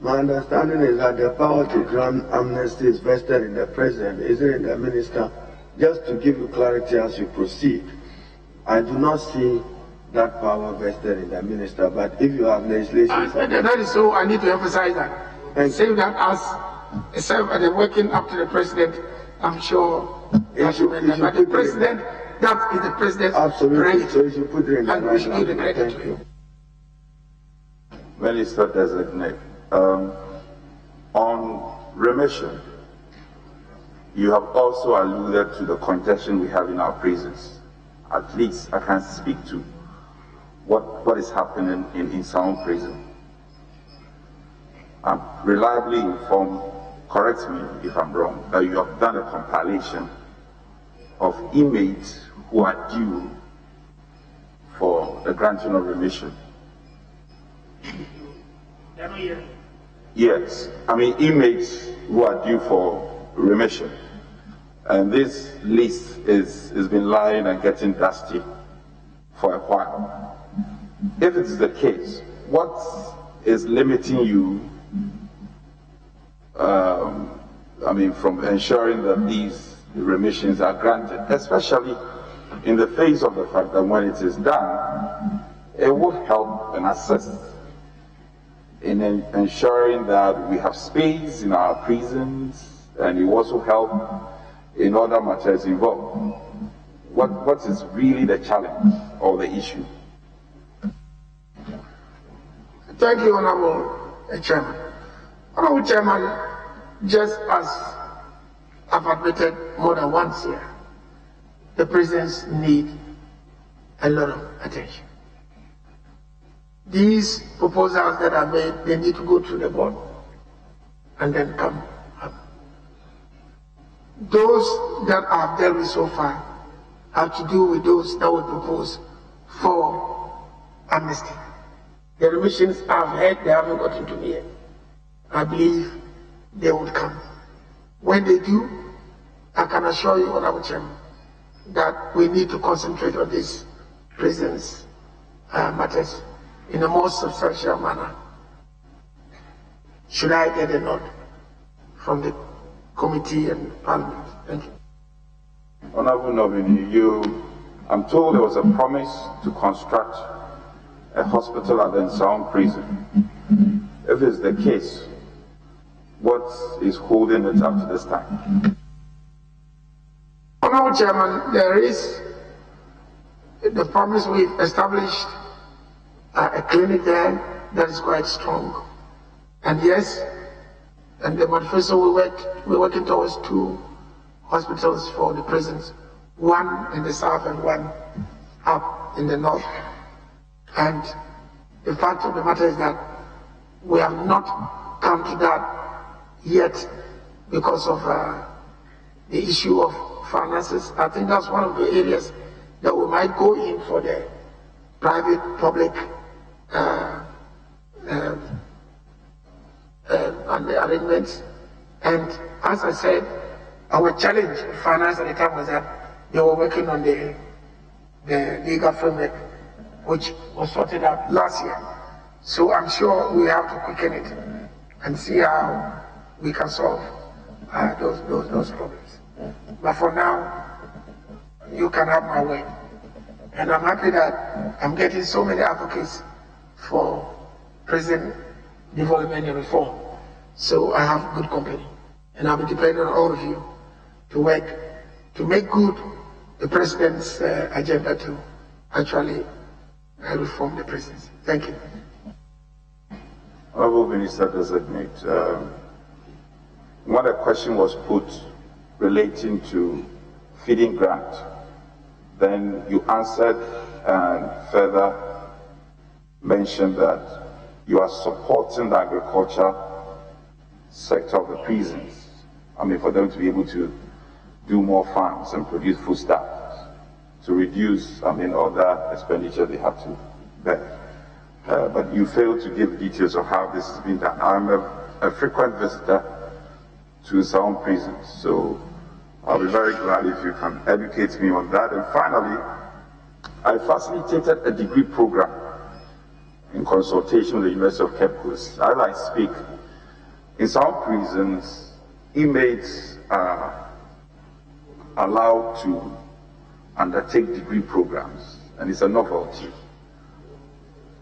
My understanding is that the power to grant amnesty is vested in the President, isn't it, the Minister? Just to give you clarity as you proceed, I do not see that power vested in the Minister, but if you have legislation... That is so, I need to emphasize that. And say that as working up to the President, I'm sure that should be done. But the President, that is the President's absolutely, so you should put it in the and we should give the credit to him. Minister Designate, on remission, you have also alluded to the congestion we have in our prisons. At least I can speak to what is happening in Sound Prison. I'm reliably informed, correct me if I'm wrong, that you have done a compilation of inmates who are due for the granting of remission. Yes, I mean inmates who are due for remission. And this list is been lying and getting dusty for a while. If it's the case, what is limiting you from ensuring that these remissions are granted, especially in the face of the fact that when it is done, it will help and assist in ensuring that we have space in our prisons, and it will also help in other matters involved. What is really the challenge or the issue? Thank you, Honorable Chairman. Honorable Chairman, just as I've admitted more than once here, the prisons need a lot of attention. These proposals that are made, they need to go through the board and then come up. Those that I've dealt with so far have to do with those that were proposed for amnesty. The remissions I've heard, they haven't gotten to me yet. I believe they would come. When they do, I can assure you, Honorable Chairman, that we need to concentrate on these prisons matters in a more substantial manner. Should I get a nod from the committee and Parliament? Thank you. Honorable Nominee, I'm told there was a promise to construct a hospital at the Nsaon prison. If it's the case, what is holding it up to this time? Honorable Chairman, there is the promise. We've established a clinic there that is quite strong. And yes, and the manifesto we're working towards 2 hospitals for the prisons, one in the south and one up in the north. And the fact of the matter is that we have not come to that yet because of the issue of finances. I think that's one of the areas that we might go in for the private-public and the arrangements. And as I said, our challenge with finance at the time was that they were working on the legal framework, which was sorted out last year. So I'm sure we have to quicken it and see how we can solve those problems. But for now, you can have my word. And I'm happy that I'm getting so many advocates for prison development and reform. So I have good company. And I'll be depending on all of you to work to make good the President's agenda to actually reform the presidency. Thank you. Honorable Minister-Designate, when a question was put relating to feeding grant, then you answered and further mentioned that you are supporting the agriculture sector of the prisons. I mean, for them to be able to do more farms and produce foodstuffs, to reduce, all the expenditure they have to bear. But you failed to give details of how this has been done. I'm a frequent visitor to some prisons, so I'll be very glad if you can educate me on that. And finally, I facilitated a degree program in consultation with the University of Cape Coast. As I speak, in some prisons, inmates are allowed to undertake degree programs, and it's a novelty.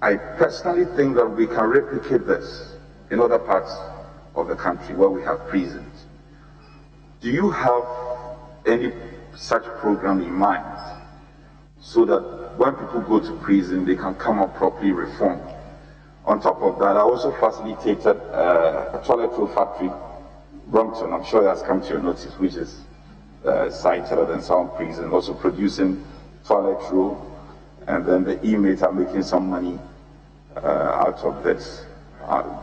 I personally think that we can replicate this in other parts of the country where we have prisons. Do you have any such program in mind so that when people go to prison, they can come out properly reformed? On top of that, I also facilitated a toilet roll factory, Brompton. I'm sure that's come to your notice, which is cited at the Sound Prison, also producing toilet roll, and then the inmates are making some money out of this.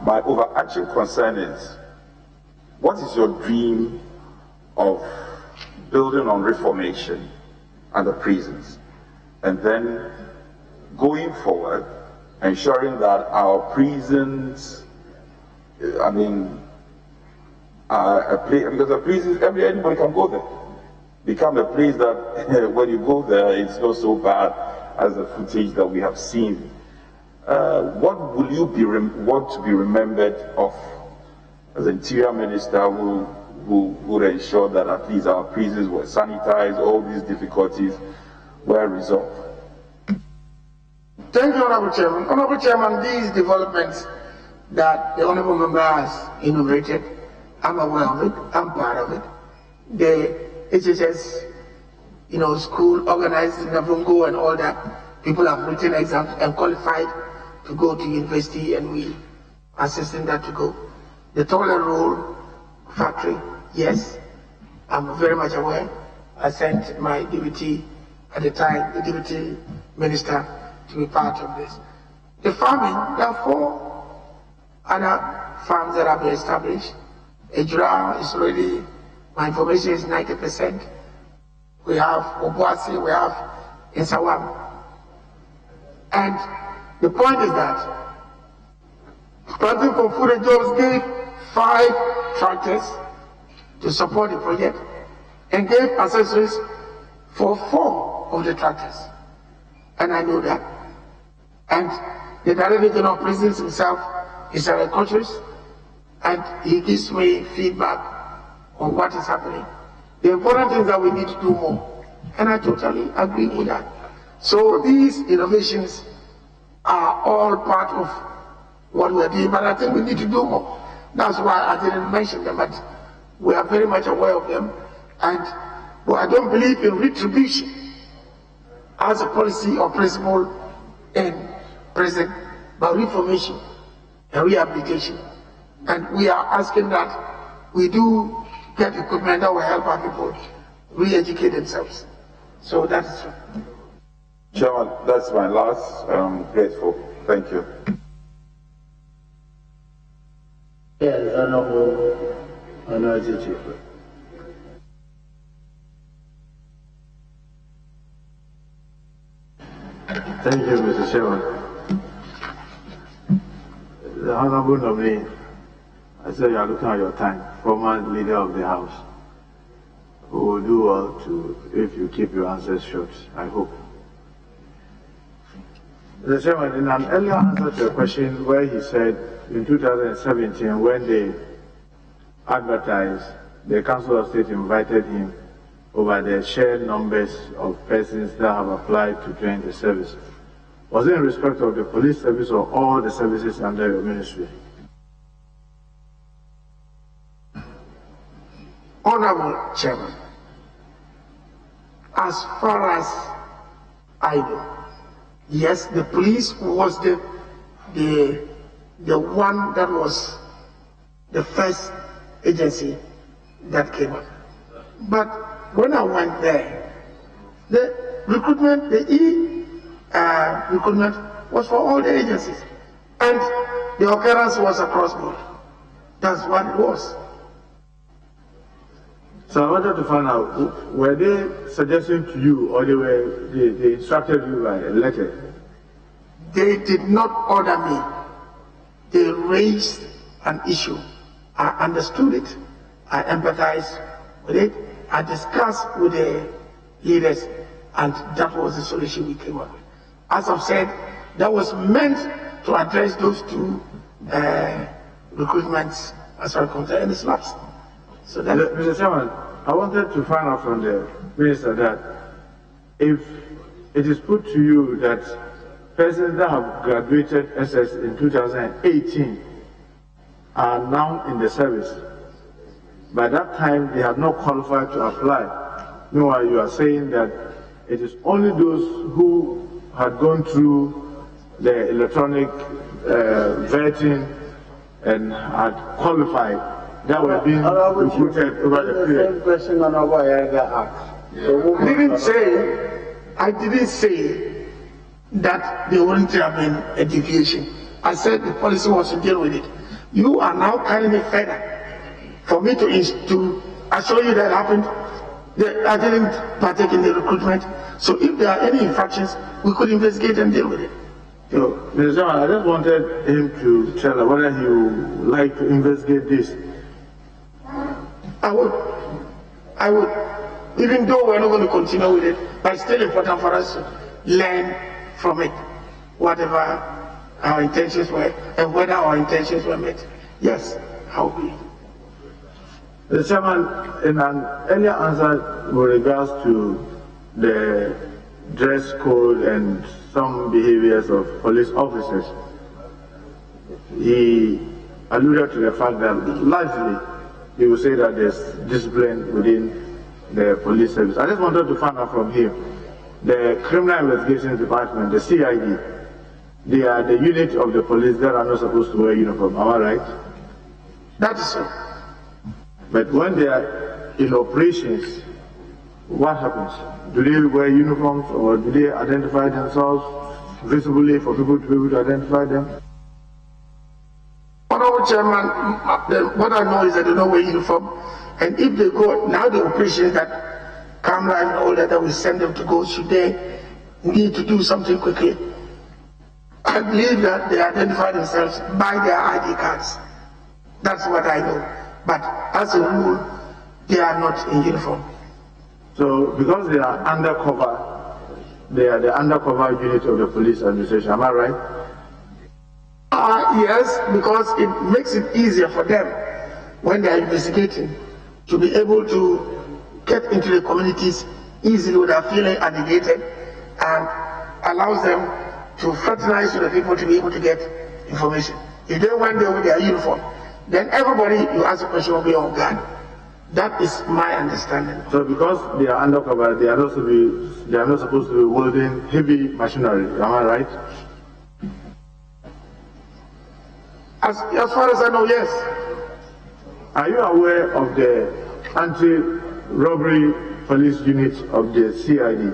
My overarching concern is, what is your dream of building on reformation at the prisons, and then going forward, ensuring that our prisons, are a place, because the prisons, anybody can go there, become a place that when you go there, it's not so bad as the footage that we have seen. What will you want to be remembered of as Interior Minister who would ensure that at least our prisons were sanitized, all these difficulties were resolved? Thank you, Honorable Chairman. Honorable Chairman, these developments that the Honorable Member has enumerated, I'm aware of it, I'm part of it. The HHS, school organized in Navungo and all that, people have written exams and qualified to go to university, and we are assisting that to go. The toilet roll factory, yes, I'm very much aware. I sent my deputy at the time, the deputy minister, to be part of this. The farming, there are 4 other farms that have been established. Ejura is already, my information is 90%. We have Obuasi, we have Insawam. And the point is that Planting for Food and Jobs gave 5 tractors to support the project and gave accessories for 4 of the tractors. And I know that. And the Director General of Prisons himself is a psychiatrist, and he gives me feedback on what is happening. The important thing is that we need to do more. And I totally agree with that. So these innovations are all part of what we're doing, but I think we need to do more. That's why I didn't mention them, but we are very much aware of them. And well, I don't believe in retribution as a policy or principle in prison, but reformation and rehabilitation. And we are asking that we do get equipment that will help our people re-educate themselves. So that is true. Chairman, that's my last. Grateful. Thank you. Yes, Honorable Chief. Thank you, Mr. Chairman. The Honorable nominee, I said you are looking at your time, former leader of the House. We will do well if you keep your answers short, I hope. Mr. Chairman, in an earlier answer to a question where he said in 2017 when they advertised, the Council of State invited him over the shared numbers of persons that have applied to join the service. Was it in respect of the police service or all the services under your ministry? Honorable Chairman, as far as I know, yes, the police was the one that was the first agency that came up. But when I went there, the recruitment, recruitment was for all the agencies. And the occurrence was across board. That's what it was. So I wanted to find out, were they suggesting to you or they instructed you by a letter? They did not order me. They raised an issue. I understood it. I empathized with it. I discussed with the leaders, and that was the solution we came up with. As I've said, that was meant to address those 2 recruitments as far as concerned, and it's lapsed. So that Mr. Chairman, I wanted to find out from the Minister that if it is put to you that persons that have graduated SS in 2018 are now in the service, by that time they have not qualified to apply. Meanwhile, you are saying that it is only those who had gone through the electronic vetting and had qualified that were being recruited over the period. Same question Honorable Ayega asked. I didn't say that there wouldn't have been a deviation. I said the policy was to deal with it. You are now carrying it further for me to assure you that happened. I didn't partake in the recruitment. So if there are any infractions, we could investigate and deal with it. So, Mr. Chairman, I just wanted him to tell us whether he would like to investigate this. I would, even though we're not going to continue with it, but it's still important for us to learn from it, whatever our intentions were, and whether our intentions were met. Yes, I will be. Mr. Chairman, in an earlier answer with regards to the dress code and some behaviors of police officers, he alluded to the fact that largely he would say that there's discipline within the police service. I just wanted to find out from him, the Criminal Investigations Department, the CID, they are the unit of the police that are not supposed to wear uniform, am I right? That is so. But when they are in operations, what happens? Do they wear uniforms or do they identify themselves visibly for people to be able to identify them? Honorable Chairman, what I know is that they don't wear uniform, and if they go, now the operations that come live and all that we send them to go, should they need to do something quickly, I believe that they identify themselves by their ID cards. That's what I know. But as a rule, they are not in uniform. So because they are undercover, they are the undercover unit of the police administration, am I right? Yes, because it makes it easier for them when they are investigating to be able to get into the communities easily without feeling agitated, and allows them to fraternize with the people to be able to get information. If they went there with their uniform, then everybody you ask a question will be on guard. That is my understanding. So because they are undercover, they are not supposed to be wielding heavy machinery, am I right? As far as I know, yes. Are you aware of the anti-robbery police unit of the CID?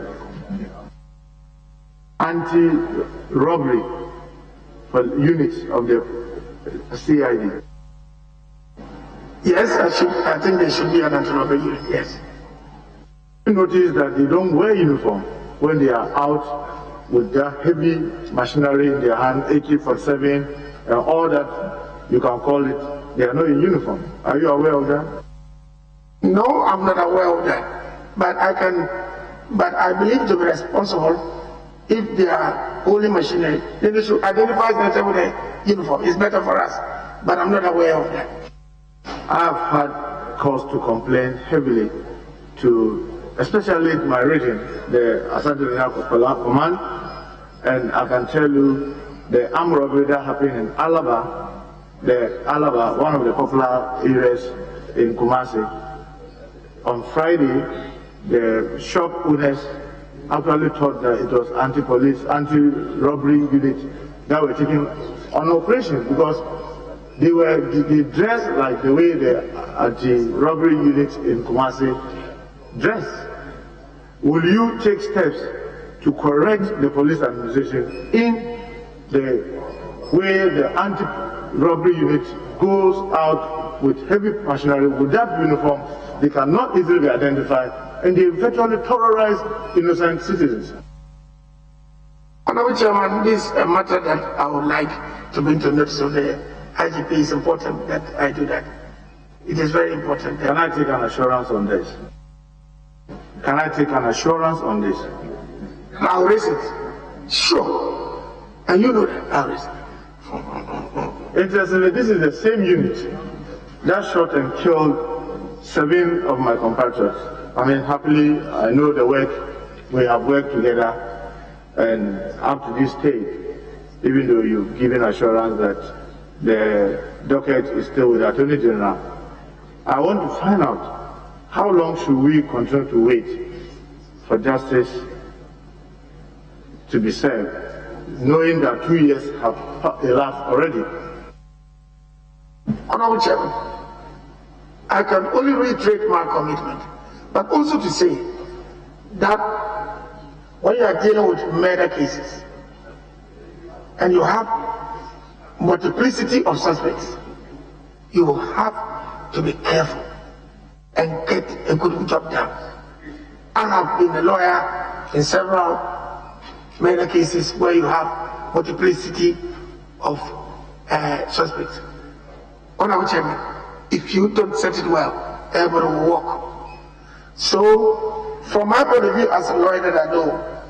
Anti-robbery unit of the CID? Yes, I think there should be an anti-robbery unit, yes. You notice that they don't wear uniform when they are out with their heavy machinery in their hand, AK-47 and all that you can call it. They are not in uniform. Are you aware of that? No, I'm not aware of that. But I believe to be responsible if they are holding machinery. Then they should identify themselves with a uniform. It's better for us. But I'm not aware of that. I have had cause to complain heavily to, especially my region, the Asante Command, and I can tell you the armed robbery that happened in Alaba, one of the popular areas in Kumasi. On Friday, the shop owners actually thought that it was anti-robbery unit that were taking on operation because they dressed like the way the anti-robbery unit in Kumasi dress. Will you take steps to correct the police administration in the way the anti-robbery unit goes out with heavy machinery with that uniform? They cannot easily be identified and they virtually terrorize innocent citizens. Honorable Chairman, this is a matter that I would like to bring to notice of the IGP. It's important that I do that. It is very important. Can I take an assurance on this? Can I take an assurance on this? I'll raise it. Sure. And you know that. I'll raise it. Interestingly, this is the same unit that shot and killed 7 of my compatriots. I mean, happily, I know the work, we have worked together, and up to this stage, even though you've given assurance that the docket is still with the Attorney General, I want to find out how long should we continue to wait for justice to be served, knowing that 2 years have elapsed already. Honorable Chairman, I can only reiterate my commitment, but also to say that when you are dealing with murder cases and you have multiplicity of suspects, you have to be careful and get a good job done. I have been a lawyer in several murder cases where you have multiplicity of suspects. Honorable Chairman, if you don't set it well, everybody will walk. So, from my point of view as a lawyer that I know,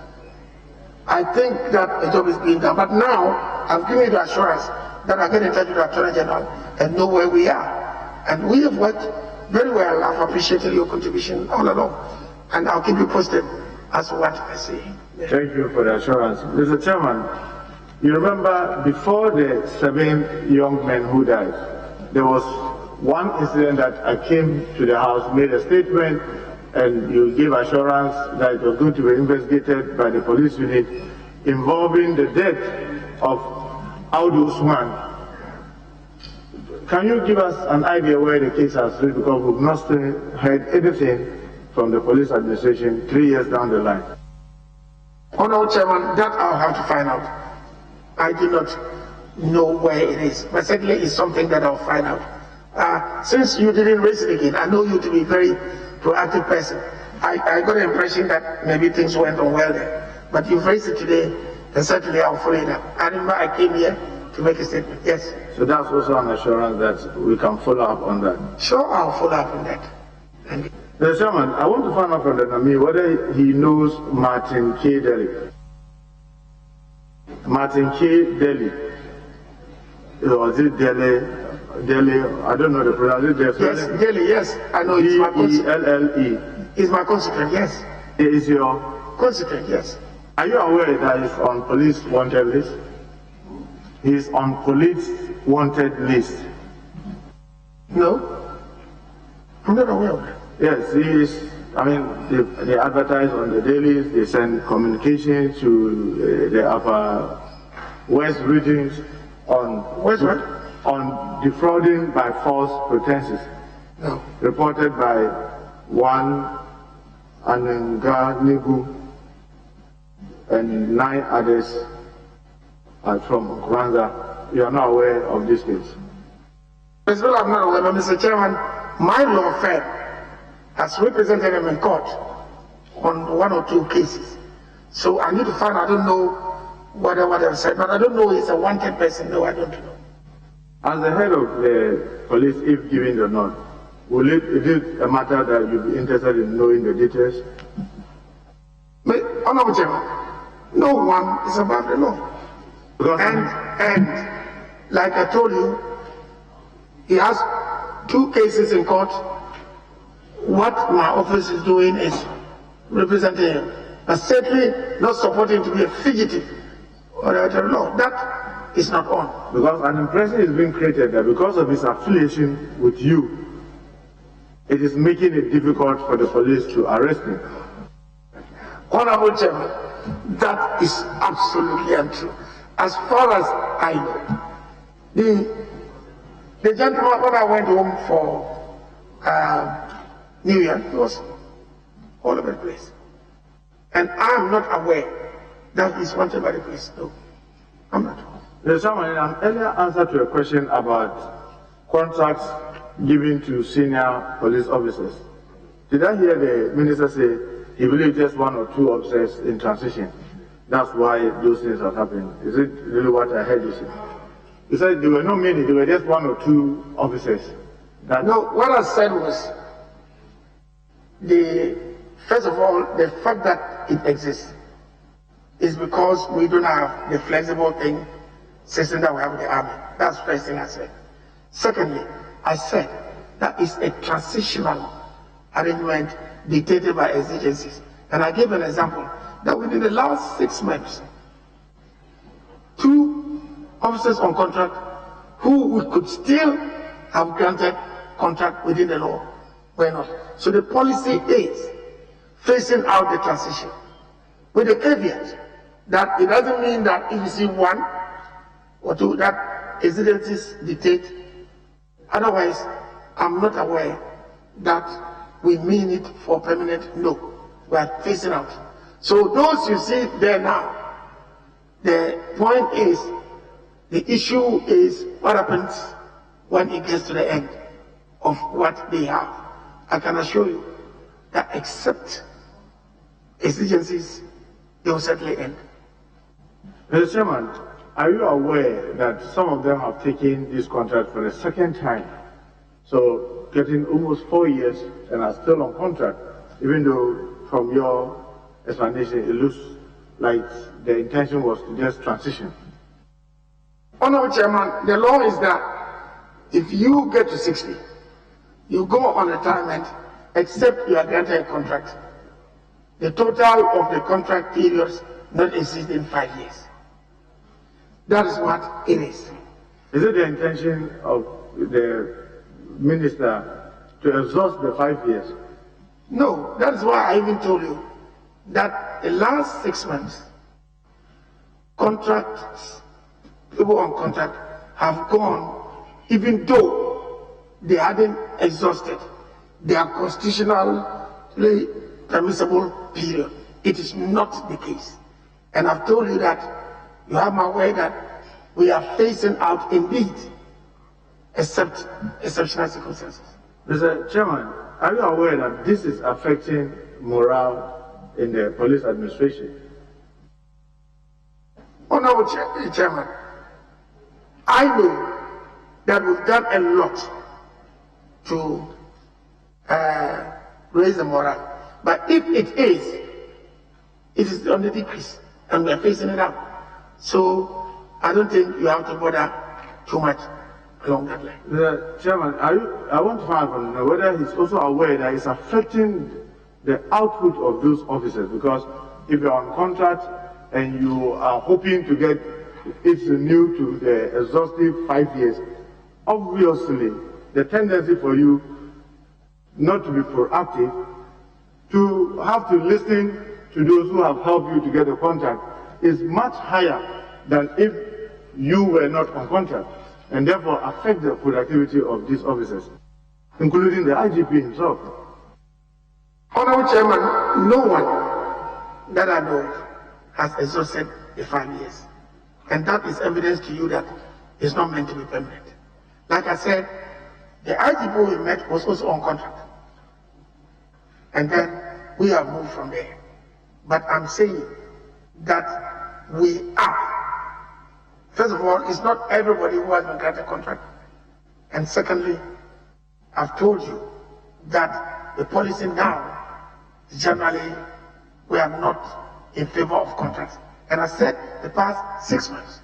I think that a job is being done. But now, I've given you the assurance that I get in touch with the Attorney General and know where we are. And we have worked very well. I've appreciated your contribution all along. And I'll keep you posted as to what I say. Thank you for the assurance. Mr. Chairman, you remember before the 7 young men who died, there was one incident that I came to the house, made a statement, and you gave assurance that it was going to be investigated by the police unit involving the death of Audu Usman. Can you give us an idea where the case has reached, because we've not still heard anything from the police administration 3 years down the line? Honorable Chairman, that I'll have to find out. I do not know where it is, but certainly it's something that I'll find out. Since you didn't raise it again, I know you to be a very proactive person. I got the impression that maybe things went on well there, but you've raised it today, And certainly I'll follow it up. I remember I came here to make a statement. Yes. So that's also an assurance that we can follow up on that. Sure, I'll follow up on that. Thank you. Mr. Chairman, I want to find out from the Nami whether he knows Martin K. Dery. Martin K. Dery. Or is it Delhi? I don't know the pronunciation. Yes, Delhi, yes. I know it's my constituent. D-E-L-L-E. It's my constituent, yes. Is your constituent, yes. Are you aware that he's on police wanted list? He's on police wanted list. No, I'm not aware of that. Yes, he is. I mean, they advertise on the dailies, they send communication to the upper west regions on defrauding by false pretenses. No. Reported by one Ananga Nigu and 9 others are from Rwanda. You are not aware of this case? As well, I'm not aware, but Mr. Chairman, my law firm has represented him in court on 1 or 2 cases. So I need to find, I don't know what I've said, but I don't know he's a wanted person. No, I don't know. As the head of the police, if given the nod, is it a matter that you'll be interested in knowing the details? Honorable Chairman, no one is above the law. And like I told you, he has 2 cases in court. What my office is doing is representing him, but certainly not supporting him to be a fugitive or the law. That is not on. Because an impression is being created that because of his affiliation with you, it is making it difficult for the police to arrest him. Honorable Chairman, that is absolutely untrue. As far as I know, the gentleman, when I went home for New Year, he was all over the place. And I am not aware that he's wanted by the police. No, I'm not. There's someone in an earlier answer to a question about contracts given to senior police officers. Did I hear the minister say he believes just 1 or 2 officers in transition? That's why those things are happening. Is it really what I heard you say? He said there were no many, there were just 1 or 2 officers. No, what I said was, first of all, the fact that it exists is because we don't have the flexible thing system that we have in the army. That's the first thing I said. Secondly, I said that it's a transitional arrangement dictated by exigencies. And I gave an example that within the last 6 months, 2 officers on contract who we could still have granted contract within the law were not. So the policy is phasing out the transition with the caveat that it doesn't mean that if you see 1 or 2 that exigencies dictate. Otherwise, I'm not aware that we mean it for permanent. No, we are phasing out. So those you see there now, the point is, the issue is what happens when it gets to the end of what they have. I can assure you that except exigencies, they will certainly end. Mr. Chairman, are you aware that some of them have taken this contract for the 2nd time? So getting almost 4 years and are still on contract, even though from your explanation it looks like the intention was to just transition. Honorable Chairman, the law is that if you get to 60, you go on retirement except you are granted a contract. The total of the contract periods not exceeding 5 years. That is what it is. Is it the intention of the minister to exhaust the 5 years? No, that is why I even told you that the last 6 months, contracts, people on contract have gone, even though they hadn't exhausted their constitutionally permissible period. It is not the case. And I've told you that you have my word that we are phasing out indeed, except exceptional circumstances. Mr. Chairman, are you aware that this is affecting morale in the police administration? Honorable Chairman, I know that we've done a lot to raise the morale, but if it is on the decrease, and we are facing it up. So I don't think you have to bother too much along that line. Chairman, I want to find out whether he's also aware that it's affecting the output of those officers, because if you're on contract and you are hoping to get it renewed to the exhaustive 5 years, obviously the tendency for you not to be proactive, to have to listen to those who have helped you to get a contract, is much higher than if you were not on contract, and therefore affect the productivity of these officers, including the IGP himself. Honorable Chairman, no one that I know of has exhausted the 5 years. And that is evidence to you that it's not meant to be permanent. Like I said, the IGP we met was also on contract. And then we have moved from there. But I'm saying that we are. First of all, it's not everybody who has been granted a contract. And secondly, I've told you that the policy now is generally we are not in favor of contracts. And I said the past 6 months,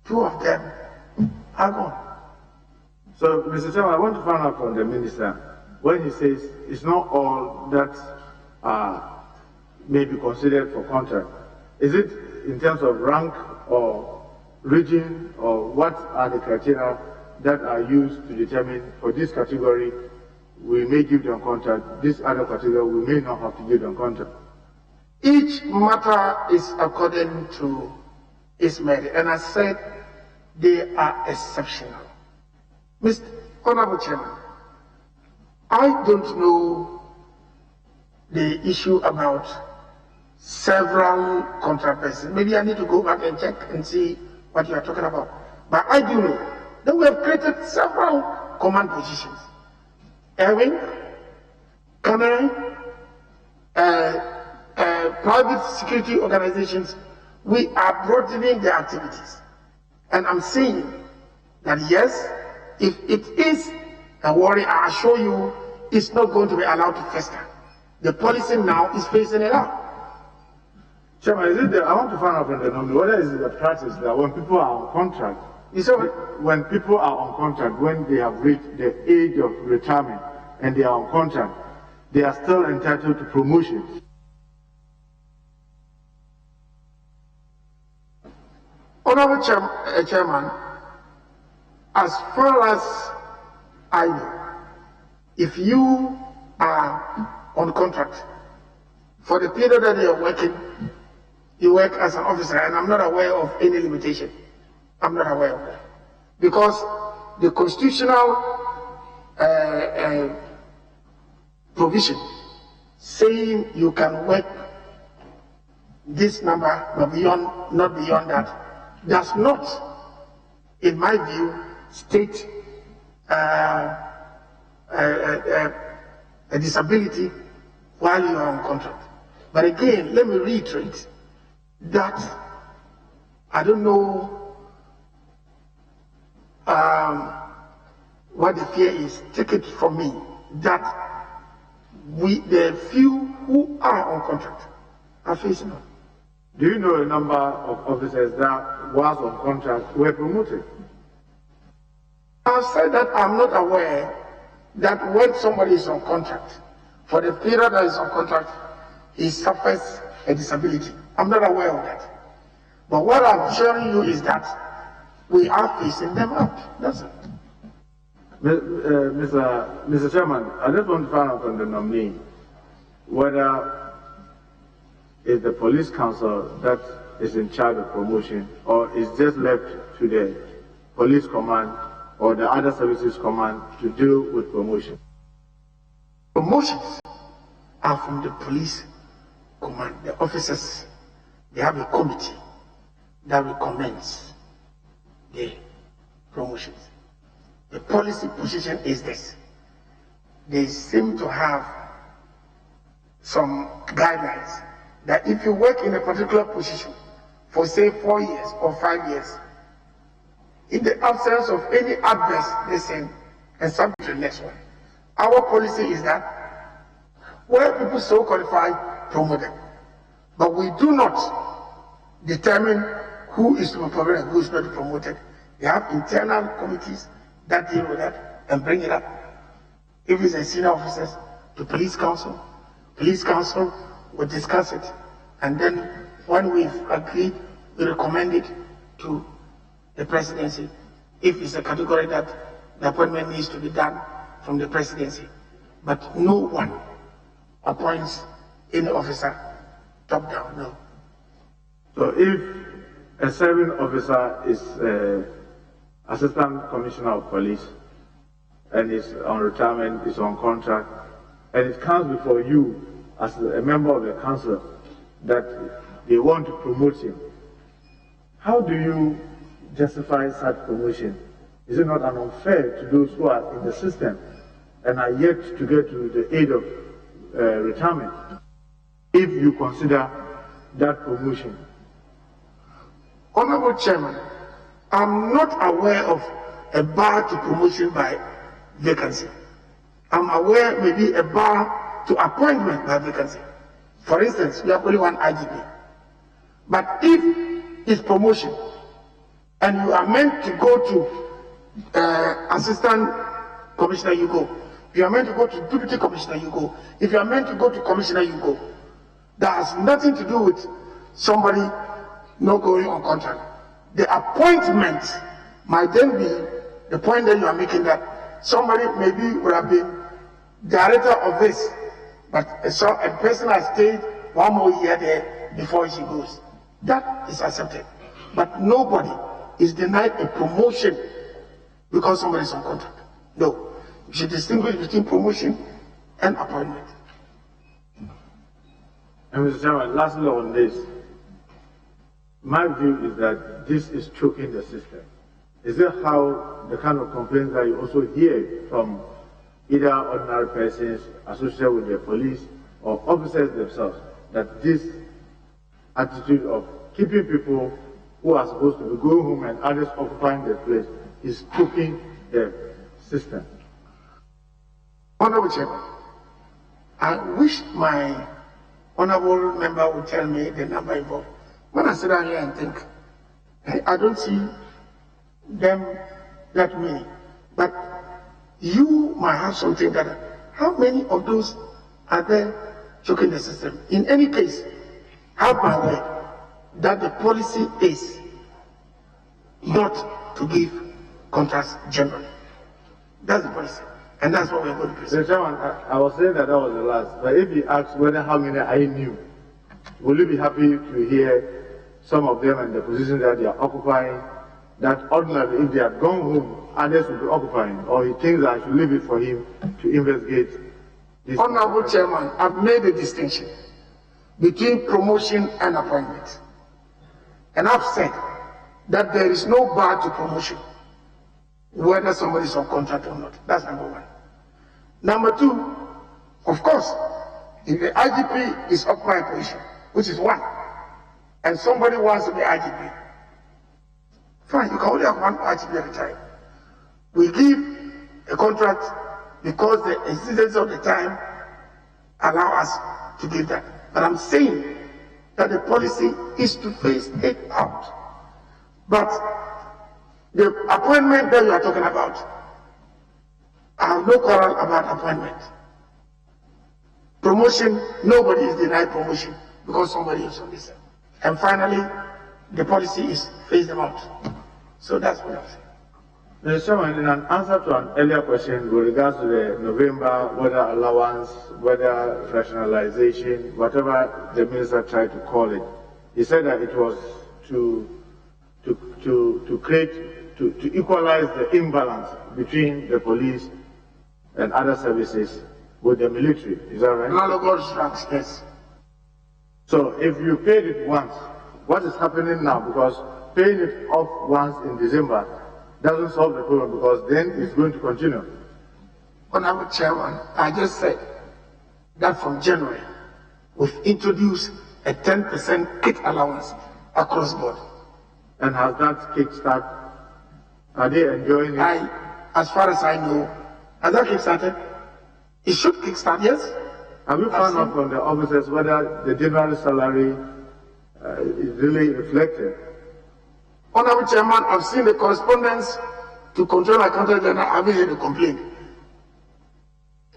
2 of them are gone. So, Mr. Chairman, I want to find out from the minister, when he says it's not all that may be considered for contract, is it in terms of rank or region, or what are the criteria that are used to determine for this category we may give them contract, this other category we may not have to give them contract? Each matter is according to its merit, and I said they are exceptional. Mr. Honorable Chairman, I don't know the issue about several contractors. Maybe I need to go back and check and see what you are talking about. But I do know that we have created several command positions. Airwing, canine, private security organizations, we are broadening their activities. And I'm saying that yes, if it is a worry, I assure you, it's not going to be allowed to fester. The policy now is facing it out. Chairman, I want to find out from the nominee, whether is it a practice that when people are on contract, when people are on contract, when they have reached the age of retirement and they are on contract, they are still entitled to promotions. Honorable Chairman, as far as I know, if you are on contract for the period that you are working, you work as an officer, and I'm not aware of any limitation. I'm not aware of that. Because the constitutional provision saying you can work this number but not beyond that, does not, in my view, state a disability while you are on contract. But again, let me reiterate that I don't know what the fear is. Take it from me that the few who are on contract are facing it. Do you know a number of officers that was on contract were promoted? I've said that I'm not aware that when somebody is on contract, for the period that is on contract, he suffers a disability. I'm not aware of that. But what I'm showing you is that we are facing them up. That's it. Mr. Chairman, I just want to find out from the nominee whether it's the police council that is in charge of promotion, or is just left to the police command or the other services command to deal with promotion. Promotions are from the police command. The officers, they have a committee that recommends the promotions. The policy position is this. They seem to have some guidelines that if you work in a particular position for say 4 years or 5 years, in the absence of any adverse lesson and subject to the next one. Our policy is that where people so qualified, promote them. But we do not determine who is to be promoted and who is not to be promoted. We have internal committees that deal with that and bring it up. If it's a senior officers, to police council will discuss it. And then when we've agreed, we recommend it to the presidency. If it's a category that the appointment needs to be done from the presidency. But no one appoints any officer top down, no. So if a serving officer is Assistant Commissioner of Police and is on retirement, is on contract, and it comes before you as a member of the council that they want to promote him, how do you justify such promotion? Is it not unfair to those who are in the system and are yet to get to the age of retirement, if you consider that promotion? Honorable Chairman, I'm not aware of a bar to promotion by vacancy. I'm aware maybe a bar to appointment by vacancy. For instance, we have only one IGP. But if it's promotion and you are meant to go to Assistant Commissioner, you go. If you are meant to go to Deputy Commissioner, you go. If you are meant to go to Commissioner, you go. That has nothing to do with somebody not going on contract. The appointment might then be the point that you are making, that somebody maybe would have been director of this, but a person has stayed 1 more year there before she goes. That is accepted. But nobody is denied a promotion because somebody is on contract. No. You should distinguish between promotion and appointment. And Mr. Chairman, lastly on this, my view is that this is choking the system. Is it how the kind of complaints that you also hear from either ordinary persons associated with the police or officers themselves, that this attitude of keeping people who are supposed to be going home and others occupying their place is choking the system? Honorable Chairman, I wish my honorable member would tell me the number involved. When I sit down here and think, I don't see them that many. But you might have something that, how many of those are there choking the system? In any case, have my word that the policy is not to give contracts generally. That's the policy. And that's what we're going to present. Mr. Chairman, I was saying that was the last. But if you ask whether how many I knew, will you be happy to hear some of them and the position that they are occupying, that ordinarily if they had gone home, others would be occupying? Or he thinks that I should leave it for him to investigate this? Honorable Chairman, I've made a distinction between promotion and appointment. And I've said that there is no bar to promotion, whether somebody is on contract or not. That's number one. Number two, of course, if the IGP is occupying a position, which is one, and somebody wants to be IGP, fine, you can only have one IGP at a time. We give a contract because the existence of the time allow us to give that. But I'm saying that the policy is to phase it out. But the appointment that you are talking about, I have no quarrel about appointment. Promotion, nobody is denied promotion because somebody is on this. And finally, the policy is phase them out. So that's what I'm saying. Mr. Chairman, in an answer to an earlier question with regards to the November weather allowance, weather rationalization, whatever the minister tried to call it, he said that it was to equalize the imbalance between the police and other services with the military. Is that right? Analogous ranks, yes. So if you paid it once, what is happening now? Because paying it off once in December doesn't solve the problem, because then it's going to continue. Honorable Chairman, I just said that from January, we've introduced a 10% kit allowance across board. And has that kickstart? Are they enjoying it? As far as I know, has that kickstarted? It should kickstart, yes. Have you found out from the officers whether the general salary is really reflected? Honorable Chairman, I've seen the correspondence to Control Accountant General. I haven't heard a complaint.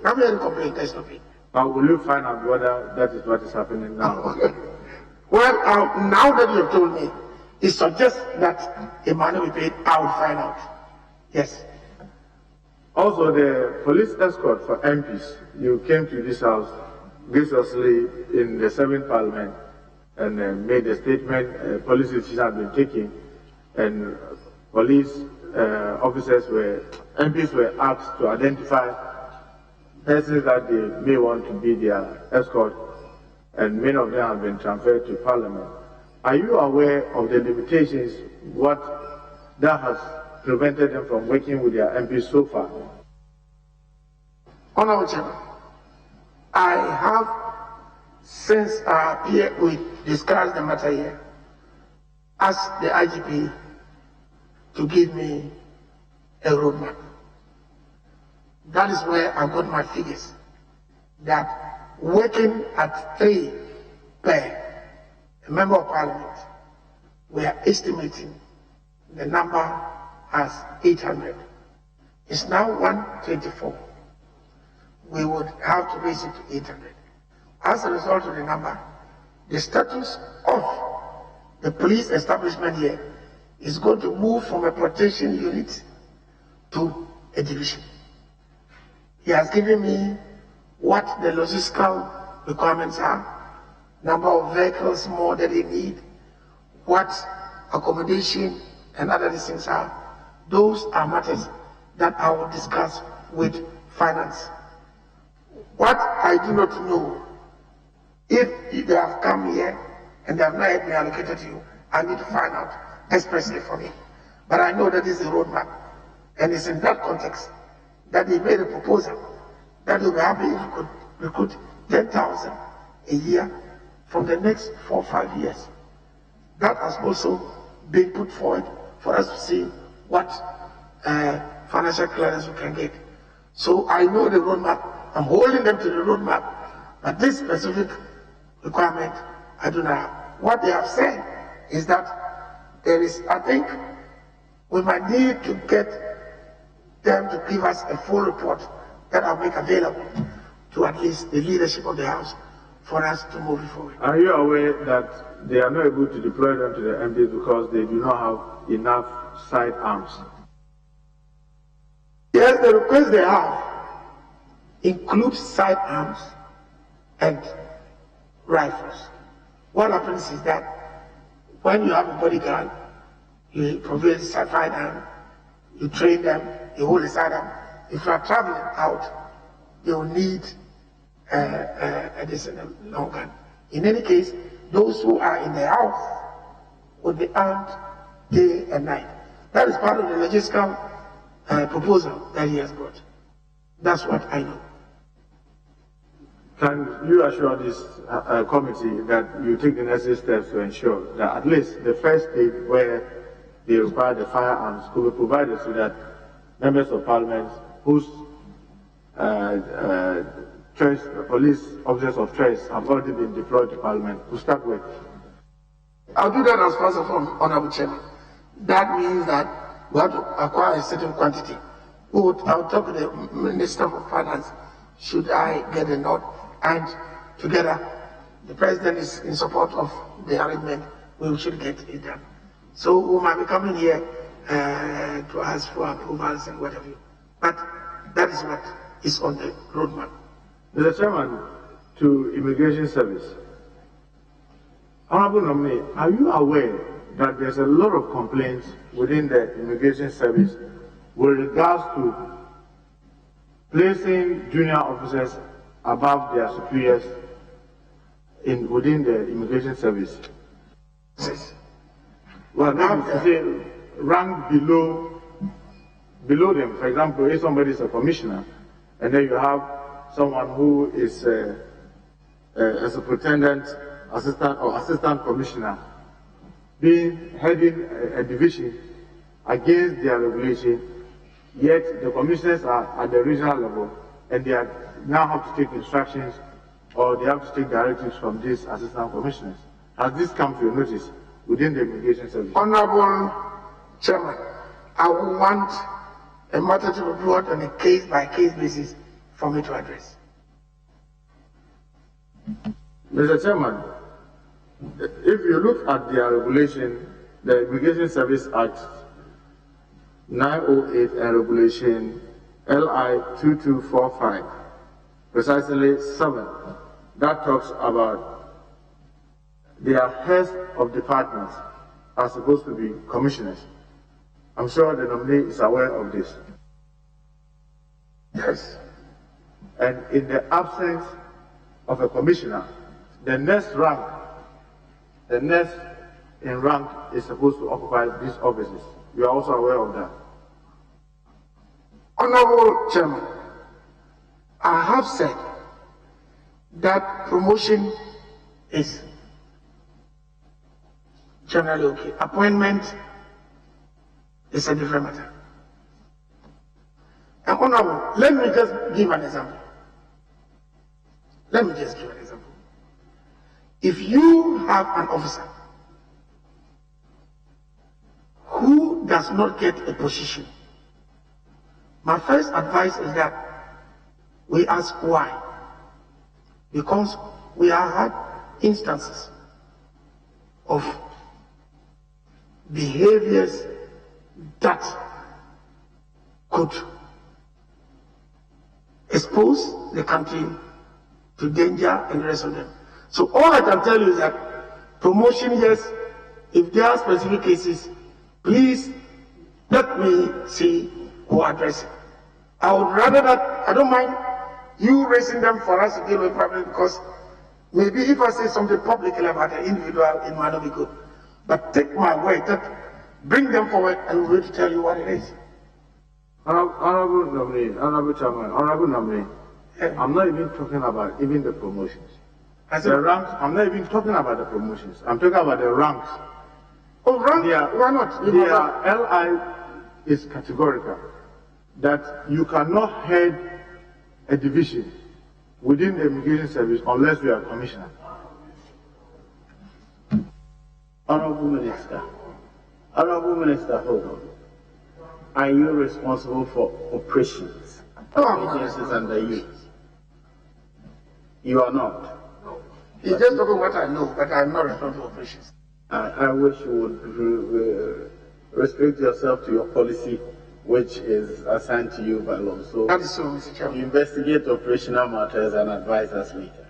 I haven't heard a complaint. There's nothing. Will you find out whether that is what is happening now? Well, now that you have told me, it suggests that a man will be paid. I will find out. Yes. Also, the police escort for MPs. You came to this house graciously in the 7th Parliament and made a statement. Police decisions have been taken, and police MPs were asked to identify persons that they may want to be their escort, and many of them have been transferred to Parliament. Are you aware of the limitations, what that has prevented them from working with their MPs so far? Honorable Chairman, I have, since we discussed the matter here, asked the IGP to give me a roadmap. That is where I got my figures, that working at 3 per a member of Parliament, we are estimating the number as 800. It's now 124. We would have to raise it to 800. As a result of the number, the status of the police establishment here is going to move from a protection unit to a division. He has given me what the logistical requirements are, number of vehicles more that they need, what accommodation and other things are. Those are matters that I will discuss with finance. What I do not know, if they have come here and they have not yet been allocated to you, I need to find out expressly for me. But I know that this is a roadmap, and it's in that context that they made a proposal that will be happy if you could recruit 10,000 a year from the next 4 or 5 years. That has also been put forward for us to see what financial clearance we can get. So I know the roadmap. I'm holding them to the roadmap, but this specific requirement, I do not have. What they have said is that there is, I think, we might need to get them to give us a full report that I'll make available to at least the leadership of the House for us to move forward. Are you aware that they are not able to deploy them to the MPs because they do not have enough sidearms? Yes, the request they have includes sidearms and rifles. What happens is that when you have a bodyguard, you provide a sidearm, you train them, you hold a sidearm. If you are traveling out, they will need a long gun. In any case, those who are in the house will be armed day and night. That is part of the logistical proposal that he has brought. That's what I know. Can you assure this committee that you take the necessary steps to ensure that at least the first aid where they require the firearms could be provided so that members of Parliament whose police officers of choice have already been deployed to Parliament will start with? I'll do that as fast as Honorable Chairman. That means that we have to acquire a certain quantity. I'll talk to the Minister of Finance should I get a nod, and together the President is in support of the arrangement. We should get it done. So we might be coming here to ask for approvals and whatever. But that is what is on the roadmap. Mr. Chairman, to Immigration Service. Honorable nominee, are you aware that there's a lot of complaints within the Immigration Service with regards to placing junior officers above their superiors within the Immigration Service? Well, now to say rank below them. For example, if somebody is a commissioner, and then you have someone who is a superintendent, assistant commissioner, heading a division against their regulation, yet the commissioners are at the regional level and they now have to take instructions or they have to take directives from these assistant commissioners. Has this come to your notice within the immigration service? Honorable Chairman, I would want a matter to be brought on a case-by-case basis for me to address. Mr. Chairman, if you look at their regulation, the Immigration Service Act 908 and Regulation LI 2245, precisely 7, that talks about their heads of departments are supposed to be commissioners. I'm sure the nominee is aware of this. Yes. And in the absence of a commissioner, the next in rank is supposed to occupy these offices. You are also aware of that. Honorable Chairman, I have said that promotion is generally okay. Appointment is a different matter. And Honorable, let me just give an example. If you have an officer who does not get a position, my first advice is that we ask why. Because we have had instances of behaviors that could expose the country to danger and the rest of them. So all I can tell you is that promotion, yes, if there are specific cases, please let me see or address it. I would rather that, I don't mind you raising them for us to deal with problems, because maybe if I say something publicly about an individual, it might not be good. But take my word that bring them forward and we'll tell you what it is. Honorable nominee, Honorable Chairman, Honorable nominee, I'm not even talking about even the promotions. The ranks, I'm not even talking about the promotions. I'm talking about the ranks. Oh, rank? Why not? Their LI is categorical that you cannot head a division within the immigration service unless you are a commissioner. Honorable Minister, hold on. Are you responsible for operations? Agencies under you? You are not. He's just talking what I know, but I'm not responsible for operations. I wish you would restrict yourself to your policy, which is assigned to you by law. So that is so, Mr. Chairman. You investigate operational matters and advise us later.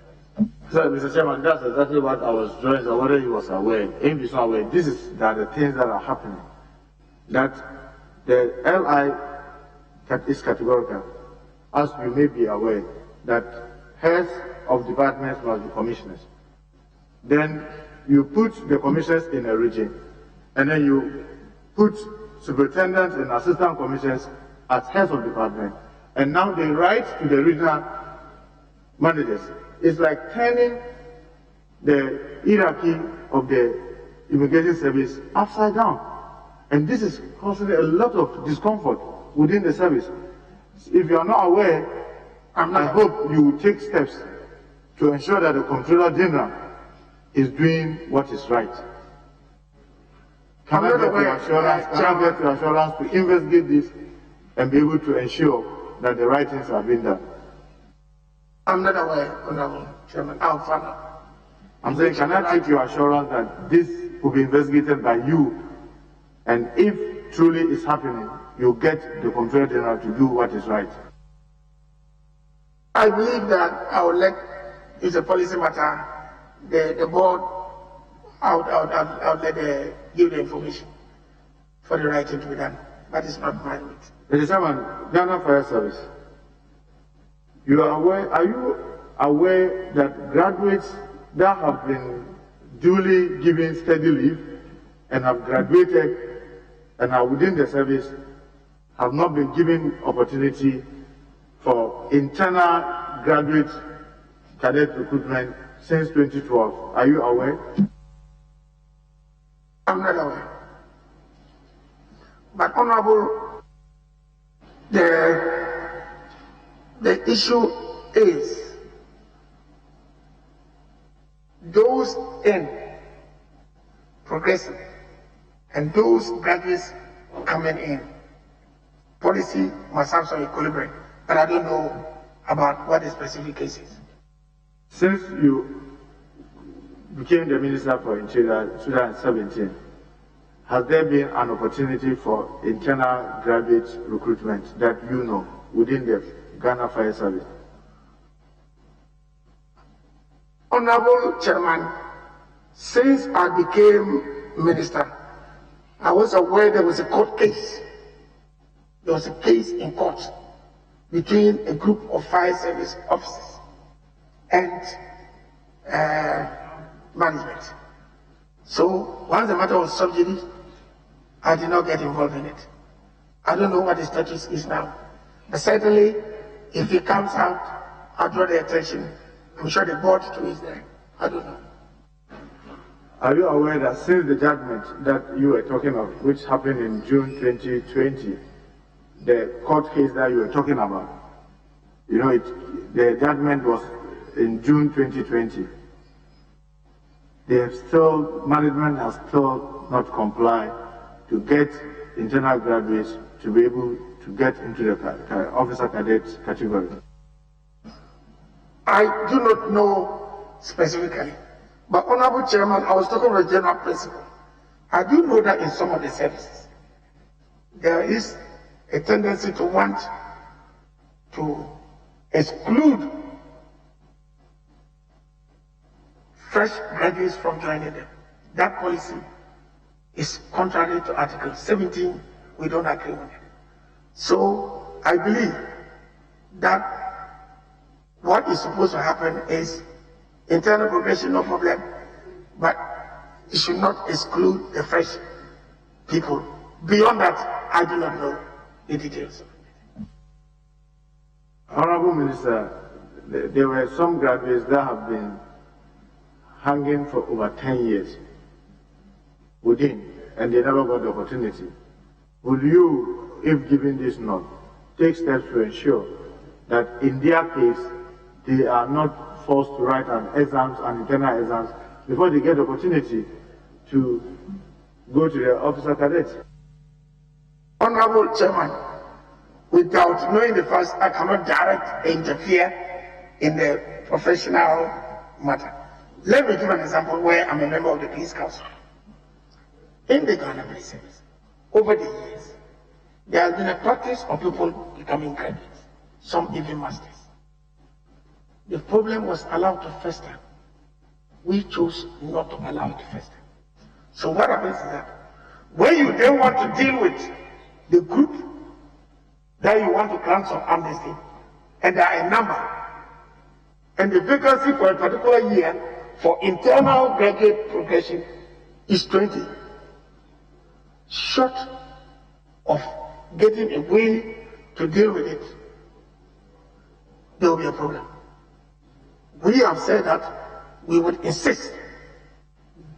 So, Mr. Chairman, that's exactly what I was drawing, so whether he was aware. If he's not aware, these are the things that are happening. That the LI is categorical, as you may be aware, that heads of departments must be commissioners. Then you put the commissioners in a region, and then you put superintendents and assistant commissioners as heads of department, and now they write to the regional managers. It's like turning the hierarchy of the immigration service upside down. And this is causing a lot of discomfort within the service. If you are not aware, I hope you will take steps to ensure that the Comptroller General is doing what is right. Can I get your assurance to investigate this and be able to ensure that the right things are being done? I'm not aware, Honorable Chairman. I'll follow. I'm saying, can I take your assurance that this will be investigated by you, and if truly it's happening, you'll get the Comptroller General to do what is right? I believe that I will let, it's a policy matter, the board, I'll let give the information for the right thing to be done. That is not my way. Mr. Chairman, Ghana Fire Service, are you aware that graduates that have been duly given steady leave and have graduated and are within the service have not been given opportunity for internal graduate cadet recruitment since 2012? Are you aware? I'm not aware. But Honorable, the issue is those in progressive and those graduates coming in. Policy must have some equilibrium, but I don't know about what the specific case is. Since you became the Minister for Interior in 2017, has there been an opportunity for internal graduate recruitment that you know within the Ghana Fire Service? Honorable Chairman, since I became Minister, I was aware there was a court case. There was a case in court between a group of fire service officers and management. So once the matter was subjudice, I did not get involved in it. I don't know what the status is now. But certainly, if it comes out, I'll draw the attention. I'm sure the board too is there. I don't know. Are you aware that since the judgment that you were talking of, which happened in June 2020, the court case that you were talking about, you know, the judgment was in June 2020. Management has still not complied to get internal graduates to be able to get into the officer cadet category. I do not know specifically, but Honorable Chairman, I was talking with the general principle. I do know that in some of the services, there is a tendency to want to exclude fresh graduates from joining them. That policy is contrary to Article 17. We don't agree with it. So I believe that what is supposed to happen is internal progression, no problem, but it should not exclude the fresh people. Beyond that, I do not know the details. Honorable Minister, there were some graduates that have been hanging for over 10 years within, and they never got the opportunity. Will you, if given this nod, take steps to ensure that in their case, they are not forced to write an exams and internal exams before they get the opportunity to go to the officer cadets? Honorable Chairman, without knowing the facts, I cannot direct interfere in the professional matter. Let me give an example where I'm a member of the Police Council. In the Ghana Police Service, over the years, there has been a practice of people becoming graduates, some even masters. The problem was allowed to fester. We chose not to allow it to fester. So what happens is that when you then want to deal with the group that you want to grant some amnesty, and there are a number, and the vacancy for a particular year for internal graduate progression is 20. Short of getting a way to deal with it, there will be a problem. We have said that we would insist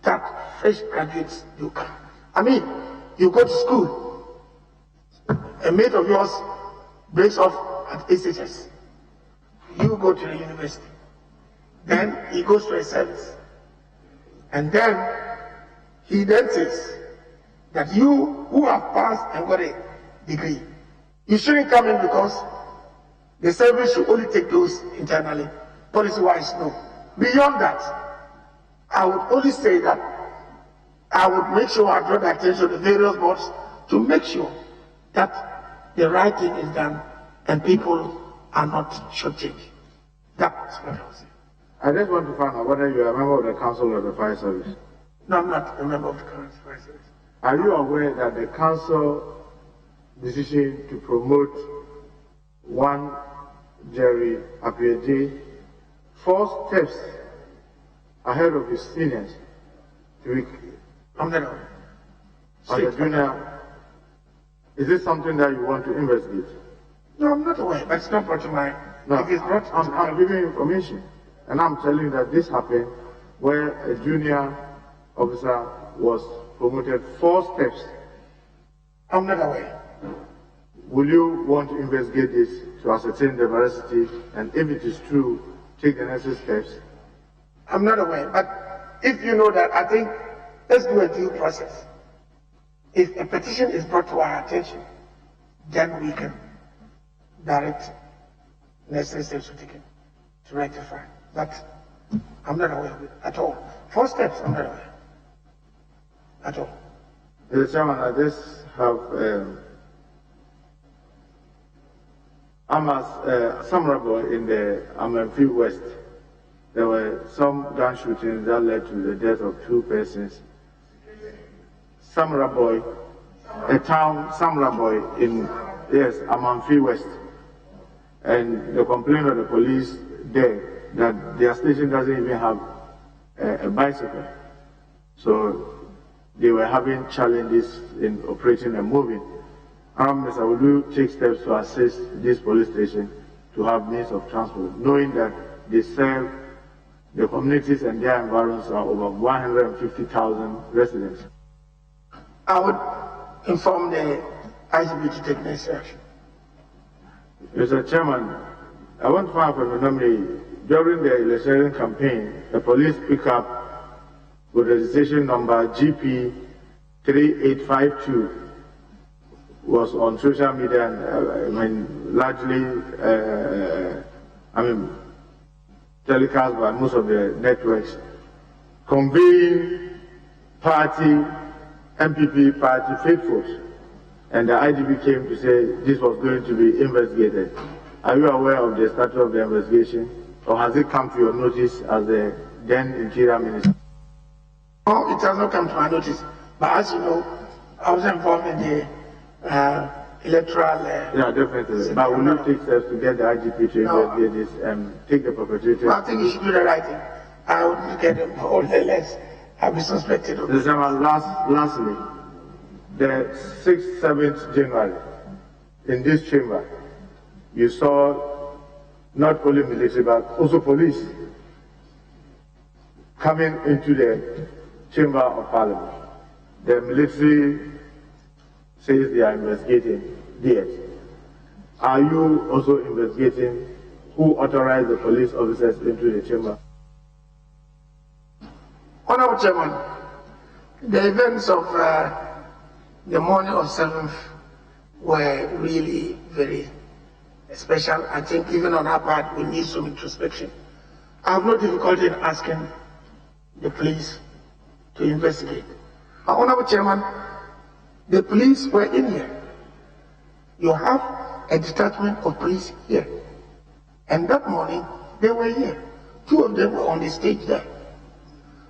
that fresh graduates do come. I mean, you go to school, a mate of yours breaks off at SHS. You go to the university. Then he goes to a service. And then he then says that you who have passed and got a degree, you shouldn't come in because the service should only take those internally. Policy-wise, no. Beyond that, I would only say that I would make sure I draw the attention of the various boards to make sure that the right thing is done and people are not shortchanged. That's what I was saying. I just want to find out whether you are a member of the Council of the Fire Service. No, I'm not a member of the Fire Service. Are you aware that the Council decision to promote one Jerry Appiaje 4 steps ahead of his seniors to be I'm not aware. as a junior? Is this something that you want to investigate? No, I'm not aware, but it's not brought to my... No, if it's brought I'm giving you information. And I'm telling you that this happened where a junior officer was promoted 4 steps. I'm not aware. Will you want to investigate this to ascertain the veracity, and if it is true, take the necessary steps? I'm not aware, but if you know that, I think let's do a due process. If a petition is brought to our attention, then we can direct necessary steps to take it to rectify. But I'm not aware of it at all. 4 steps, I'm not aware at all. Mr. Chairman, I just have some rebel in the Ammanfi West. There were some gun shootings that led to the death of 2 persons. Samraboy, a town, Samraboy in, yes, Ammanfi West. And the complaint of the police there that their station doesn't even have a bicycle. So they were having challenges in operating and moving. Minister, will you take steps to assist this police station to have means of transport, knowing that they serve the communities and their environs are over 150,000 residents? I would inform the IGP to take necessary action. Mr. Chairman, I want to find out from the nominee, during the election campaign, the police pickup with registration number GP 3852 was on social media and largely telecast by most of the networks, conveying party, MPP party faithfuls. And the IGP came to say this was going to be investigated. Are you aware of the status of the investigation, or has it come to your notice as the then Interior Minister? No, it has not come to my notice. But as you know, I was involved in the electoral... yeah, definitely. But will you take steps to get the IGP to investigate this and take the perpetrators? Well, I think you should do the right thing. I wouldn't get them all the less. I'll be suspected of this. Lastly, the 6th, 7th January, in this chamber, you saw not only military but also police coming into the chamber of parliament. The military says they are investigating this. Are you also investigating who authorized the police officers into the chamber? Honorable Chairman, the events of the morning of 7th were really very special. I think even on our part, we need some introspection. I have no difficulty in asking the police to investigate. Honorable Chairman, the police were in here. You have a detachment of police here. And that morning, they were here. 2 of them were on the stage there.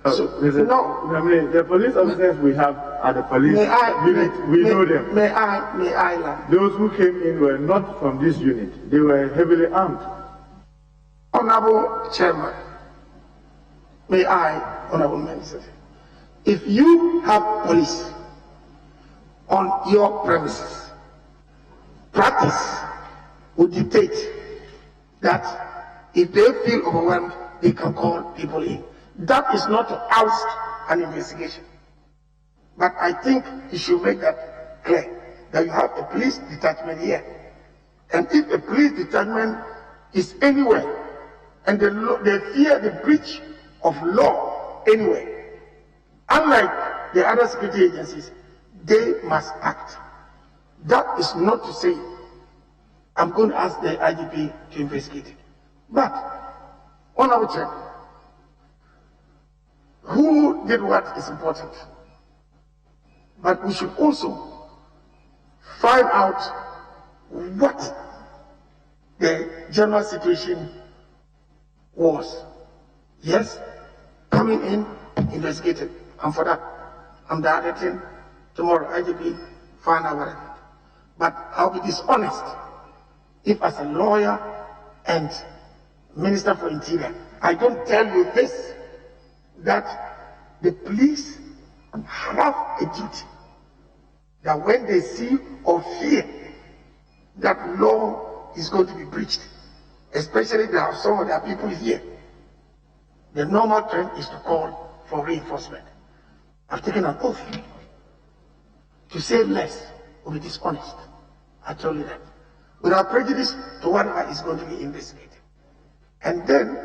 So, no, the police officers we have are the police unit. We know them. May I land? Those who came in were not from this unit. They were heavily armed. Honorable Chairman, may I, Honorable Minister, if you have police on your premises, practice would dictate that if they feel overwhelmed, they can call people in. That is not to oust an investigation. But I think you should make that clear, that you have a police detachment here. And if a police detachment is anywhere, and they fear the breach of law anywhere, unlike the other security agencies, they must act. That is not to say I'm going to ask the IGP to investigate it. But, Honorable Chair, who did what is important. But we should also find out what the general situation was. Yes, coming in, investigated. And for that, I'm directing tomorrow IGP find out what I did. But I'll be dishonest if as a lawyer and Minister for Interior, I don't tell you this, that the police have a duty that when they see or fear that law is going to be breached, especially there are some of their people here, the normal trend is to call for reinforcement. I've taken an oath to say less will be dishonest. I told you that. Without prejudice to whatever is going to be investigated. And then,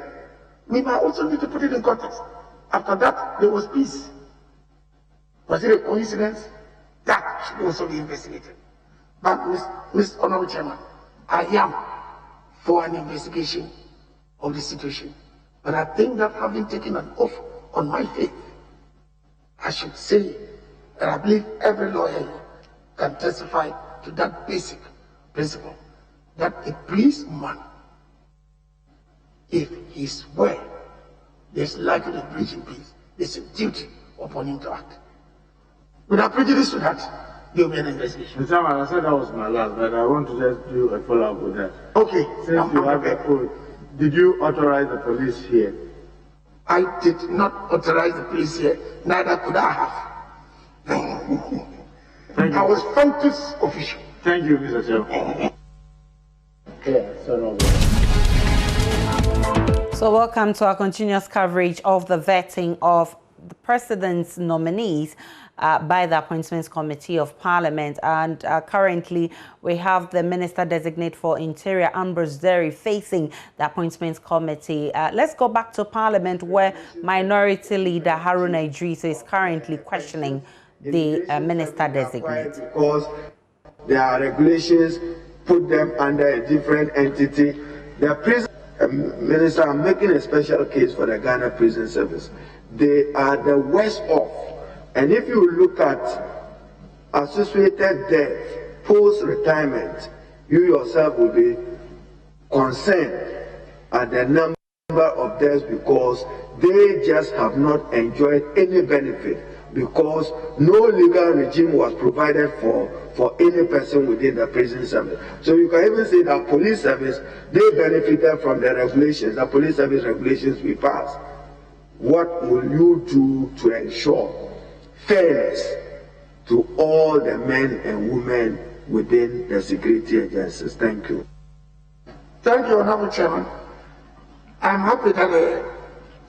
we might also need to put it in context. After that, there was peace. Was it a coincidence? That should also be investigated. But, Mr. Honorable Chairman, I am for an investigation of the situation. But I think that having taken an oath on my faith, I should say that I believe every lawyer can testify to that basic principle, that a policeman, if he swears there's likely to breach in peace, there's a duty upon him to act. Without prejudice to that, there will be an investigation. Mr. Chairman, I said that was my last, but I want to just do a follow-up with that. Okay. Since you have a oath, did you authorize the police here? I did not authorize the police here, neither could I have. Thank you. I was functus official. Thank you, Mr. Chairman. So welcome to our continuous coverage of the vetting of the President's nominees by the Appointments Committee of Parliament. And currently, we have the Minister-Designate for Interior, Ambrose Dery, facing the Appointments Committee. Let's go back to Parliament, where Minority Leader Haruna Idris is currently questioning the Minister-Designate. Because there are regulations, put them under a different entity. The prison minister, I'm making a special case for the Ghana Prison Service. They are the worst off. And if you look at associated death post-retirement, you yourself will be concerned at the number of deaths because they just have not enjoyed any benefit, because no legal regime was provided for any person within the prison service. So you can even say that police service, they benefited from the regulations, the police service regulations we passed. What will you do to ensure fairness to all the men and women within the security agencies? Thank you. Thank you, Honorable Chairman. I'm happy that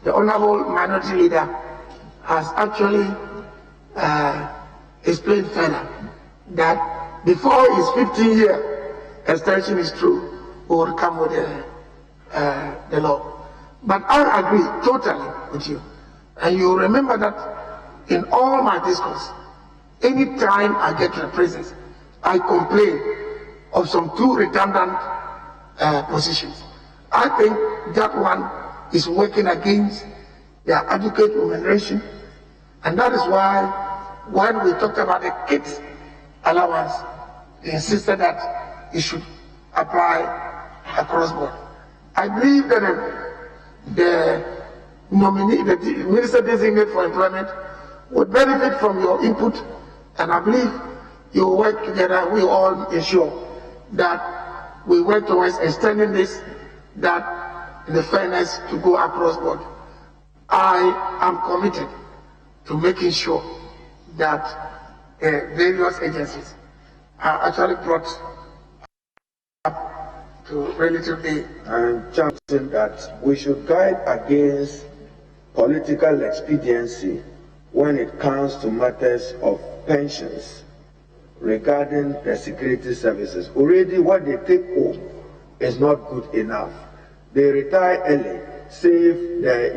the Honorable Minority Leader has actually explained further that before his 15-year extension is through, we will come with the law. But I agree totally with you. And you remember that in all my discourse, any time I get to the presence, I complain of some too redundant positions. I think that one is working against their adequate remuneration. And that is why when we talked about the kids allowance, they insisted that it should apply across board. I believe that the nominee, the Minister Designate for Employment, would benefit from your input, and I believe you will work together. We all ensure that we work towards extending this, that the fairness to go across board. I am committed to making sure that various agencies are actually brought up to relatively. I'm championing that we should guide against political expediency when it comes to matters of pensions regarding the security services. Already what they take home is not good enough. They retire early, save the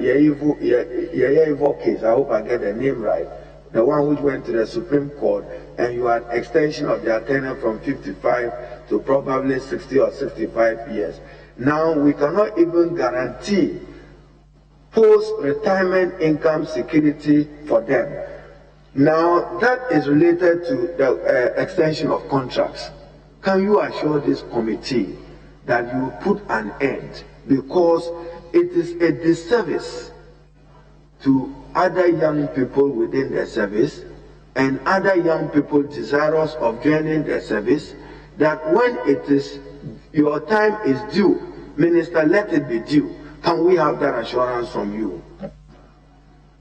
Yayevo case, I hope I get the name right, the one which went to the Supreme Court, and you had extension of their tenure from 55 to probably 60 or 65 years. Now we cannot even guarantee post-retirement income security for them. Now that is related to the extension of contracts. Can you assure this committee that you put an end, because it is a disservice to other young people within the service and other young people desirous of joining the service, that when it is your time is due, Minister, let it be due. Can we have that assurance from you?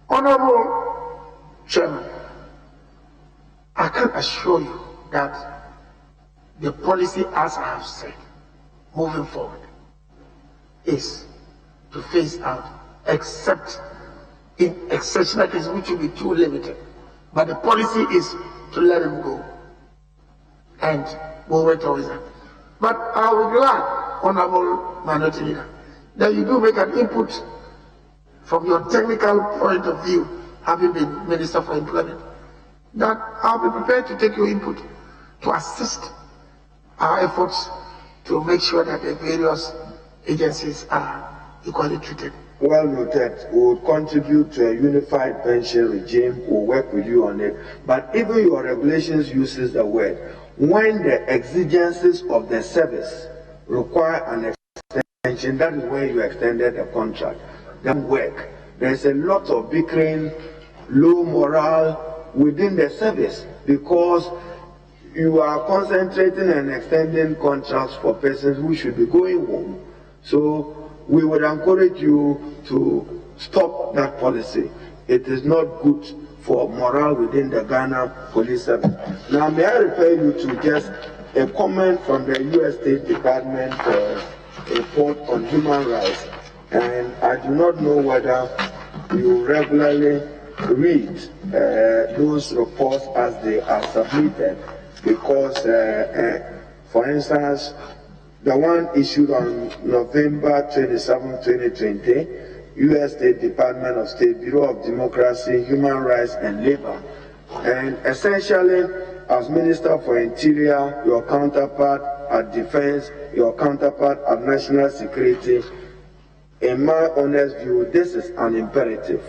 Honorable Chairman, I can assure you that the policy, as I have said, moving forward, is to phase out, except in exceptional cases which will be too limited. But the policy is to let him go. And we'll wait towards that. But I'll be glad, Honorable Minority Leader, that you do make an input from your technical point of view, having been Minister for Employment, that I'll be prepared to take your input to assist our efforts to make sure that the various agencies are equally treated. Well noted. We will contribute to a unified pension regime. We'll work with you on it. But even your regulations uses the word, when the exigencies of the service require an extension, that is when you extended the contract. Then work. There's a lot of bickering, low morale within the service because you are concentrating and extending contracts for persons who should be going home. So we would encourage you to stop that policy. It is not good for morale within the Ghana Police Service. Now, may I refer you to just a comment from the U.S. State Department report on human rights. And I do not know whether you regularly read those reports as they are submitted, because, for instance, the one issued on November 27, 2020, U.S. State Department of State, Bureau of Democracy, Human Rights and Labor. And essentially, as Minister for Interior, your counterpart at Defense, your counterpart at National Security, in my honest view, this is an imperative.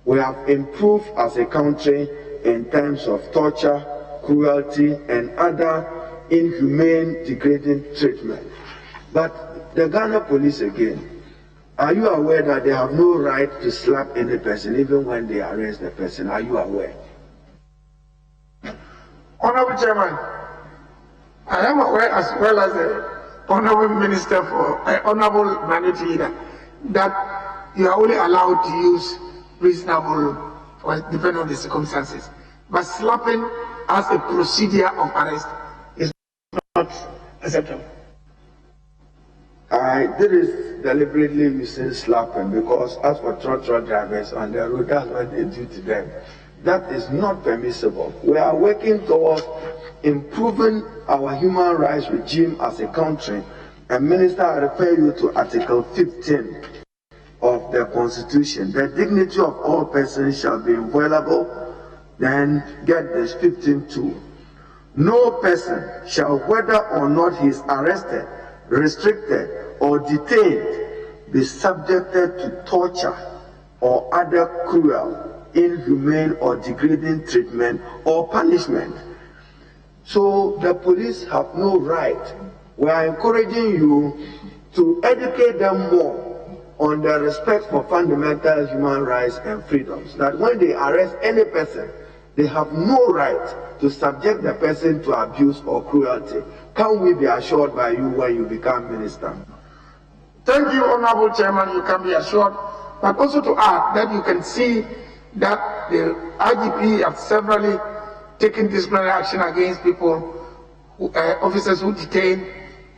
We have improved as a country in terms of torture, cruelty, and other inhumane, degrading treatment. But the Ghana police again, are you aware that they have no right to slap any person even when they arrest the person? Are you aware? Honorable Chairman, I am aware, as well as the Honorable Minister for Honorable Minority Leader, that you are only allowed to use reasonable, well, depending on the circumstances. But slapping as a procedure of arrest is not acceptable. I did it deliberately using slapping because as for truck drivers on the road, that's what they do to them. That is not permissible. We are working towards improving our human rights regime as a country. And Minister, I refer you to Article 15 of the Constitution. The dignity of all persons shall be inviolable. Then get this 15.2. No person shall, whether or not he is arrested, restricted, or detained, be subjected to torture or other cruel, inhumane, or degrading treatment or punishment. So the police have no right. We are encouraging you to educate them more on the respect for fundamental human rights and freedoms, that when they arrest any person, they have no right to subject the person to abuse or cruelty. Can we be assured by you when you become minister? Thank you, Honorable Chairman. You can be assured, but also to add that you can see that the IGP have severally taken disciplinary action against people, officers who detain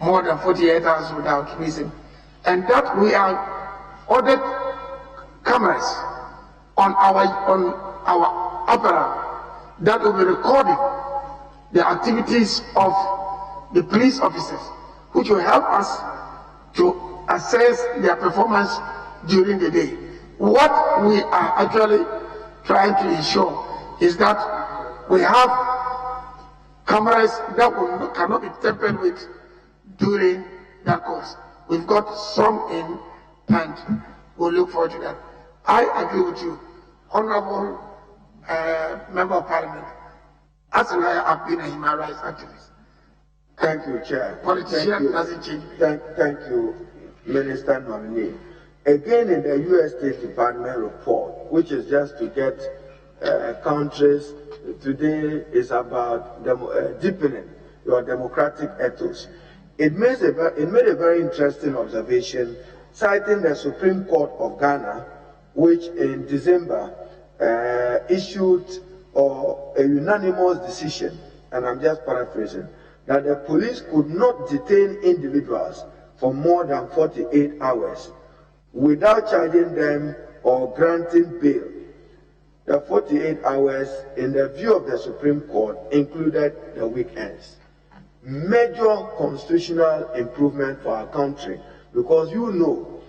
more than 48 hours without reason, and that we are ordered cameras on our apparat that will be recording the activities of the police officers, which will help us to assess their performance during the day. What we are actually trying to ensure is that we have cameras that cannot be tampered with during that course. We've got some in, and we'll look forward to that. I agree with you, Honorable Member of Parliament. As a lawyer, I've been a human rights activist. Thank you, Chair. Politician doesn't change. Thank you, Minister nominee. Again, in the U.S. State Department report, which is just to get countries, today is about deepening your democratic ethos. It made a very interesting observation, citing the Supreme Court of Ghana, which in December issued a unanimous decision, and I'm just paraphrasing, that the police could not detain individuals for more than 48 hours without charging them or granting bail. the 48 hours, in the view of the Supreme Court, included the weekends. Major constitutional improvement for our country, because you know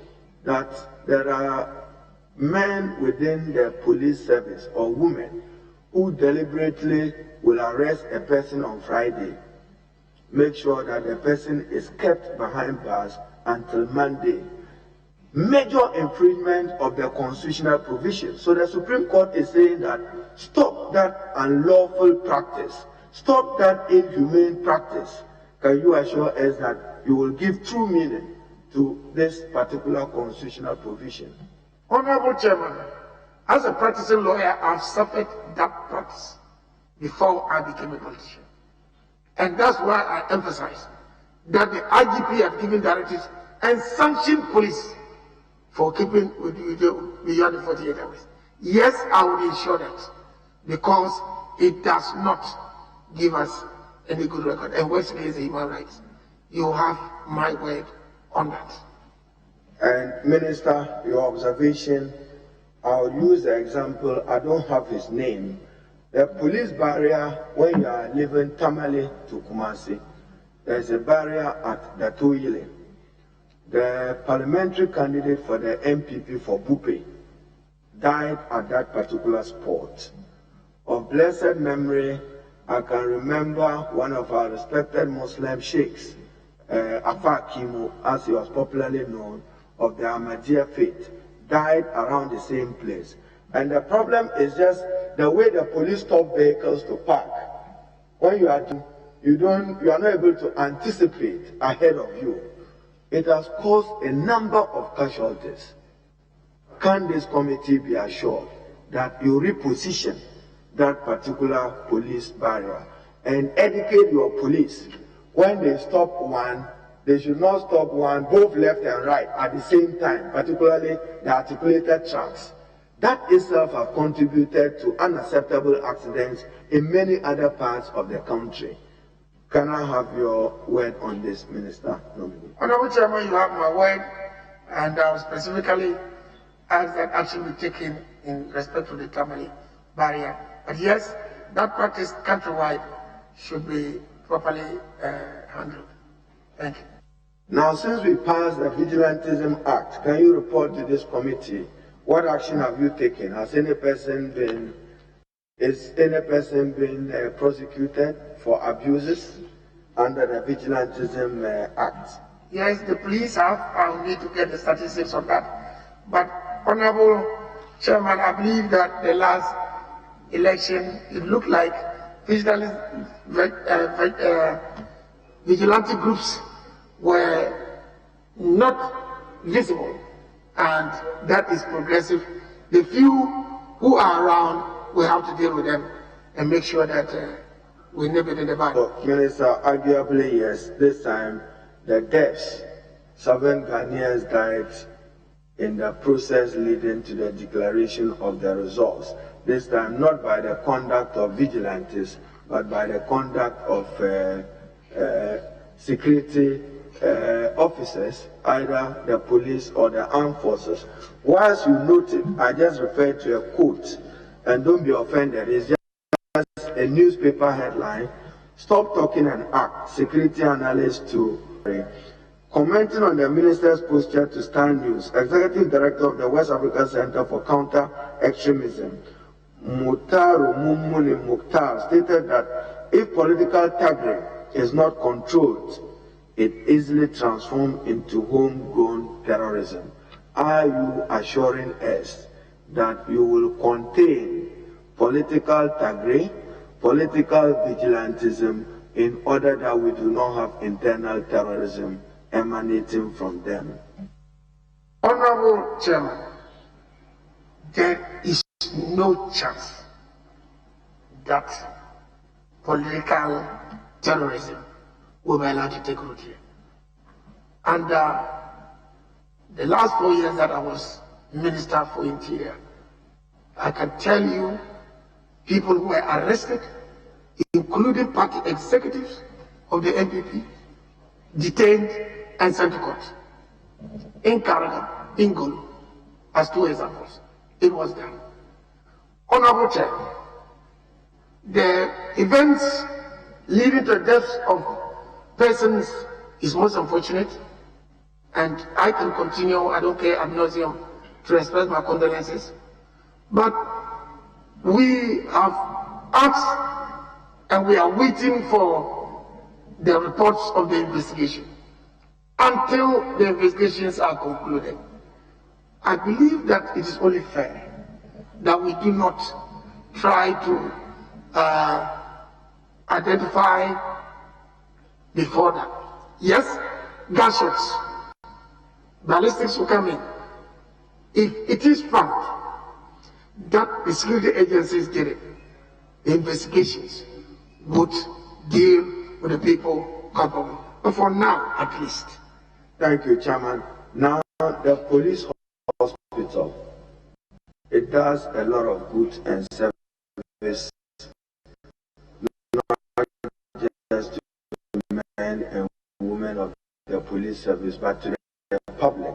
that there are men within the police service or women who deliberately will arrest a person on Friday, make sure that the person is kept behind bars until Monday. Major infringement of the constitutional provision. So the Supreme Court is saying that stop that unlawful practice, stop that inhumane practice. Can you assure us that you will give true meaning to this particular constitutional provision? Honorable Chairman, as a practicing lawyer, I've suffered that practice before I became a politician. And that's why I emphasize that the IGP have given directives and sanctioned police for keeping beyond the 48 hours. Yes, I will ensure that, because it does not give us any good record. And works against the human rights. You have my word on that. And Minister, your observation, I'll use the example, I don't have his name. The police barrier when you are leaving Tamale to Kumasi, there's a barrier at the Toile. The parliamentary candidate for the MPP for Bupe died at that particular spot. Of blessed memory, I can remember one of our respected Muslim sheikhs, Afa Kimo, as he was popularly known, of the Ahmadiyya faith, died around the same place. And the problem is just the way the police stop vehicles to park. When you are not able to anticipate ahead of you. It has caused a number of casualties. Can this committee be assured that you reposition that particular police barrier and educate your police? When they stop one, they should not stop one both left and right at the same time, particularly the articulated tracks. That itself has contributed to unacceptable accidents in many other parts of the country. Can I have your word on this, Minister nominee? Honorable Chairman, you have my word, and I will specifically ask that action be taken in respect to the Tamale barrier. But yes, that practice countrywide should be properly handled. Thank you. Now, since we passed the Vigilantism Act, can you report to this committee what action have you taken? Has any person been prosecuted for abuses under the Vigilantism Act? Yes, the police have. I will need to get the statistics on that. But, Honorable Chairman, I believe that the last election, it looked like vigilante groups were not visible, and that is progressive. The few who are around, we have to deal with them and make sure that we nip it in the bud. Minister, arguably yes, this time the deaths, 7 Ghanaians died in the process leading to the declaration of the results. This time not by the conduct of vigilantes, but by the conduct of security officers, either the police or the armed forces. Whilst you noted, I just referred to a quote, and don't be offended, it's just a newspaper headline. Stop talking and act, security analyst to commenting on the minister's posture to Star News, executive director of the West Africa Center for Counter-Extremism, Mutaru Mummuni Mukhtar, stated that if political tagging is not controlled, it easily transforms into homegrown terrorism. Are you assuring us that you will contain political tagging, political vigilantism, in order that we do not have internal terrorism emanating from them? Honorable Chairman, there is no chance that political terrorism will be allowed to take root here. Under the last 4 years that I was Minister for Interior, I can tell you people who were arrested, including party executives of the NPP, detained and sent to court. In Karaga, in Gulu, as 2 examples. It was done. Honorable Chair, the events leading to the deaths of persons is most unfortunate, and I can continue, I don't care ad nauseum, to express my condolences. But we have asked and we are waiting for the reports of the investigation. Until the investigations are concluded, I believe that it is only fair that we do not try to identify before that. Yes, gunshots, ballistics will come in. If it is found that the security agencies did it, the investigations would deal with the people culpable. But for now, at least. Thank you, Chairman. Now, the police hospital, it does a lot of good and service, not just to men and women of the police service, but to the public.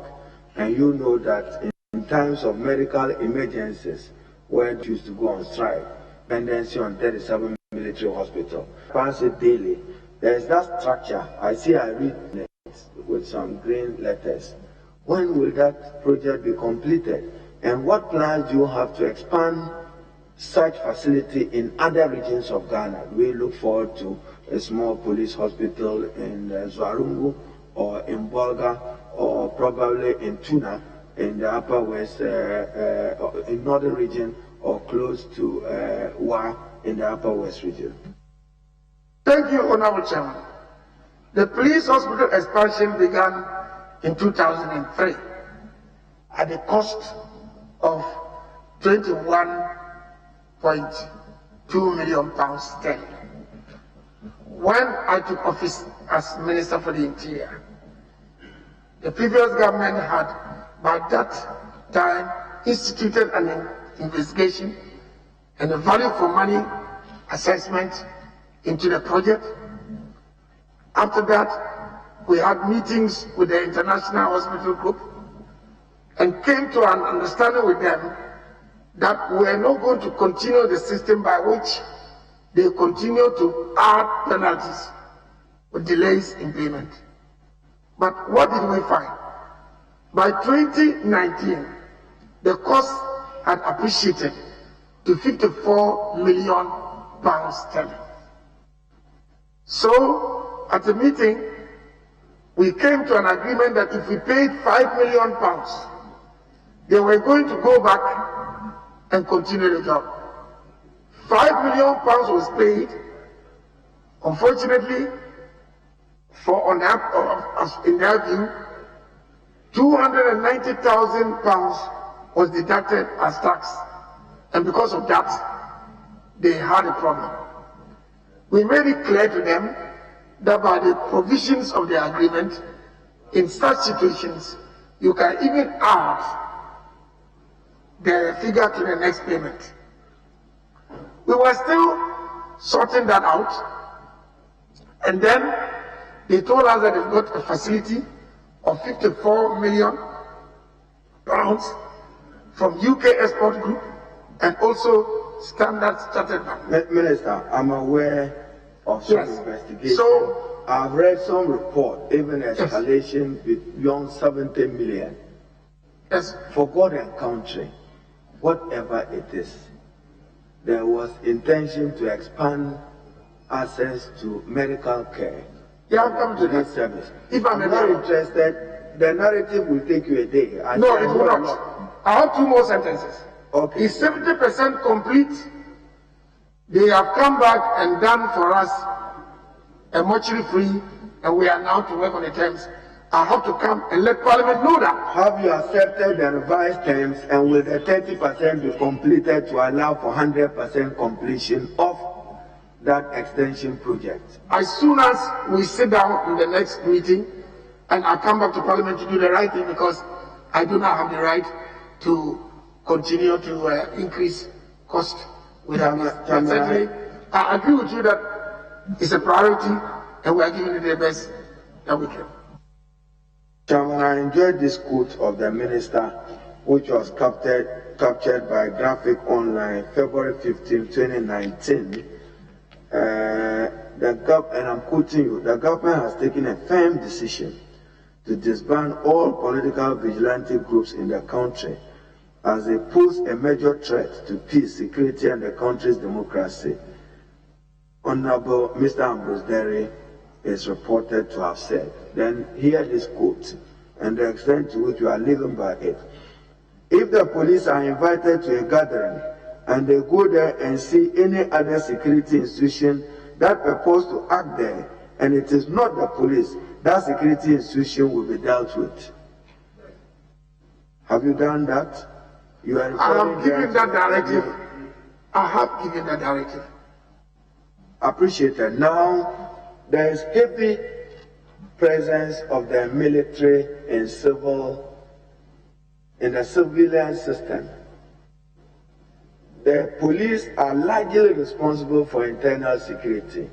And you know that in times of medical emergencies, where they used to go on strike, dependency on 37 military hospital, pass it daily. There's that structure. I read it with some green letters. When will that project be completed? And what plans do you have to expand such facility in other regions of Ghana? We look forward to a small police hospital in Zwarungu or in Bolga or probably in Tuna in the Upper West, in Northern region, or close to Wa in the Upper West region. Thank you, Honorable Chairman. The police hospital expansion began in 2003 at the cost of £21.2 million sterling. When I took office as Minister for the Interior, the previous government had, by that time, instituted an investigation and a value for money assessment into the project. After that, we had meetings with the International Hospital Group and came to an understanding with them that we are not going to continue the system by which they continue to add penalties with delays in payment. But what did we find? By 2019, the cost had appreciated to £54 million sterling. So, at the meeting, we came to an agreement that if we paid £5 million, they were going to go back and continue the job. £5 million was paid. Unfortunately, in their view, £290,000 was deducted as tax, and because of that, they had a problem. We made it clear to them that by the provisions of the agreement, in such situations, you can even add the figure to the next payment. We were still sorting that out, and then they told us that they've got a facility of £54 million from UK Export Group and also Standard Chartered Bank. Minister, I'm aware of some investigation. So, I've read some report, even escalation beyond 70 million. Yes. For God and country, whatever it is, there was intention to expand access to medical care. Yeah, I'll come to that service. If I'm not interested, the narrative will take you a day. No, it will not. I have 2 more sentences. Okay. It's 70% complete. They have come back and done for us a mortuary free, and we are now to work on the terms. I have to come and let Parliament know that. Have you accepted the revised terms, and will the 30% be completed to allow for 100% completion of that extension project? As soon as we sit down in the next meeting, and I come back to Parliament to do the right thing, because I do not have the right to continue to increase cost without me. Certainly, I agree with you that it's a priority, and we are giving it the best that we can. Chairman, I enjoyed this quote of the minister, which was captured captured by Graphic Online, February 15, 2019, and I'm quoting you, the government has taken a firm decision to disband all political vigilante groups in the country as they pose a major threat to peace, security, and the country's democracy. Honorable Mr. Ambrose Dery is reported to have said. Then hear this quote and the extent to which we are living by it. If the police are invited to a gathering and they go there and see any other security institution that purpose to act there, and it is not the police, that security institution will be dealt with. Have you done that? You are I have given that directive. I have given that directive. Appreciated. Now, there is heavy presence of the military in the civilian system. The police are largely responsible for internal security.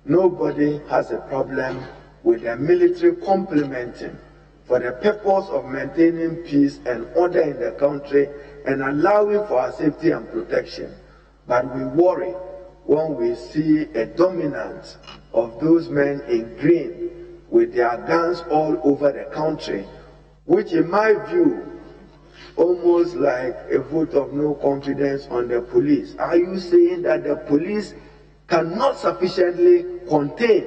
Nobody has a problem with the military complementing for the purpose of maintaining peace and order in the country and allowing for our safety and protection. But we worry when we see a dominance of those men in green with their guns all over the country, which in my view, almost like a vote of no confidence on the police. Are you saying that the police cannot sufficiently contain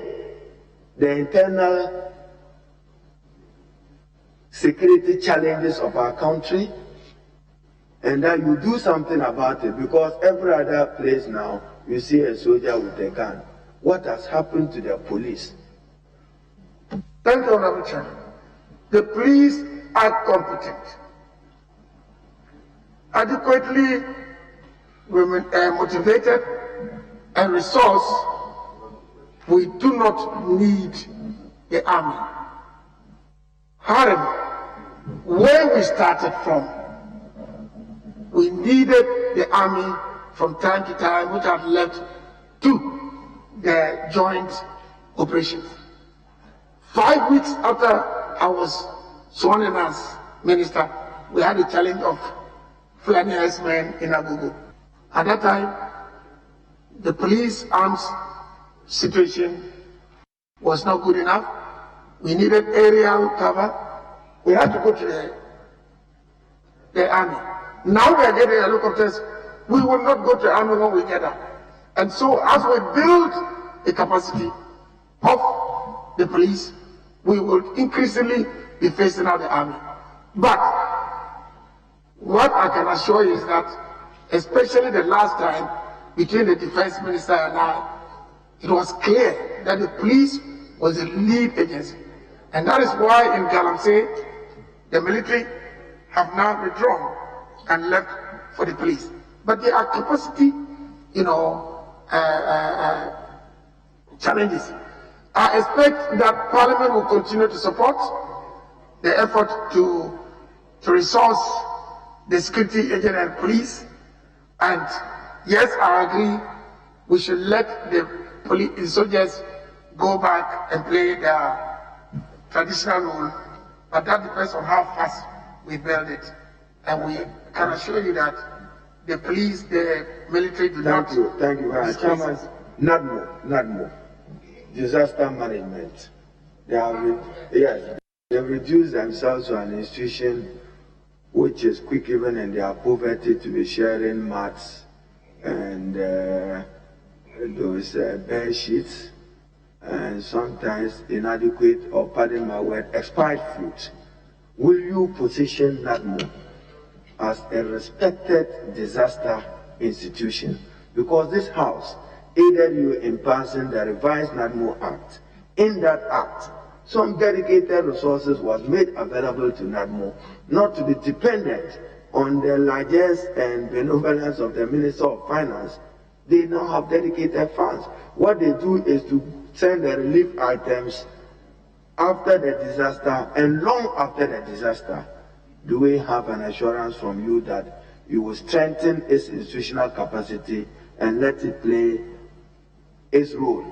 the internal security challenges of our country, and that you do something about it? Because every other place now, you see a soldier with a gun. What has happened to the police? Thank you, Honorable Chairman. The police are competent, adequately motivated and resourced. We do not need the army. However, where we started from, we needed the army from time to time, which had led to the joint operations. 5 weeks after I was sworn in as minister, we had a challenge of Fulani men in Agogo. At that time, the police arms situation was not good enough. We needed aerial cover. We had to go to the army. Now we are getting helicopters. We will not go to the army when we get there. And so as we build the capacity of the police, we will increasingly be facing out the army. But what I can assure you is that, especially the last time between the defense minister and I, it was clear that the police was the lead agency. And that is why in Galamsey, the military have now withdrawn and left for the police. But there are capacity, challenges. I expect that Parliament will continue to support the effort to resource the security agent and police. And yes, I agree, we should let the soldiers go back and play their traditional role, but that depends on how fast we build it. And we can assure you that the police, the military do not... Thank you. Chairman, not more. Disaster management. They've reduced themselves to an institution which is quick even in their poverty to be sharing mats and those bed sheets, and sometimes inadequate, or pardon my word, expired food. Will you position NADMO as a respected disaster institution? Because this House aided you in passing the revised NADMO Act. In that act, some dedicated resources was made available to NADMO, not to be dependent on the largesse and benevolence of the Minister of Finance. They now have dedicated funds. What they do is to send the relief items after the disaster and long after the disaster. Do we have an assurance from you that you will strengthen its institutional capacity and let it play its role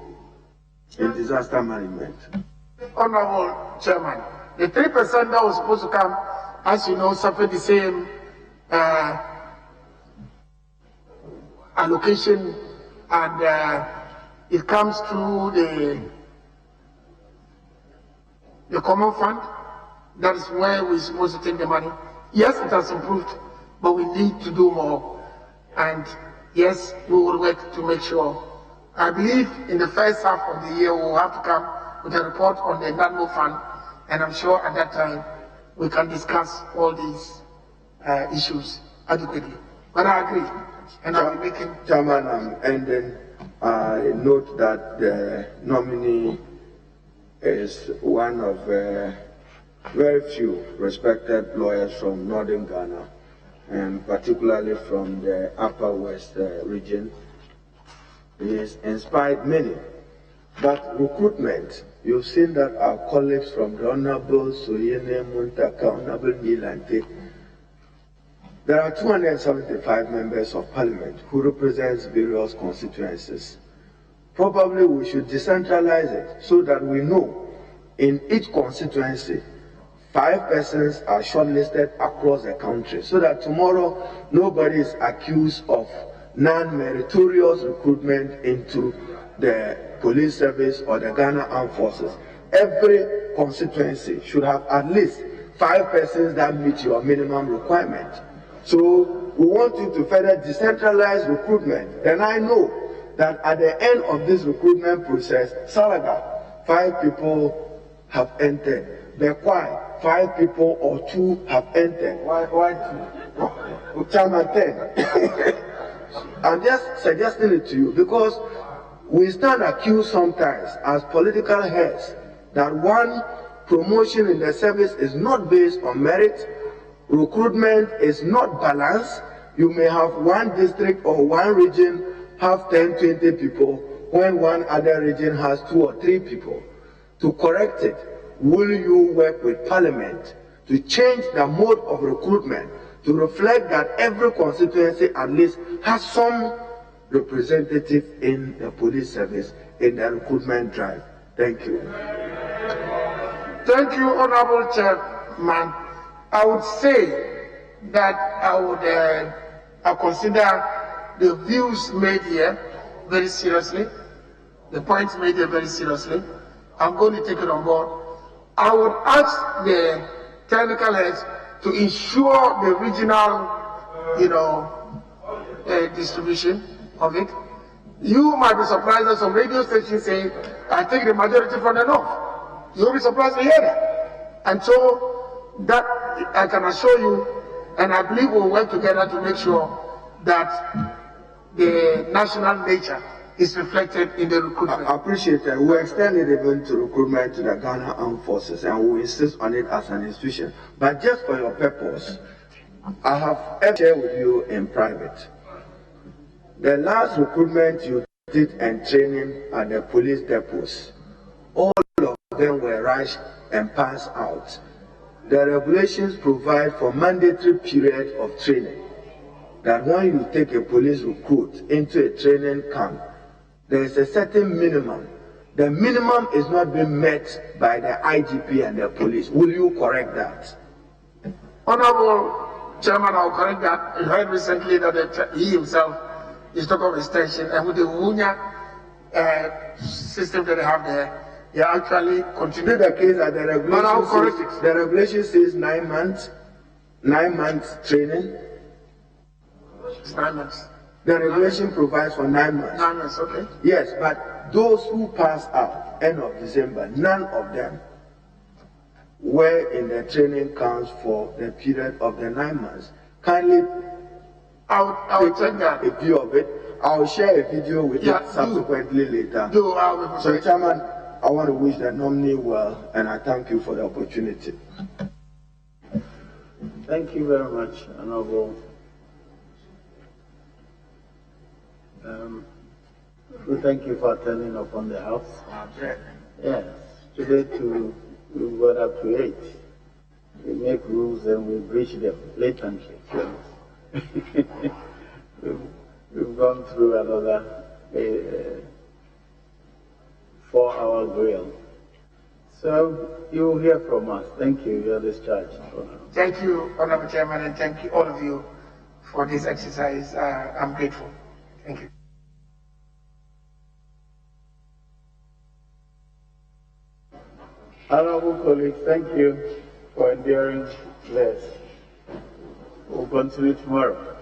in disaster management? Honorable Chairman, the 3% that was supposed to come, as you know, suffered the same allocation, and it comes through the common fund. That is where we're supposed to take the money. Yes, it has improved, but we need to do more. And yes, we will work to make sure. I believe in the first half of the year we will have to come with a report on the NADMO fund, and I'm sure at that time we can discuss all these issues adequately. But I agree, and I'll be making... Chairman, and then note that the nominee is one of very few respected lawyers from Northern Ghana, and particularly from the Upper West region. He has inspired many. But recruitment, you've seen that our colleagues from the Honorable Soyene Muntaka, Honorable Nilante, there are 275 members of parliament who represent various constituencies. Probably we should decentralize it so that we know in each constituency 5 persons are shortlisted across the country, so that tomorrow nobody is accused of non-meritorious recruitment into the police service or the Ghana Armed Forces. Every constituency should have at least 5 persons that meet your minimum requirement. So we want you to further decentralize recruitment. Then I know that at the end of this recruitment process, Salaga, 5 people have entered. Bekwai, 5 people or 2 have entered. Why 2? Chairman 10. I'm just suggesting it to you because we stand accused sometimes as political heads that one promotion in the service is not based on merit, recruitment is not balanced. You may have one district or one region have 10, 20 people when one other region has 2 or 3 people. To correct it, will you work with Parliament to change the mode of recruitment to reflect that every constituency at least has some representative in the police service in the recruitment drive? Thank you. Thank you, Honorable Chairman. I would say that I consider the views made here very seriously, the points made here very seriously. I'm going to take it on board. I would ask the technical heads to ensure the regional, distribution of it. You might be surprised that some radio stations say, I take the majority from the north. You'll be surprised to hear that. And so that I can assure you, and I believe we'll work together to make sure that the national nature is reflected in the recruitment. I appreciate that. We extend it even to recruitment to the Ghana Armed Forces, and we insist on it as an institution. But just for your purpose, I have ever shared with you in private. The last recruitment you did and training at the police depots, all of them were rushed and passed out. The regulations provide for mandatory period of training. That when you take a police recruit into a training camp, there is a certain minimum. The minimum is not being met by the IGP and the police. Will you correct that? Honorable Chairman, I'll correct that. I heard recently that he himself is talking of extension, and with the WUNYA system that they have there, they actually continue. The case that the regulation says 9 months, 9 months training. It's 9 months. The regulation provides for 9 months. 9 months, okay. Yes, but those who passed out end of December, none of them were in the training camps for the period of the 9 months. Kindly, I'll check that. A view of it. I'll share a video with you subsequently later. So, Chairman, I want to wish the nominee well, and I thank you for the opportunity. Thank you very much, Honorable. We thank you for attending upon the House. Yes, today we got up to 8. We make rules and we breach them blatantly. We've gone through another 4-hour grill. So you will hear from us. Thank you. You are discharged. Thank you, Honorable Chairman, and thank you all of you for this exercise. I'm grateful. Thank you. Honorable colleagues, thank you for enduring this. We'll continue tomorrow.